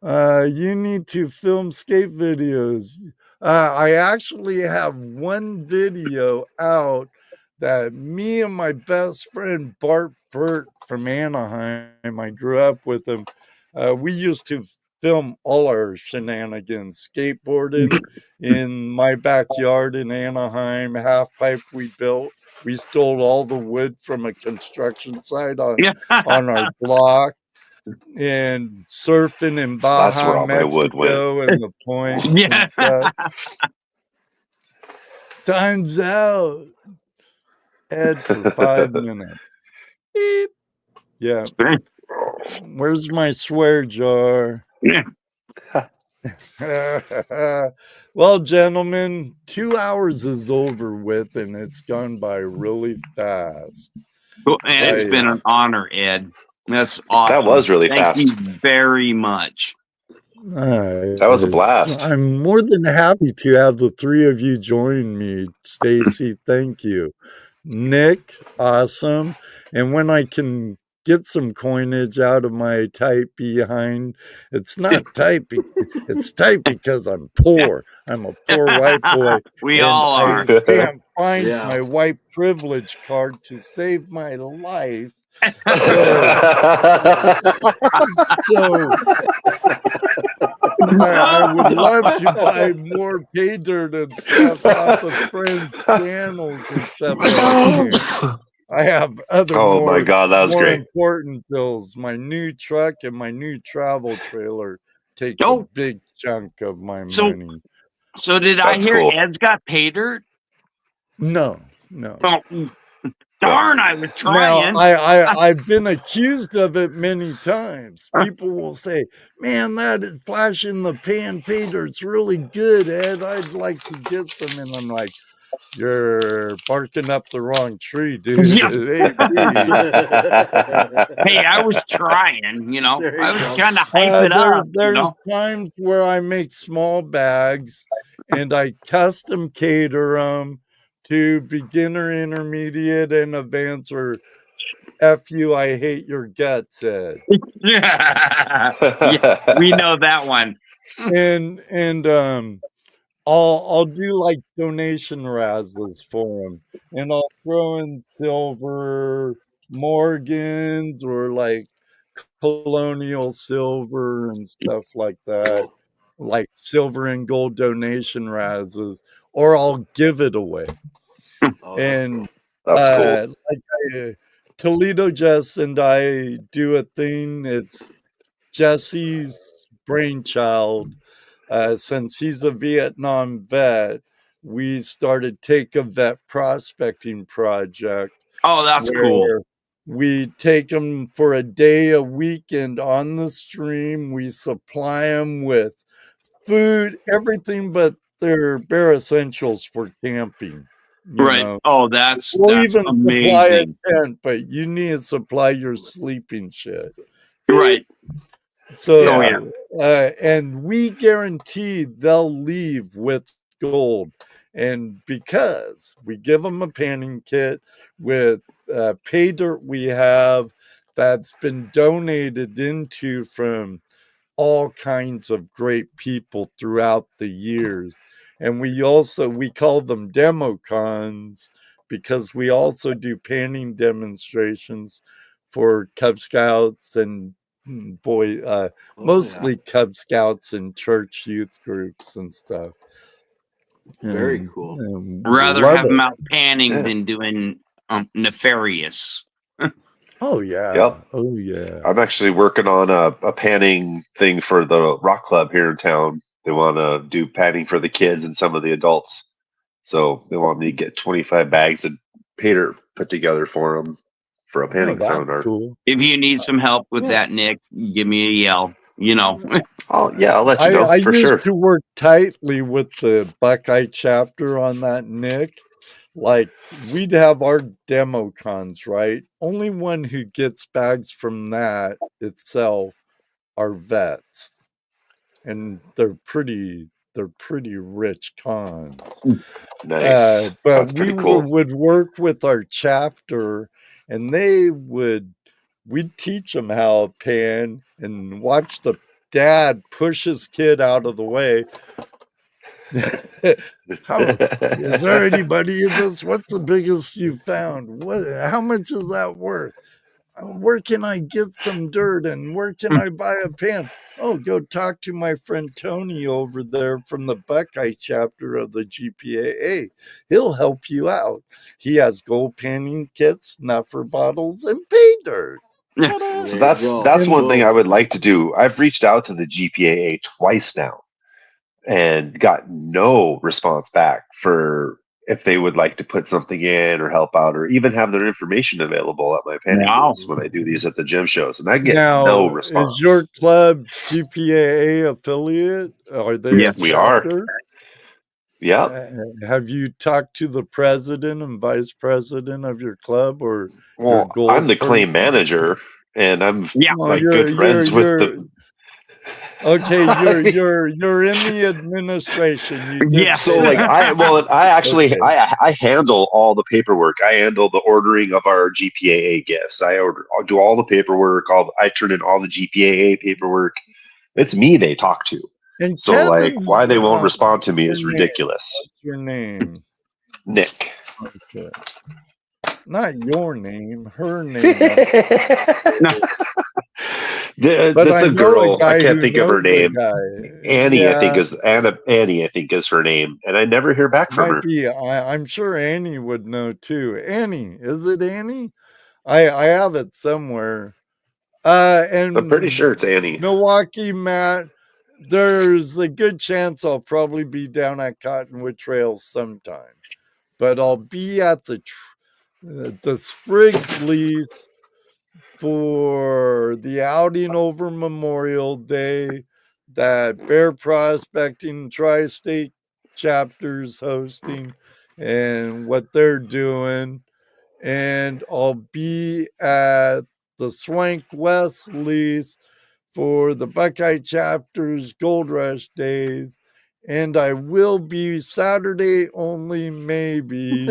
You need to film skate videos. I actually have one video out that me and my best friend Bart Burt from Anaheim, I grew up with him. We used to film all our shenanigans, skateboarding in my backyard in Anaheim, half pipe we built. We stole all the wood from a construction site on our block. And surfing in That's Baja, where all my wood went. Mexico, and the point Yeah. and stuff. Time's out. Ed for 5 minutes. Beep. Yeah. Where's my swear jar? Yeah. Well, gentlemen, 2 hours is over with, and it's gone by really fast. Well, and it's been an honor, Ed. That's awesome. That was really Thank fast. you very much. That was a blast. I'm more than happy to have the three of you join me. Stacy, thank you. Nick, awesome. And when I can get some coinage out of my tight behind, it's not tight. It's tight because I'm poor. I'm a poor white boy. We and all are. I can't find my white privilege card to save my life. So I would love to buy more pay dirt and stuff off of friends' channels and stuff. I have other my God, that was more great. important bills. My new truck and my new travel trailer takes a big chunk of my money. So did I hear Ed's got pay dirt? No. Oh, darn, I was trying. Now, I've been accused of it many times. People will say, man, that flash in the pan pay dirt's really good, Ed. I'd like to get some. And I'm like, you're barking up the wrong tree, dude. Yeah. It ain't me. Hey, I was trying, I was trying to hype it up. There's times where I make small bags and I custom cater them to beginner, intermediate, and advanced, or F you, I hate your guts, Ed. Yeah, we know that one. And I'll do like donation razzles for them, and I'll throw in silver Morgans or like colonial silver and stuff like that, like silver and gold donation razzles, or I'll give it away. And that's cool. Like Toledo Jess and I do a thing. It's Jesse's brainchild. Since he's a Vietnam vet, we started Take a Vet Prospecting Project. Oh, that's cool. We take them for a day, a weekend on the stream. We supply them with food, everything but their bare essentials for camping. You Right. know, Oh, that's we'll even supply a amazing. tent, but you need to supply your sleeping shit. Right. So, and we guarantee they'll leave with gold. And because we give them a panning kit with pay dirt we have that's been donated into from all kinds of great people throughout the years. And we call them demo cons because we also do panning demonstrations for Cub Scouts and mostly Cub Scouts and church youth groups and stuff. Very cool. Rather have them out panning than doing nefarious. Oh yeah. Yep. Oh yeah. I'm actually working on a panning thing for the rock club here in town. They want to do panning for the kids and some of the adults. So they want me to get 25 bags of pater put together for them for a panning seminar. Cool. If you need some help with that, Nick, give me a yell. You know. Oh yeah, I'll let you know I for used sure. to work tightly with the Buckeye chapter on that, Nick. Like we'd have our demo cons, right? Only one who gets bags from that itself are vets. And they're pretty rich cons. Nice. But That's we pretty cool. would work with our chapter and we'd teach them how to pan and watch the dad push his kid out of the way. Is there anybody in this? What's the biggest you found? How much is that worth? Where can I get some dirt and where can I buy a pan? Oh, go talk to my friend Tony over there from the Buckeye chapter of the GPAA. He'll help you out. He has gold panning kits, snuffer bottles, and pay dirt. So that's one thing I would like to do. I've reached out to the GPAA twice now and got no response back for if they would like to put something in or help out or even have their information available at my panning booths when I do these at the gym shows. And I get no response. Is your club GPAA affiliate? Are they a we are. chapter? Yeah. Have you talked to the president and vice president of your club or well, your gold I'm the claim person? manager and I'm like you're, good friends with the Okay, you're in the administration. You did yes. So like I handle all the paperwork. I handle the ordering of our GPAA gifts. I'll do all the paperwork. I turn in all the GPAA paperwork. It's me they talk to. And so like why they won't respond to me is ridiculous. What's your name? Nick. Okay. Not your name, her name. That's a girl. I can't think of her name. Annie, I think is Annie. I think is her name, and I never hear back from her. I'm sure Annie would know too. Annie, is it Annie? I have it somewhere. And I'm pretty sure it's Annie. Milwaukee, Matt. There's a good chance I'll probably be down at Cottonwood Trail sometime, but I'll be at the Spriggs lease for the outing over Memorial Day that Bear Prospecting Tri-State chapters hosting and what they're doing. And I'll be at the Swank West lease for the Buckeye chapter's Gold Rush days. And I will be Saturday only, maybe.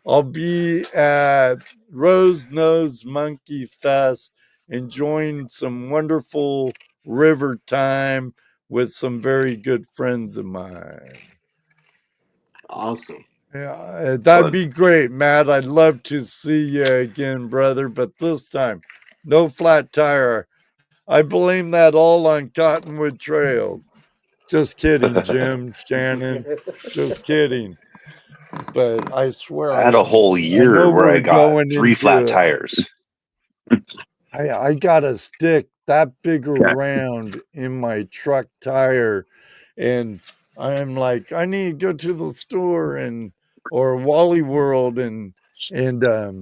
I'll be at Rose Nose Monkey Fest enjoying some wonderful river time with some very good friends of mine. Awesome. Yeah, that'd be great, Matt. I'd love to see you again, brother, but this time, no flat tire. I blame that all on Cottonwood Trails. Just kidding, Jim, Shannon. Just kidding. But I swear I had a whole year where I got 3 flat tires. I got a stick that big around in my truck tire, and I'm like, I need to go to the store and or Wally World, and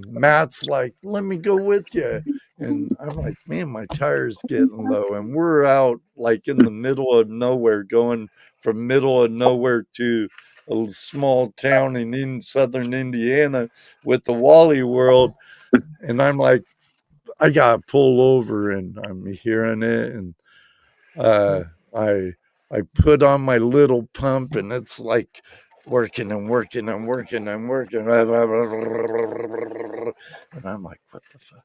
Matt's like, let me go with you. And I'm like, man, my tire's getting low. And we're out like in the middle of nowhere, going from middle of nowhere to a small town in southern Indiana with the Wally World. And I'm like, I got to pull over, and I'm hearing it. And I put on my little pump, and it's like working and working and working and working. And I'm like, what the fuck?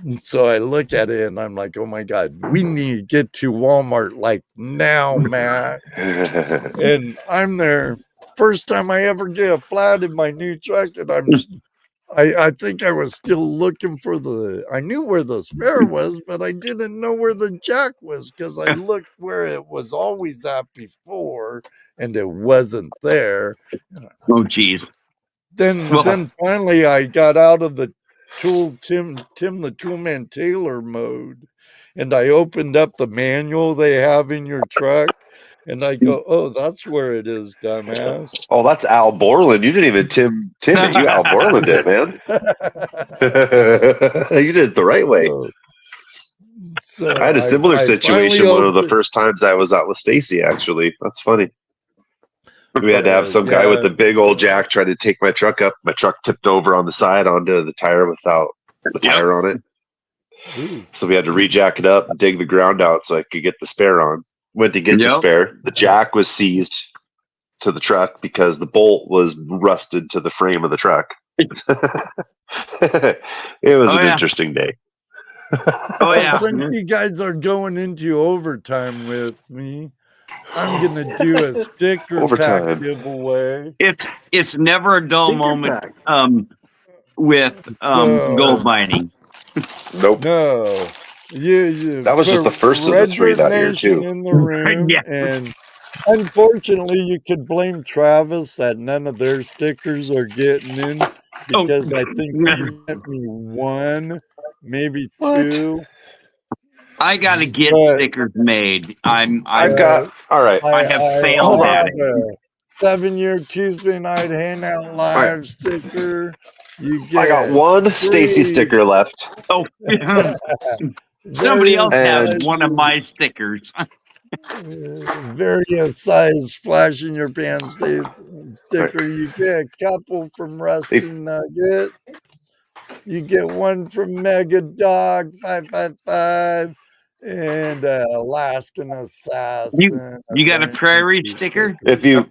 And so I look at it and I'm like, oh my God, we need to get to Walmart like now, Matt. And I'm there. First time I ever get a flat in my new truck, and I think I was still looking for I knew where the spare was, but I didn't know where the jack was, because I looked where it was always at before and it wasn't there. Oh, geez. Then finally I got out of the Tim the Toolman Taylor mode, and I opened up the manual they have in your truck, and I go, oh, that's where it is, dumbass. Oh, that's Al Borland. You didn't even Tim it. You Al Borland it, man. You did it the right way. So I had a similar situation one of the first times I was out with Stacy, actually. That's funny. We had to have some guy with a big old jack try to take my truck up. My truck tipped over on the side onto the tire without the tire on it. Ooh. So we had to rejack it up and dig the ground out so I could get the spare on. Went to get the spare. The jack was seized to the truck because the bolt was rusted to the frame of the truck. It was an interesting day. Since you guys are going into overtime with me, I'm gonna do a sticker pack giveaway. It's never a dull moment with gold mining. Nope. No. Yeah. That was just the first of the 3 that year too. In the room, and unfortunately, you could blame Travis that none of their stickers are getting in, because I think he sent me 1, maybe 2. I gotta get stickers made. I've got all right. I have failed at it. A 7-year Tuesday Night Hangout live sticker. You get. I got 1 Stacy sticker left. Oh, somebody else has one of my stickers. Various size flash in your pants sticker. You get a couple from Rusty Nugget. You get 1 from Mega Dog 555 and Alaskan Assassin. You got a prairie sticker? If you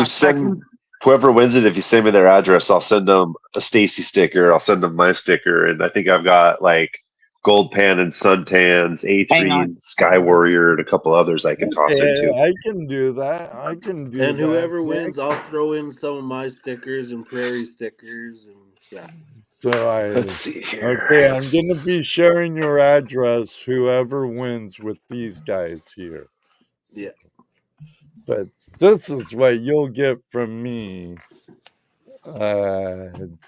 send whoever wins it, if you send me their address, I'll send them a Stacy sticker. I'll send them my sticker, and I think I've got like Gold Pan and Suntans, A3, Sky Warrior, and a couple others I can toss into. I can do that. I can do that. And whoever wins, I'll throw in some of my stickers and prairie stickers, and So let's see here. Okay, I'm gonna be sharing your address, whoever wins, with these guys here. Yeah. But this is what you'll get from me. We'll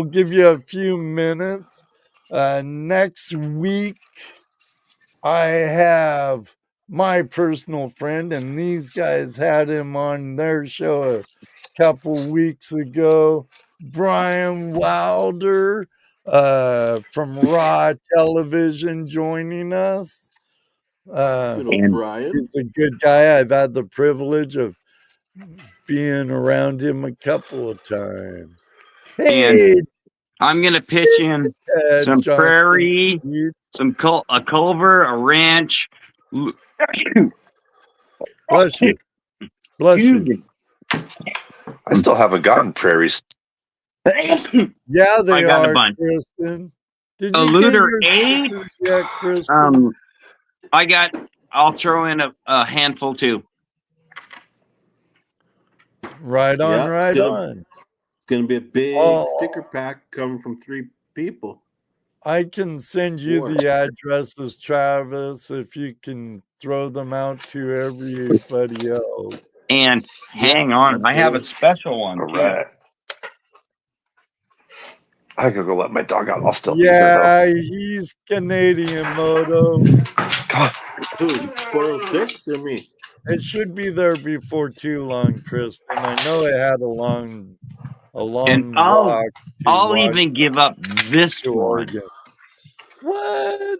give you a few minutes. Next week, I have my personal friend, and these guys had him on their show a couple weeks ago, Brian Wilder from Raw Television, joining us. Brian. He's a good guy. I've had the privilege of being around him a couple of times. Hey, and I'm gonna pitch in some prairie, a culver, a ranch. Bless you. Bless you. I still haven't gotten prairies. Yeah, they got are, a bunch. Kristen. Did A you looter get your 8? stickers yet, Kristen? I'll throw in a handful too. Right on, right on. It's gonna be a big sticker pack coming from 3 people. I can send you the addresses, Travis, if you can throw them out to everybody else. And hang on, I have a special one. All right. I gotta go let my dog out. I'll still be here, though. He's Canadian, Moto. God. Dude, 406 or me? It should be there before too long, Tristan. I know it had a long And walk to I'll even give up this to one. Oregon. What?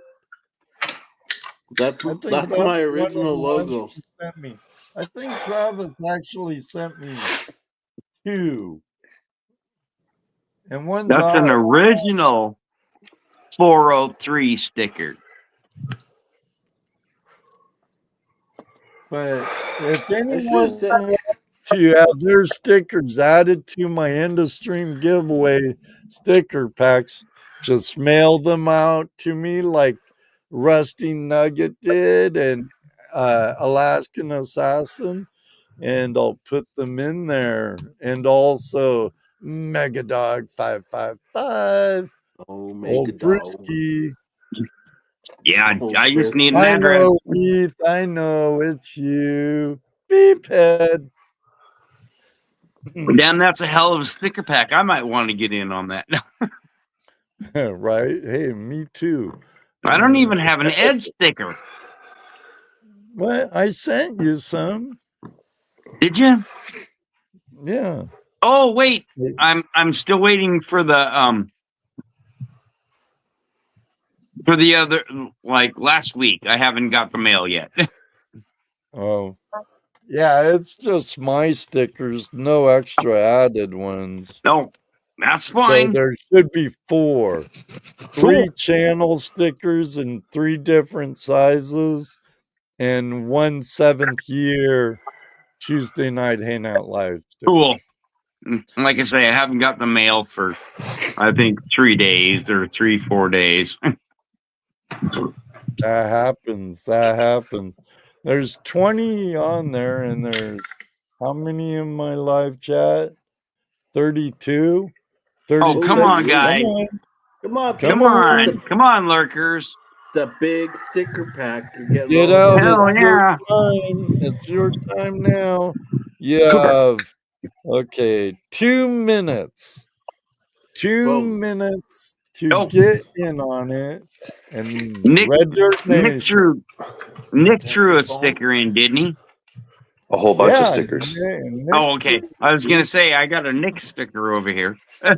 That's I think my one of original the ones logo. he sent me. I think Travis actually sent me 2. And one's That's an off. original 403 sticker. But if I anyone should have said wants to have their stickers added to my end of stream giveaway sticker packs, just mail them out to me like Rusty Nugget did and Alaskan Assassin, and I'll put them in there. And also Megadog 555. Old Brisky. Yeah, I just need an I address. know, Heath. I know it's you. Beep head. Damn, that's a hell of a sticker pack. I might want to get in on that. Right? Hey, me too. I don't even have an Ed sticker. What? I sent you some. Did you? Yeah. Oh wait, I'm still waiting for the other, like last week. I haven't got the mail yet. Oh. Yeah, it's just my stickers, no extra added ones. No, that's fine. So there should be 4. 3 channel stickers in 3 different sizes, and 1 7th year Tuesday Night Hangout Live sticker. Cool. Like I say, I haven't got the mail for, I think, 3 days or 4 days. That happens. There's 20 on there, and there's how many in my live chat? 32? 36? Oh, come on, guys. Come on, lurkers. It's a big sticker pack. You're getting Get out. Hell yeah. It's your time now. You have, okay, 2 minutes. 2 minutes to get in on it. And Red Dirt Nation. Nick threw a sticker in, didn't he? A whole bunch of stickers. Oh, okay. I was gonna say I got a Nick sticker over here. We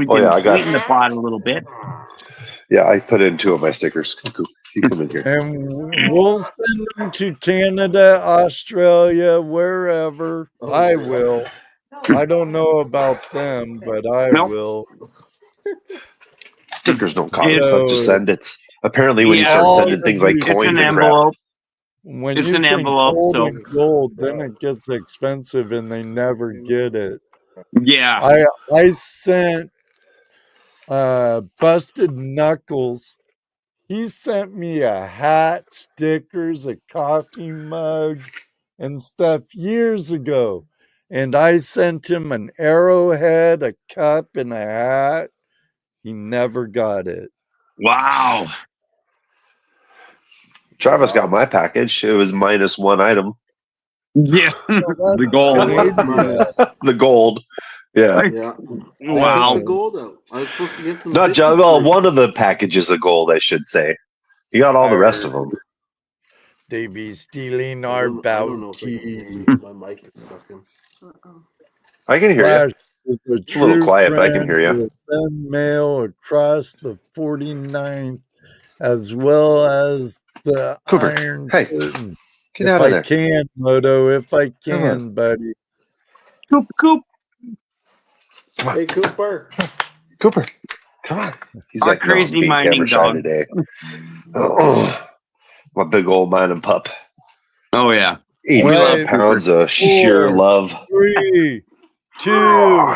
can sweeten the pot a little bit. Yeah, I put in 2 of my stickers. You come in here. And we'll send them to Canada, Australia, wherever. I will. I don't know about them, but I will. Stickers don't cost as much to send. It's apparently when you start sending things like coins and envelope. When it's you an say envelope, gold, then it gets expensive and they never get it. Yeah. I sent Busted Knuckles. He sent me a hat, stickers, a coffee mug, and stuff years ago. And I sent him an arrowhead, a cup, and a hat. He never got it. Wow. Travis got my package. It was -1 item. Yeah. The gold. The gold. Yeah. Wow. The gold out. I was supposed to get some. Not just, well, one of the packages of gold, I should say. You got all the rest of them. They be stealing our bounty. My mic is sucking. I can hear Flash you. is a It's a little quiet, but I can hear you. Send mail across the 49th, as well as the Cooper, Iron hey, Curtain. Get out of there. If I can, Moto, if I can, buddy. Coop. Come on. Hey, Cooper. Cooper, come on. He's Our like, crazy no, mining dog today. Oh, my big old mining pup. Oh, yeah. 80 pounds of sheer love. 3, 2,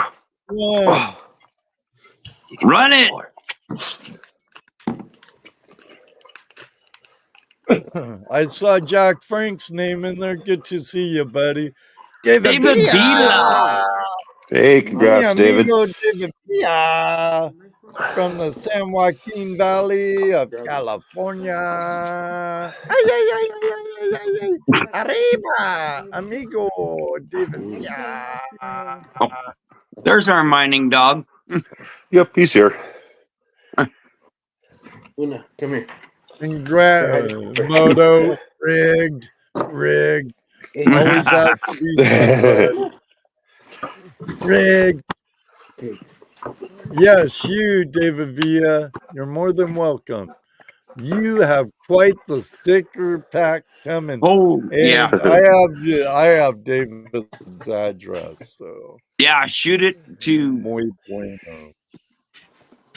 1. Run it. I saw Jack Frank's name in there. Good to see you, buddy. David Villa. Hey, congrats, David. David Villa from the San Joaquin Valley of California. Ay. Arriba, amigo, David Villa. Oh, there's our mining dog. Yep, he's here. Una, come here. Congrats, Moto. Rigged. Always has to be somebody. Greg. Yes, you, David Villa. You're more than welcome. You have quite the sticker pack coming. Oh, yeah. And I have David's address, so Yeah, shoot it to muy bueno.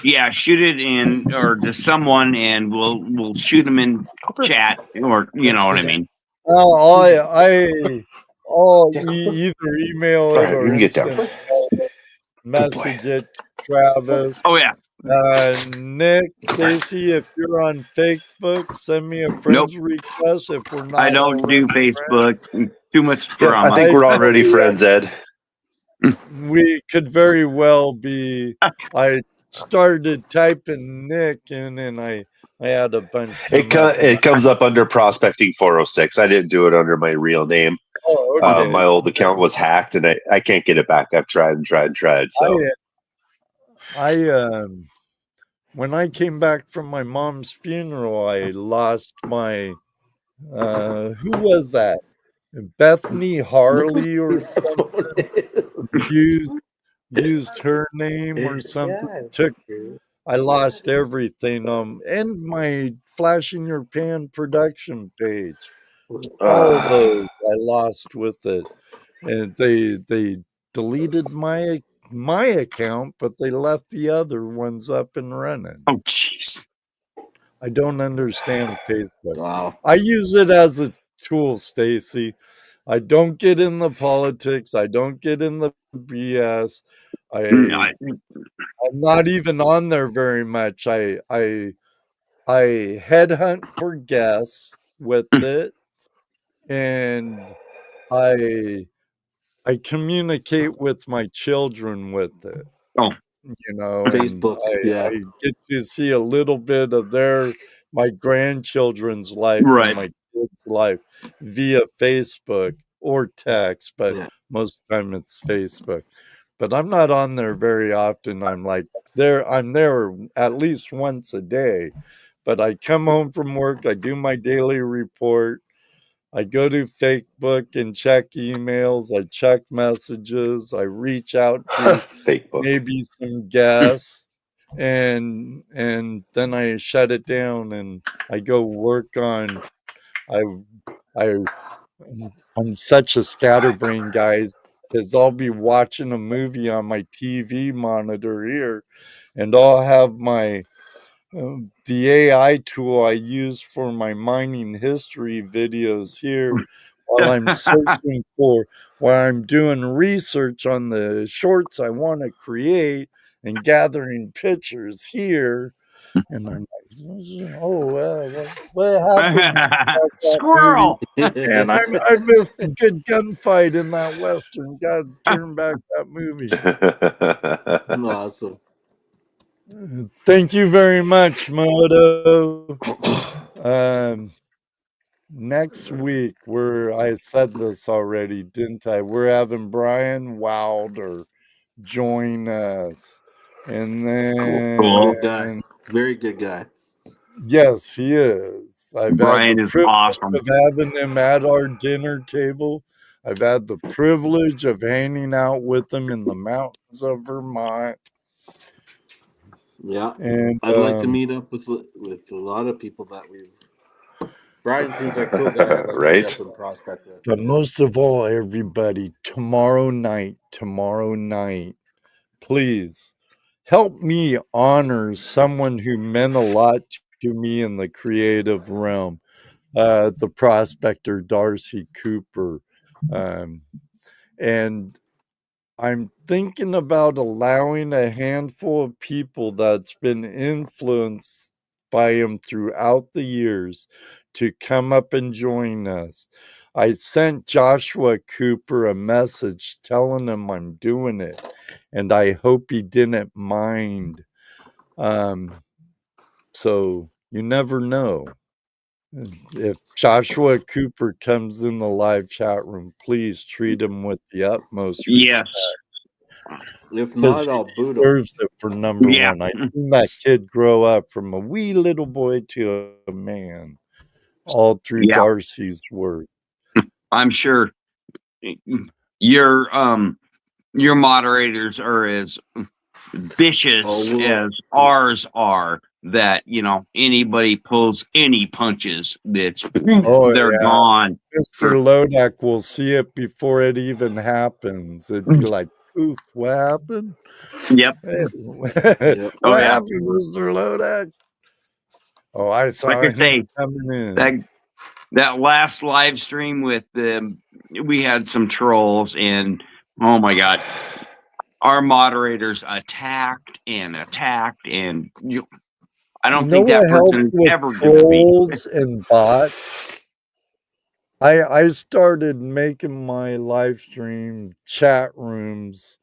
Yeah, shoot it in or to someone, and we'll shoot them in chat, or you know what I mean. I'll either email it or you can get down. instant message it to Travis. Oh yeah. Nick, Stacy, if you're on Facebook, send me a friend's request if we're not. I don't do Facebook. Too much drama. I think we're already friends, Ed. We could very well be. I started typing Nick in, and I had a bunch. It comes up under Prospecting 406. I didn't do it under my real name. Oh, okay. My old account was hacked, and I can't get it back. I've tried and tried and tried. So I when I came back from my mom's funeral, I lost my who was that? Bethany Harley or something. used her name or something. I lost everything. And my Flashing Your Pan production page. All those I lost with it. And they deleted my account, but they left the other ones up and running. Oh, jeez. I don't understand Facebook. Wow. I use it as a tool, Stacy. I don't get in the politics. I don't get in the BS. I'm not even on there very much. I headhunt for guests with it, and I communicate with my children with it. Oh, you know, Facebook. I get to see a little bit of my grandchildren's life, right, and my kids' life via Facebook or text, but most of the time it's Facebook. But I'm not on there very often. I'm there at least once a day. But I come home from work, I do my daily report, I go to Facebook and check emails, I check messages, I reach out to maybe some guests, and then I shut it down and I go work on I'm such a scatterbrain, guys, because I'll be watching a movie on my TV monitor here, and I'll have my the AI tool I use for my mining history videos here while I'm searching while I'm doing research on the shorts I want to create and gathering pictures here. And I'm like, what happened? Squirrel! And I missed a good gunfight in that Western. Got to turn back that movie. Awesome. Thank you very much, Moto. Next week, I said this already, didn't I? We're having Brian Wilder join us. And then Good guy. Very good guy. Yes, he is. Brian is awesome. Of having him at our dinner table. I've had the privilege of hanging out with him in the mountains of Vermont. Yeah, and I'd like to meet up with a lot of people that Brian seems like a cool guy. I'd like to meet up and prospect with. But most of all, everybody, tomorrow night, please help me honor someone who meant a lot to me in the creative realm. The prospector Darcy Cooper. And I'm thinking about allowing a handful of people that's been influenced by him throughout the years to come up and join us. I sent Joshua Cooper a message telling him I'm doing it, and I hope he didn't mind. So you never know. If Joshua Cooper comes in the live chat room, please treat him with the utmost respect. Yes. If not, I'll boot him. Deserves it for number one. I seen that kid grow up from a wee little boy to a man, all through Darcy's work. I'm sure your moderators are as vicious as ours are. That anybody pulls any punches, they're gone. Mr. Lodak will see it before it even happens. It'd be like, "Oof, what happened?" Yep. What happened, Mr. Lodak? Oh, I saw him coming in. That last live stream with we had some trolls, and oh my God, our moderators attacked, and I don't think that person is ever going to be. Trolls and bots. I started making my live stream chat rooms.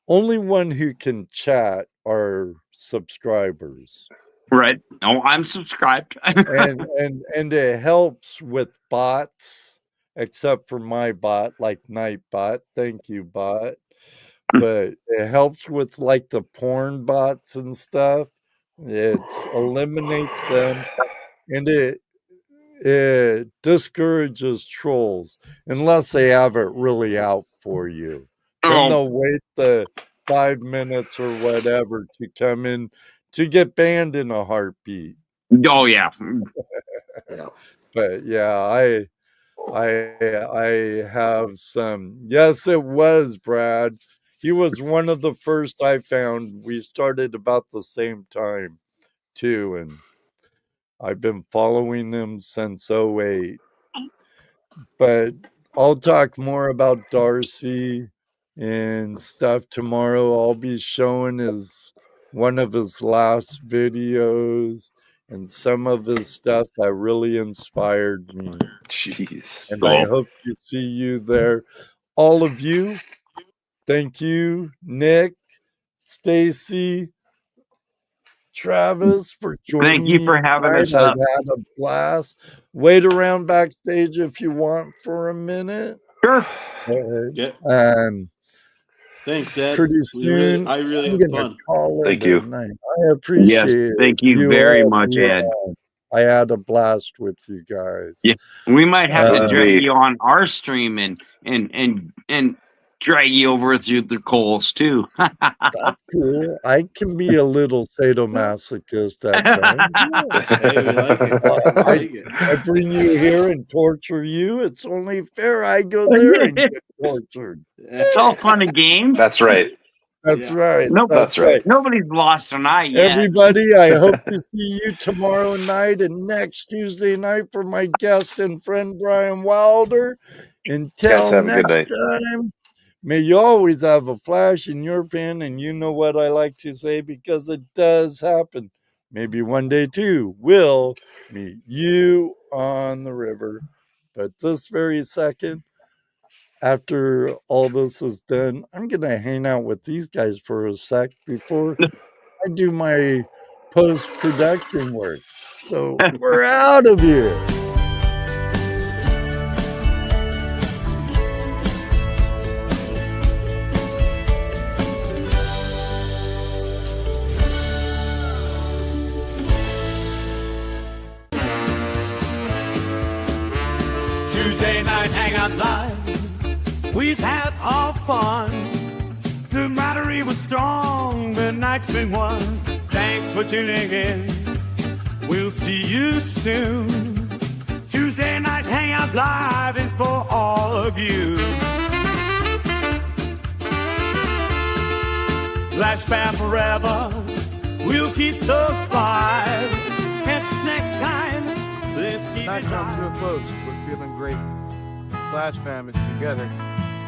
Only one who can chat are subscribers. Right. Oh, I'm subscribed. and it helps with bots, except for my bot, like Nightbot. Thank you, bot. But it helps with like the porn bots and stuff. It eliminates them, and it discourages trolls unless they have it really out for you. Then they'll wait the 5 minutes or whatever to come in to get banned in a heartbeat. Oh yeah. But yeah, I have some. Yes, it was Brad. He was one of the first I found. We started about the same time too, and I've been following him since 2008. But I'll talk more about Darcy and stuff tomorrow. I'll be showing one of his last videos and some of his stuff that really inspired me. Jeez. And I hope to see you there. All of you. Thank you, Nick, Stacy, Travis, for joining me. Thank you for having us up. I've had a blast. Wait around backstage if you want for a minute. Sure. Thanks, Ed. Pretty soon, I really I'm had gonna fun. call it Thank you. night. I appreciate it. Thank you very much, Ed. I had a blast with you guys. Yeah, we might have to drag you on our stream and drag you over through the coals too. That's cool. I can be a little sadomasochist at times. I bring you here and torture you. It's only fair I go there and get tortured. It's all fun and games. That's right. That's right. That's right. Nobody's lost a night yet. Everybody, I hope to see you tomorrow night and next Tuesday night for my guest and friend Brian Wilder. Until next time, may you always have a flash in your pen, and you know what I like to say because it does happen. Maybe one day too, we'll meet you on the river. But this very second, after all this is done, I'm going to hang out with these guys for a sec before I do my post-production work. So we're out of here. Tuesday Night Hangout Live. We've had our fun. The battery was strong, the night's been won. Thanks for tuning in. We'll see you soon. Tuesday Night Hangout Live is for all of you. Flash Bam forever. We'll keep the vibe. Catch us next time. Let's keep Night it comes to a live. close. We're feeling great. Flash Fam is together.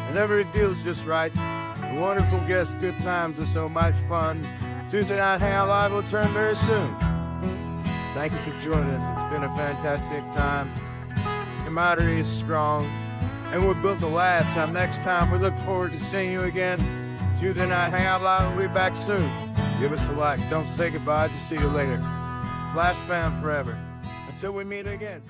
Whenever it feels just right. The wonderful guests, good times, and so much fun. Tuesday Night Hangout Live will turn very soon. Thank you for joining us. It's been a fantastic time. Camaraderie is strong, and we're built to last. Till next time, we look forward to seeing you again. Tuesday Night Hangout Live will be back soon. Give us a like. Don't say goodbye. Just see you later. Flash Fam forever. Until we meet again.